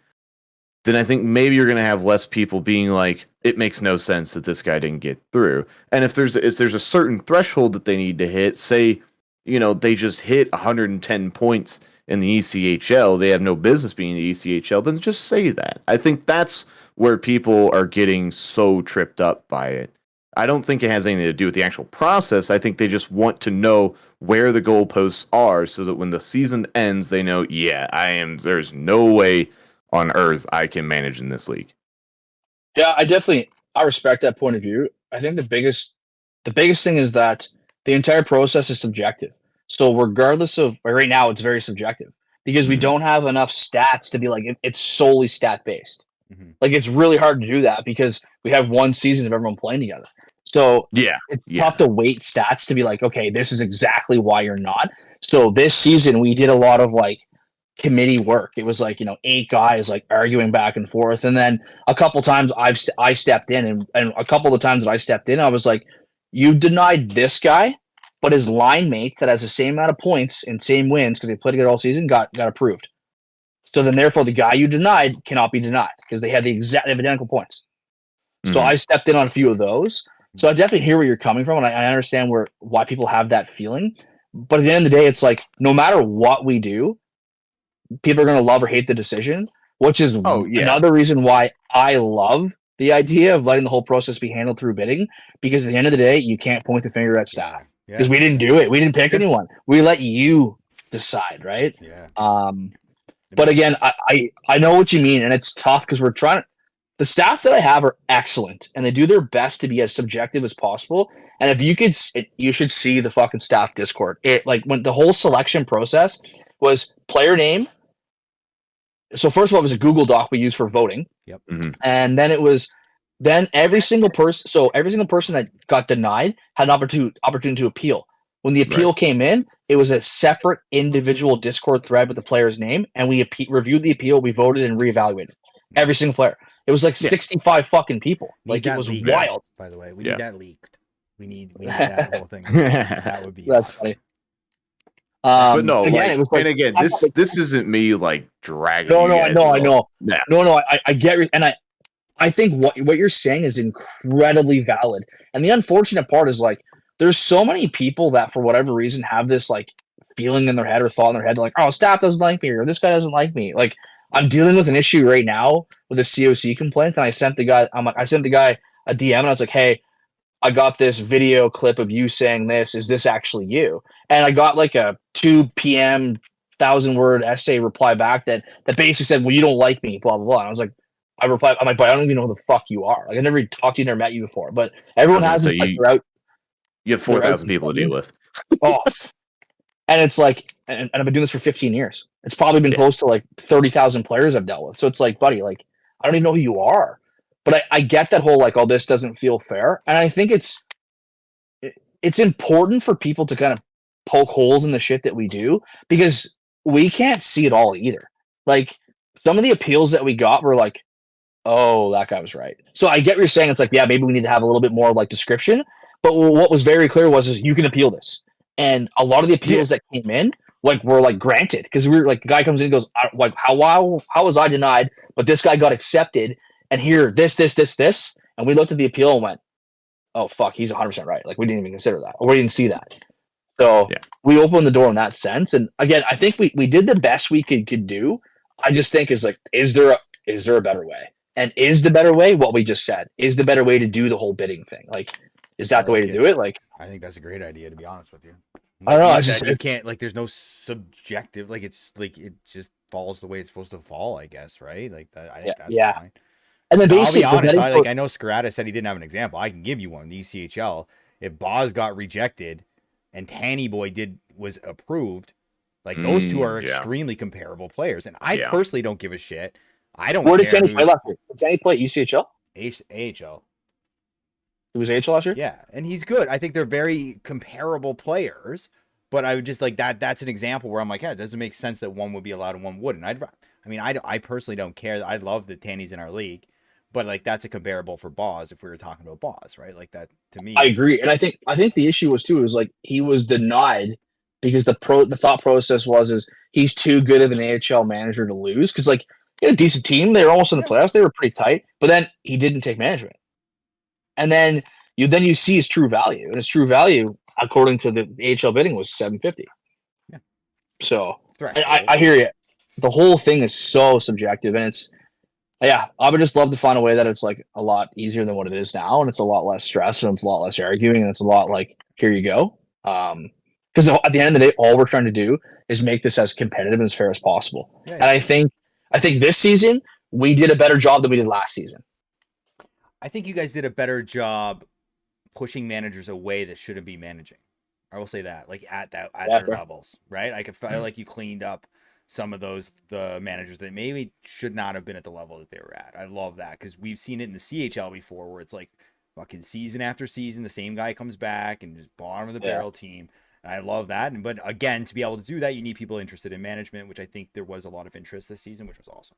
then I think maybe you're going to have less people being like, it makes no sense that this guy didn't get through. And if there's a certain threshold that they need to hit, say, they just hit 110 points in the ECHL, they have no business being in the ECHL, then just say that. I think that's where people are getting so tripped up by it. I don't think it has anything to do with the actual process. I think they just want to know where the goalposts are so that when the season ends, they know, there's no way on earth I can manage in this league. Yeah, I respect that point of view. I think the biggest thing is that the entire process is subjective. So regardless of, right now, it's very subjective because we don't have enough stats to be like, it's solely stat based. Mm-hmm. Like, it's really hard to do that because we have one season of everyone playing together. So it's tough to weight stats to be like, okay, this is exactly why you're not. So this season we did a lot of like committee work. It was like, 8 guys like arguing back and forth. And then a couple times I stepped in and a couple of times that I stepped in, I was like, you denied this guy, but his line mate that has the same amount of points and same wins because they played together all season got approved. So then therefore the guy you denied cannot be denied because they have identical points. Mm-hmm. So I stepped in on a few of those. So I definitely hear where you're coming from, and I understand why people have that feeling. But at the end of the day, it's like, no matter what we do, people are going to love or hate the decision, which is another reason why I love the idea of letting the whole process be handled through bidding, because at the end of the day, you can't point the finger at staff because we didn't do it. We didn't pick anyone. We let you decide, right? Yeah. But again, I know what you mean, and it's tough because we're trying to. The staff that I have are excellent, and they do their best to be as subjective as possible. And if you could, you should see the fucking staff Discord. When the whole selection process was player name. So first of all, it was a Google Doc we used for voting. Yep. Mm-hmm. And then it was every single person. So every single person that got denied had an opportunity to appeal. When the appeal came in, it was a separate individual Discord thread with the player's name, and we reviewed the appeal, we voted and reevaluated every single player. It was like 65 fucking people. Like, it was wild. By the way, we need that leaked. We need that whole thing. That would be That's awesome. funny. But no, again, like, it was like, and again, I thought, like, this isn't me like dragging no, you no, I guys know, at I all. know, Yeah. no, I get it, and I think what you're saying is incredibly valid. And the unfortunate part is like there's so many people that for whatever reason have this like feeling in their head or thought in their head like, oh, staff doesn't like me or this guy doesn't like me. Like I'm dealing with an issue right now with a COC complaint, and I sent the guy a DM and I was like, hey, I got this video clip of you saying this. Is this actually you? And I got like a 2 p.m. 1,000-word essay reply back that basically said, well, you don't like me, blah blah blah. And I was like, I replied, I'm like, but I don't even know who the fuck you are. Like I never even talked to you, never met you before. But I everyone was gonna has this say like they're out. you have They're out 4,000 to people to get deal you. with. Oh, and it's like, and I've been doing this for 15 years. It's probably been Yeah. close to like 30,000 players I've dealt with. So it's like, buddy, like I don't even know who you are. But I get that whole like, oh, this doesn't feel fair, and I think it's important for people to kind of poke holes in the shit that we do because we can't see it all either. Like some of the appeals that we got were like, oh, that guy was right. So I get what you're saying. It's like, yeah, maybe we need to have a little bit more like description. But what was very clear was is you can appeal this, and a lot of the appeals that came in like were like granted because we were like the guy comes in and goes like how was I denied, but this guy got accepted, and here this, and we looked at the appeal and went, oh fuck, he's 100% right. Like we didn't even consider that, or we didn't see that. So Yeah. we opened the door in that sense. And again, I think we did the best we could do. I just think is like, is there a better way? And is the better way what we just said? Is the better way to do the whole bidding thing? Like, is that the way to do it? Like, I think that's a great idea, to be honest with you. I don't know. You I said, just you can't like. There's no subjective. Like it's like it just falls the way it's supposed to fall. I guess, right? Like that. I think that's fine. And then I'll be basically, honest. I know Skarata said he didn't have an example. I can give you one. The ECHL. If Boz got rejected, and Tanny Boy was approved, like those two are extremely comparable players. And I personally don't give a shit. I don't. Where did care Tanny play last year? Did Tanny play ECHL? AHL. It was AHL last year? Yeah, and he's good. I think they're very comparable players, but I would just like that. That's an example where I'm like, yeah, it doesn't make sense that one would be allowed and one wouldn't. I personally don't care. I love that Tanny's in our league, but like that's a comparable for Boz if we were talking about Boz, right? Like that to me. I agree, and I think the issue was too is like he was denied because the thought process was he's too good of an AHL manager to lose because like he had a decent team. They were almost in the playoffs. They were pretty tight, but then he didn't take management. And then you see his true value, and his true value, according to the AHL bidding, was $750. Yeah. So I hear you. The whole thing is so subjective, and I would just love to find a way that it's like a lot easier than what it is now, and it's a lot less stress, and it's a lot less arguing, and it's a lot like here you go. Because at the end of the day, all we're trying to do is make this as competitive and as fair as possible. Yeah. And I think this season we did a better job than we did last season. I think you guys did a better job pushing managers away that shouldn't be managing. I will say that, like at their levels, right? I could feel like you cleaned up some of the managers that maybe should not have been at the level that they were at. I love that because we've seen it in the CHL before, where it's like fucking season after season, the same guy comes back and just bottom of the barrel team. And I love that. But again, to be able to do that, you need people interested in management, which I think there was a lot of interest this season, which was awesome.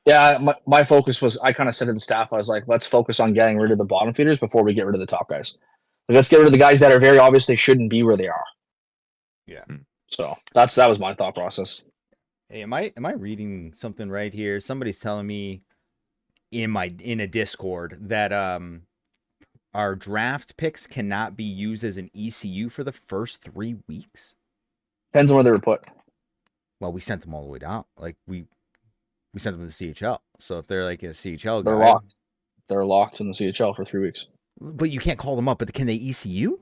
Yeah, my focus was, I kind of said to the staff, I was like, let's focus on getting rid of the bottom feeders before we get rid of the top guys. Like, let's get rid of the guys that are very obviously shouldn't be where they are. Yeah. So that was my thought process. Hey, am I reading something right here? Somebody's telling me in a Discord that our draft picks cannot be used as an ECU for the first 3 weeks. Depends on where they were put. Well, we sent them all the way down. Like we sent them to the CHL. So if they're like a CHL they're guy, locked. They're locked in the CHL for 3 weeks. But you can't call them up. But can they ECU?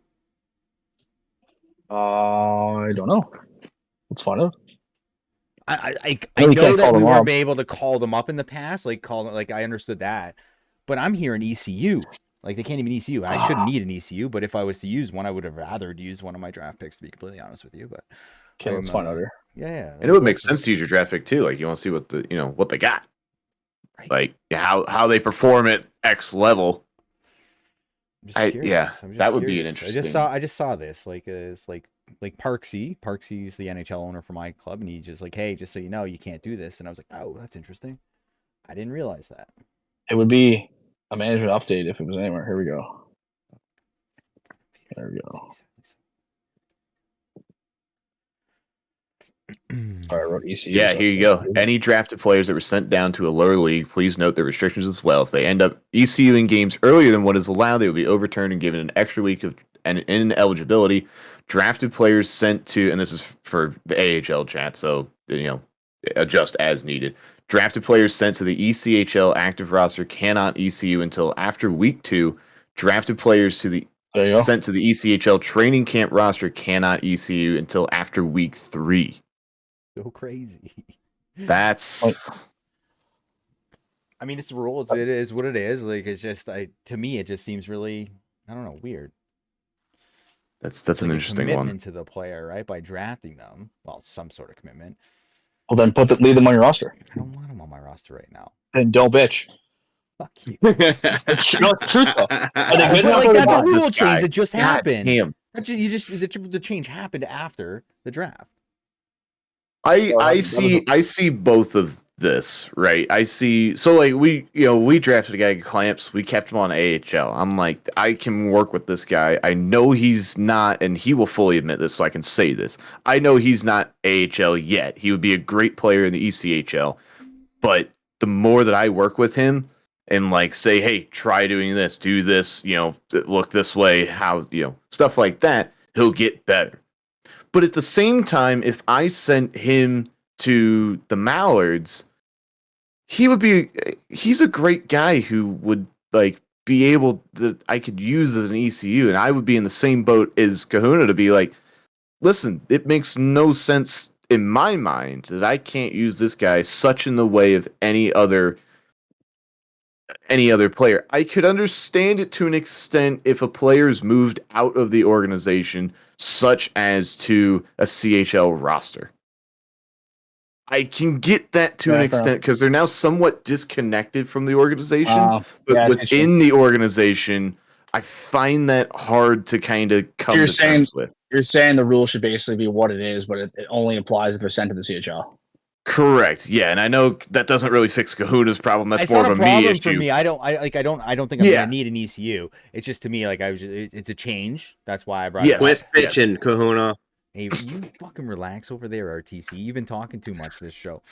I don't know. Let's find out. I know that we weren't able to call them up in the past. Like I understood that, but I'm hearing ECU. Like they can't even ECU. I shouldn't need an ECU, but if I was to use one, I would have rather used one of my draft picks, to be completely honest with you. But okay, let's find out here. Yeah. And it would make sense to use your draft pick too. Like you want to see what they got, right. Like how they perform at X level. That would be an interesting. I just saw this. Like it's like Parksy. Parksy's the NHL owner for my club, and he's just like, hey, just so you know, you can't do this. And I was like, oh, that's interesting. I didn't realize that. It would be a management update if it was anywhere. Here we go. There we go. Sorry, I wrote ECU. Yeah, so- here you go. Any drafted players that were sent down to a lower league, please note the restrictions as well. If they end up ECUing games earlier than what is allowed, they will be overturned and given an extra week of ineligibility. Drafted players sent to, and this is for the AHL chat, so adjust as needed. Drafted players sent to the ECHL active roster cannot ECU until after week 2. Drafted players to the There you go. sent to the ECHL training camp roster cannot ECU until after week 3. So crazy. That's I mean, it's the rules. It is what it is. Like, it's just, to me, it just seems really, I don't know, weird. that's It's an like a interesting commitment one. to the player, right? By drafting them. Well, some sort of commitment. Well, then leave them on your roster. I don't want them on my roster right now. And don't bitch. Fuck you. It's true, it's true though. Are they But, good enough like, or that's a not? rule This change guy. that just God happened. damn. The change happened after the draft. I see both of this, right? I see, so like we drafted a guy Clamps, we kept him on AHL. I'm like, I can work with this guy. I know he's not, and he will fully admit this, so I can say this. I know he's not AHL yet. He would be a great player in the ECHL, but the more that I work with him and like say, hey, try doing this, do this, look this way, how stuff like that, he'll get better. But at the same time, if I sent him to the Mallards, he's a great guy who would like be able that I could use as an ECU, and I would be in the same boat as Kahuna to be like, listen, it makes no sense in my mind that I can't use this guy such in the way of any other player. I could understand it to an extent if a player's moved out of the organization, such as to a CHL roster. I can get that to an extent because they're now somewhat disconnected from the organization. But within the organization, I find that hard to kind of come to terms with. You're saying the rule should basically be what it is, but it only applies if they're sent to the CHL. Correct. Yeah, and I know that doesn't really fix Kahuna's problem. That's more of a me issue. For me. I don't think I'm gonna need an ECU. It's just to me like it's a change. That's why I brought it up. Quit bitching, Kahuna. Hey, you fucking relax over there, RTC. You've been talking too much this show.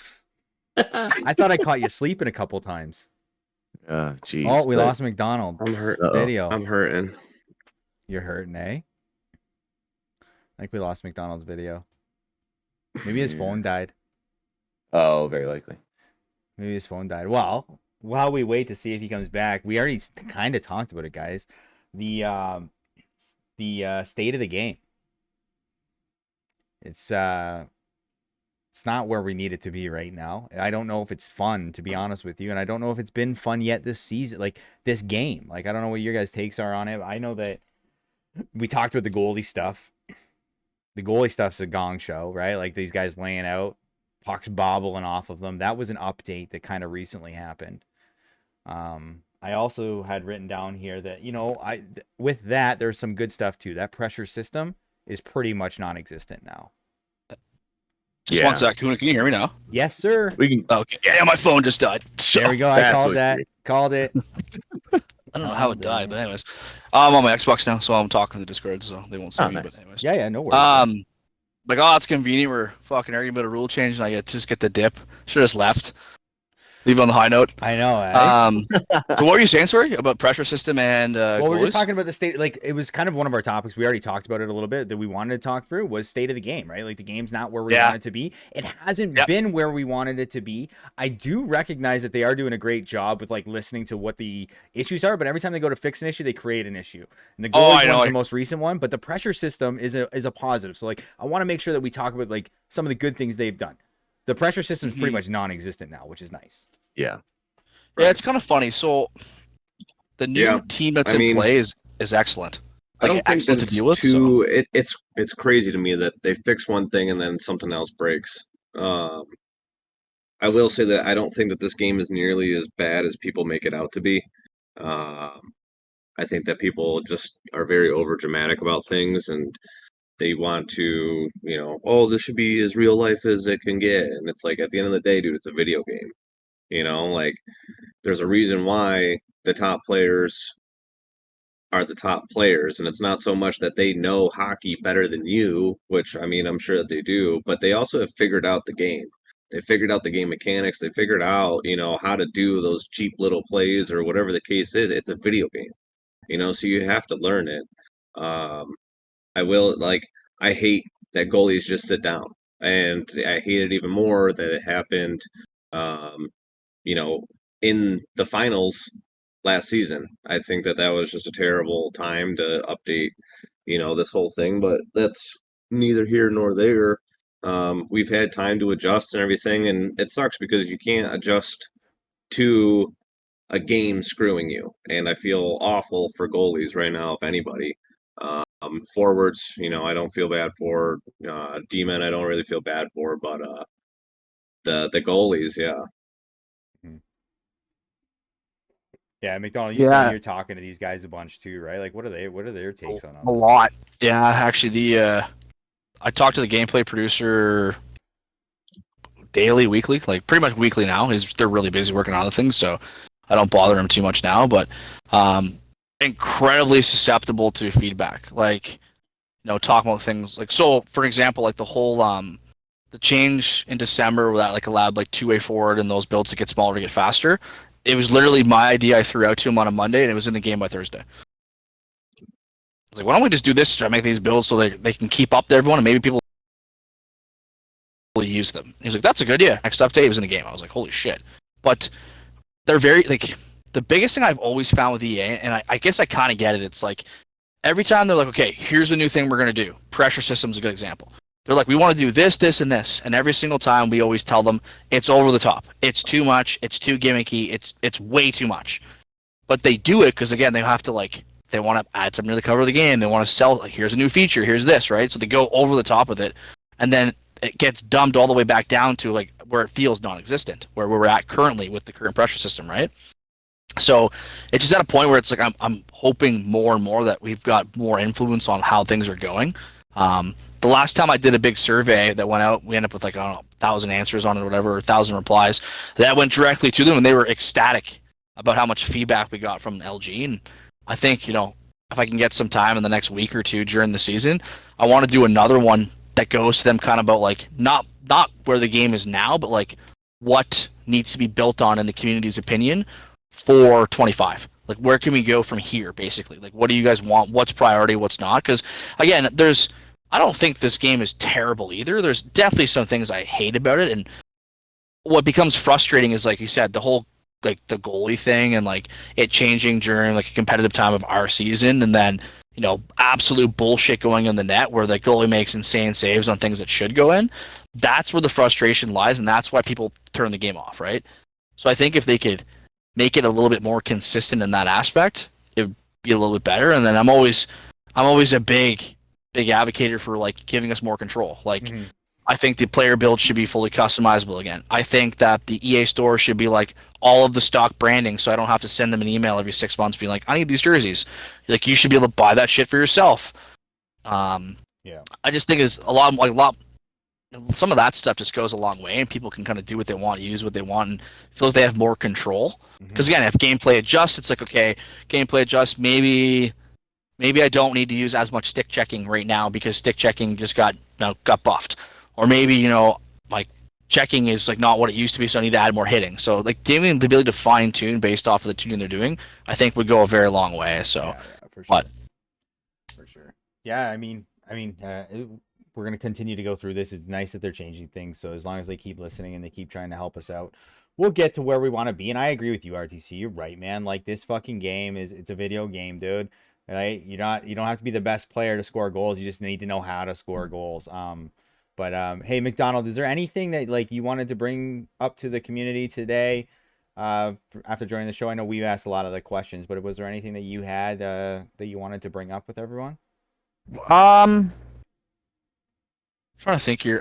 I thought I caught you sleeping a couple times. Jeez. Oh, we lost McDonald. I'm hurt. Video. I'm hurting. You're hurting, eh? I think we lost McDonald's video. Maybe his phone died. Oh, very likely. Maybe his phone died. Well, while we wait to see if he comes back, we already kind of talked about it, guys. The state of the game. It's not where we need it to be right now. I don't know if it's fun, to be honest with you, and I don't know if it's been fun yet this season, like this game. Like, I don't know what your guys' takes are on it. I know that we talked about the goalie stuff. The goalie stuff's a gong show, right? Like these guys laying out, pucks bobbling off of them. That was an update that kind of recently happened. I also had written down here that, with that, there's some good stuff too. That pressure system is pretty much non-existent now. Just 1 sec. Can you hear me now? Yes, sir. We can. Okay. Yeah, my phone just died. So, there we go. I called that. Called it. I don't know how it died, but anyways, I'm on my Xbox now, so I'm talking to the Discord, so they won't see me. Nice. But anyways, Yeah, no worries. Like, oh, it's convenient. We're fucking arguing about a rule change, and I just get the dip. Should have just left. Leave it on the high note. I know. So what were you saying, sorry, about pressure system and well, we're just talking about the state. Like, it was kind of one of our topics. We already talked about it a little bit that we wanted to talk through was state of the game, right? Like, the game's not where we want it to be. It hasn't been where we wanted it to be. I do recognize that they are doing a great job with like listening to what the issues are, but every time they go to fix an issue, they create an issue. And the goalie one's the most recent one, but the pressure system is a positive. So like, I want to make sure that we talk about like some of the good things they've done. The pressure system is pretty much non-existent now, which is nice. Yeah. Yeah, it's kind of funny. So the new team that's in play is excellent. Like, I don't think excellent that to deal with. It's crazy to me that they fix one thing and then something else breaks. I will say that I don't think that this game is nearly as bad as people make it out to be. I think that people just are very over dramatic about things and they want to, this should be as real life as it can get. And it's like, at the end of the day, dude, it's a video game. Like, there's a reason why the top players are the top players, and it's not so much that they know hockey better than you, which I mean I'm sure that they do, but they also have figured out the game. They figured out the game mechanics. They figured out, how to do those cheap little plays or whatever the case is. It's a video game, so you have to learn it. Um, I hate that goalies just sit down, and I hate it even more that it happened, um, you know, in the finals last season. I think that was just a terrible time to update, this whole thing, but that's neither here nor there. We've had time to adjust and everything, and it sucks because you can't adjust to a game screwing you. And I feel awful for goalies right now, if anybody. Forwards, I don't feel bad for. D-men, I don't really feel bad for, but the goalies, yeah. Yeah, McDonald, you saying you're talking to these guys a bunch too, right? Like, what are their takes on a lot? Yeah, actually, I talked to the gameplay producer daily, weekly, like pretty much weekly now. They're really busy working on other things, so I don't bother him too much now. But incredibly susceptible to feedback. Like, talking about things like, so for example, like the whole the change in December that like allowed like two-way forward and those builds to get smaller to get faster. It was literally my idea. I threw out to him on a Monday, and it was in the game by Thursday. I was like, why don't we just do this to try to make these builds so they can keep up to everyone, and maybe people will use them. And he was like, that's a good idea. Next update, it was in the game. I was like, holy shit. But they're very, like, the biggest thing I've always found with EA, and I guess I kind of get it, it's like, every time they're like, okay, here's a new thing we're going to do. Pressure system's a good example. They're like, we want to do this, this, and this. And every single time we always tell them, it's over the top. It's too much. It's too gimmicky. It's way too much. But they do it because, again, they have to, like, they want to add something to the cover of the game. They want to sell, like, here's a new feature. Here's this, right? So they go over the top with it. And then it gets dumbed all the way back down to, like, where it feels non-existent, where we're at currently with the current pressure system, right? So it's just at a point where it's like I'm hoping more and more that we've got more influence on how things are going. The last time I did a big survey that went out, we ended up with like, I don't know, 1,000 answers on it or whatever, or 1,000 replies. That went directly to them, and they were ecstatic about how much feedback we got from LG. And I think, if I can get some time in the next week or two during the season, I want to do another one that goes to them kind of about like not where the game is now, but like what needs to be built on in the community's opinion for 25. Like, where can we go from here, basically? Like, what do you guys want? What's priority? What's not? Because, again, I don't think this game is terrible either. There's definitely some things I hate about it, and what becomes frustrating is, like you said, the whole, like, the goalie thing and, like, it changing during, like, a competitive time of our season, and then, absolute bullshit going in the net where the goalie makes insane saves on things that should go in. That's where the frustration lies, and that's why people turn the game off, right? So I think if they could make it a little bit more consistent in that aspect, it would be a little bit better. And then I'm always a big advocate for like giving us more control. Like, I think the player build should be fully customizable again. I think that the EA store should be like all of the stock branding, so I don't have to send them an email every 6 months being like, I need these jerseys. Like, you should be able to buy that shit for yourself. Yeah. I just think it's a lot. Some of that stuff just goes a long way, and people can kind of do what they want, use what they want, and feel like they have more control. Because again, if gameplay adjusts, it's like, okay, gameplay adjusts. Maybe I don't need to use as much stick checking right now because stick checking just got buffed, or maybe like checking is like not what it used to be, so I need to add more hitting. So like giving the ability to fine tune based off of the tuning they're doing, I think would go a very long way. So, yeah, for sure. For sure. Yeah, I mean, we're going to continue to go through this. It's nice that they're changing things. So as long as they keep listening and they keep trying to help us out, we'll get to where we want to be. And I agree with you, RTC. You're right, man. Like, this fucking game it's a video game, dude. Right? You don't have to be the best player to score goals. You just need to know how to score goals. Hey, McDonald, is there anything that like you wanted to bring up to the community today after joining the show? I know we've asked a lot of the questions, but was there anything that you had that you wanted to bring up with everyone? Trying to think here.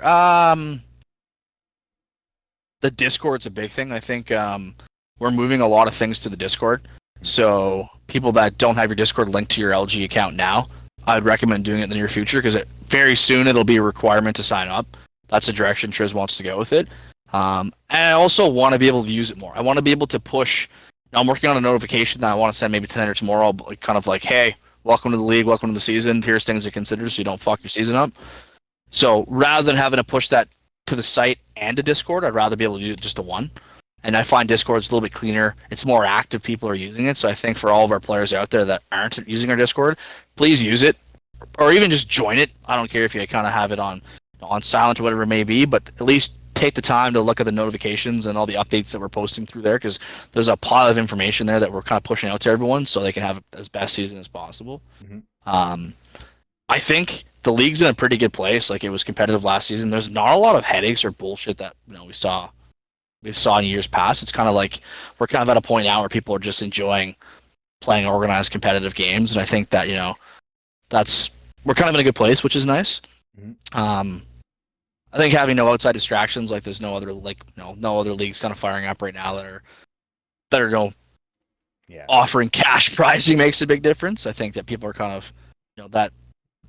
The Discord's a big thing. I think we're moving a lot of things to the Discord. So people that don't have your Discord linked to your LG account now, I'd recommend doing it in the near future because very soon it'll be a requirement to sign up. That's the direction Triz wants to go with it. And I also want to be able to use it more. I want to be able to push I'm working on a notification that I want to send maybe tonight or tomorrow, but kind of like, hey, welcome to the league, welcome to the season. Here's things to consider so you don't fuck your season up. So rather than having to push that to the site and to Discord, I'd rather be able to do it just to one. And I find Discord's a little bit cleaner. It's more active. People are using it. So I think for all of our players out there that aren't using our Discord, please use it, or even just join it. I don't care if you kind of have it on silent or whatever it may be, but at least take the time to look at the notifications and all the updates that we're posting through there, because there's a pile of information there that we're kind of pushing out to everyone so they can have as best season as possible. I think the league's in a pretty good place. Like, it was competitive last season. There's not a lot of headaches or bullshit that we saw in years past. It's kind of like we're kind of at a point now where people are just enjoying playing organized competitive games, and I think that we're kind of in a good place, which is nice. I think having no outside distractions, like there's no other no other leagues kind of firing up right now that are offering cash pricing makes a big difference. I think that people are kind of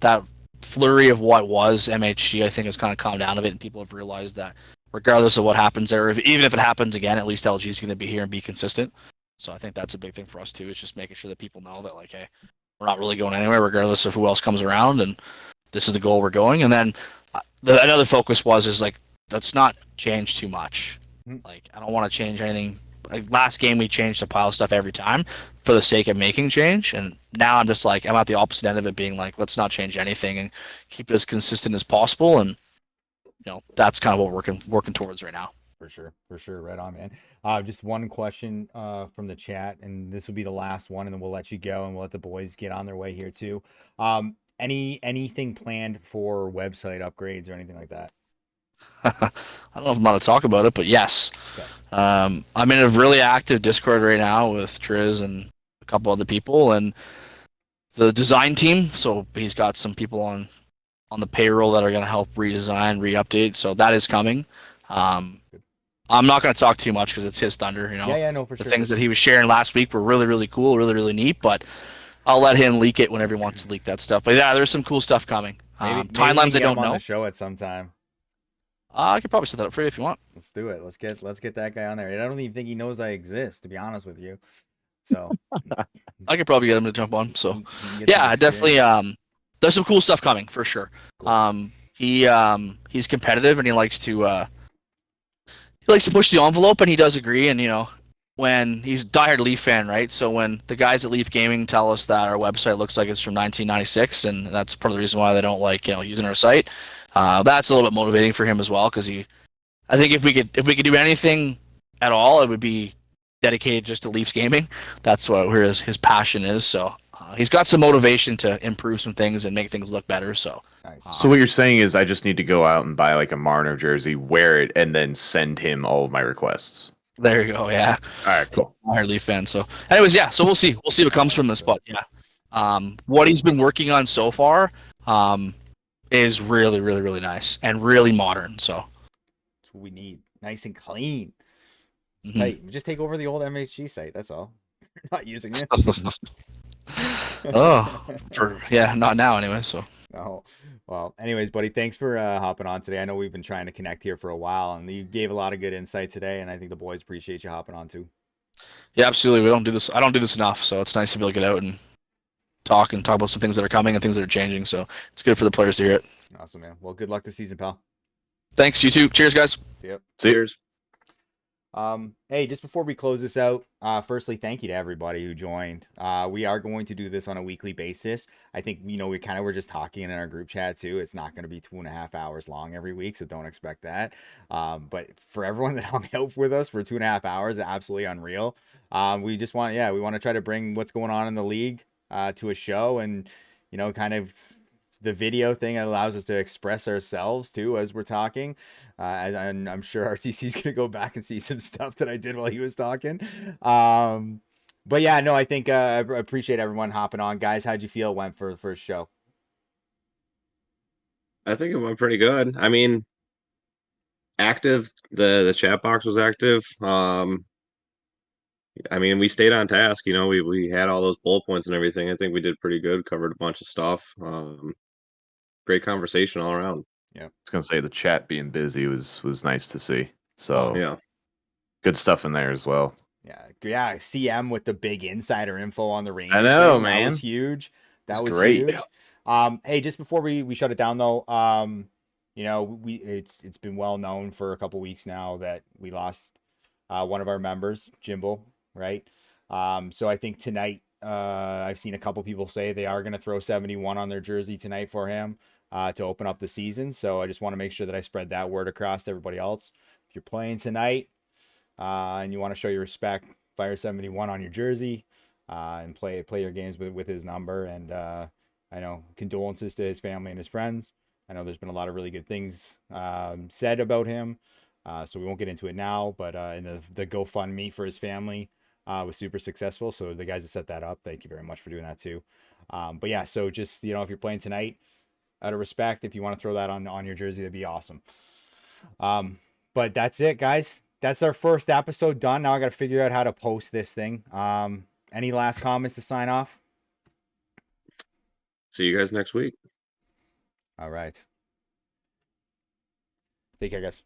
that flurry of what was MHG, I think, has kind of calmed down a bit, and people have realized that regardless of what happens there, even if it happens again, at least LG is going to be here and be consistent. So I think that's a big thing for us too. It's just making sure that people know that, like, hey, we're not really going anywhere regardless of who else comes around, and this is the goal we're going. And then another focus is like, let's not change too much. Like, I don't want to change anything. Like, last game we changed a pile of stuff every time for the sake of making change, and now I'm just like, I'm at the opposite end of it, being like, let's not change anything and keep it as consistent as possible. And that's kind of what we're working towards right now. For sure. Right on, man. Just one question from the chat, and this will be the last one, and then we'll let you go, and we'll let the boys get on their way here too. Anything planned for website upgrades or anything like that? I don't know if I'm going to talk about it, but yes. Okay. I'm in a really active Discord right now with Triz and a couple other people, and the design team. So he's got some people on the payroll that are going to help redesign, re-update. So that is coming. I'm not going to talk too much because it's his thunder. Yeah, no, for the sure. Things that he was sharing last week were really, really cool, really, really neat. But I'll let him leak it whenever he wants to leak that stuff. But yeah, there's some cool stuff coming. Timelines I don't know. On the show at some time. I could probably set that up for you if you want. Let's do it. Let's get that guy on there. I don't even think he knows I exist, to be honest with you. So I could probably get him to jump on. So yeah, definitely. There's some cool stuff coming for sure. Cool. He's competitive, and he likes to push the envelope, and he does agree. And when he's a diehard Leaf fan, right? So when the guys at Leaf Gaming tell us that our website looks like it's from 1996, and that's part of the reason why they don't like using our site, that's a little bit motivating for him as well, because I think if we could do anything at all, it would be dedicated just to Leafs Gaming. That's where his passion is. So he's got some motivation to improve some things and make things look better. So. Nice. So what you're saying is I just need to go out and buy like a Marner jersey, wear it, and then send him all of my requests. There you go. Yeah. All right. Cool. I'm a Leaf fan. So, anyways, yeah. So we'll see. We'll see what comes from this. But yeah, what he's been working on so far, is really, really, really nice and really modern. So that's what we need. Nice and clean. Tight. Just take over the old MHG site. That's all. Not using it. Not now anyway. So. Oh, well, anyways, buddy, thanks for hopping on today. I know we've been trying to connect here for a while, and you gave a lot of good insight today, and I think the boys appreciate you hopping on too. Yeah, absolutely. I don't do this enough, so it's nice to be able to get out and talk about some things that are coming and things that are changing. So it's good for the players to hear it. Awesome, man. Well, good luck this season, pal. Thanks, you too. Cheers, guys. Yep. Cheers. Hey, just before we close this out, firstly, thank you to everybody who joined. We are going to do this on a weekly basis. I think, we kind of were just talking in our group chat too. It's not going to be 2.5 hours long every week, so don't expect that. But for everyone that hung out with us for 2.5 hours, absolutely unreal. We just want to try to bring what's going on in the league to a show, and kind of the video thing allows us to express ourselves too as we're talking. And I'm sure RTC's gonna go back and see some stuff that I did while he was talking. But yeah, no, I think I appreciate everyone hopping on. Guys, how'd you feel it went for the first show? I think it went pretty good. I mean, active. The chat box was active. I mean, we stayed on task. We had all those bullet points and everything. I think we did pretty good. Covered a bunch of stuff. Great conversation all around. Yeah, I was gonna say the chat being busy was nice to see. So yeah, good stuff in there as well. Yeah. CM with the big insider info on the Rangers. know, thing. man. That was huge. That It's was great. huge. Hey, just before we shut it down though, it's been well known for a couple weeks now that we lost one of our members, Jimbo, right? So I think tonight, I've seen a couple people say they are going to throw 71 on their jersey tonight for him to open up the season. So I just want to make sure that I spread that word across to everybody else. If you're playing tonight and you want to show your respect, fire 71 on your jersey and play your games with his number. And I know condolences to his family and his friends. I know there's been a lot of really good things said about him. So we won't get into it now, but in the GoFundMe for his family was super successful. So the guys that set that up, thank you very much for doing that too. But yeah, so just, if you're playing tonight, out of respect, if you want to throw that on your jersey, that'd be awesome. But that's it, guys. That's our first episode done. Now I got to figure out how to post this thing. Any last comments to sign off? See you guys next week. All right. Take care, guys.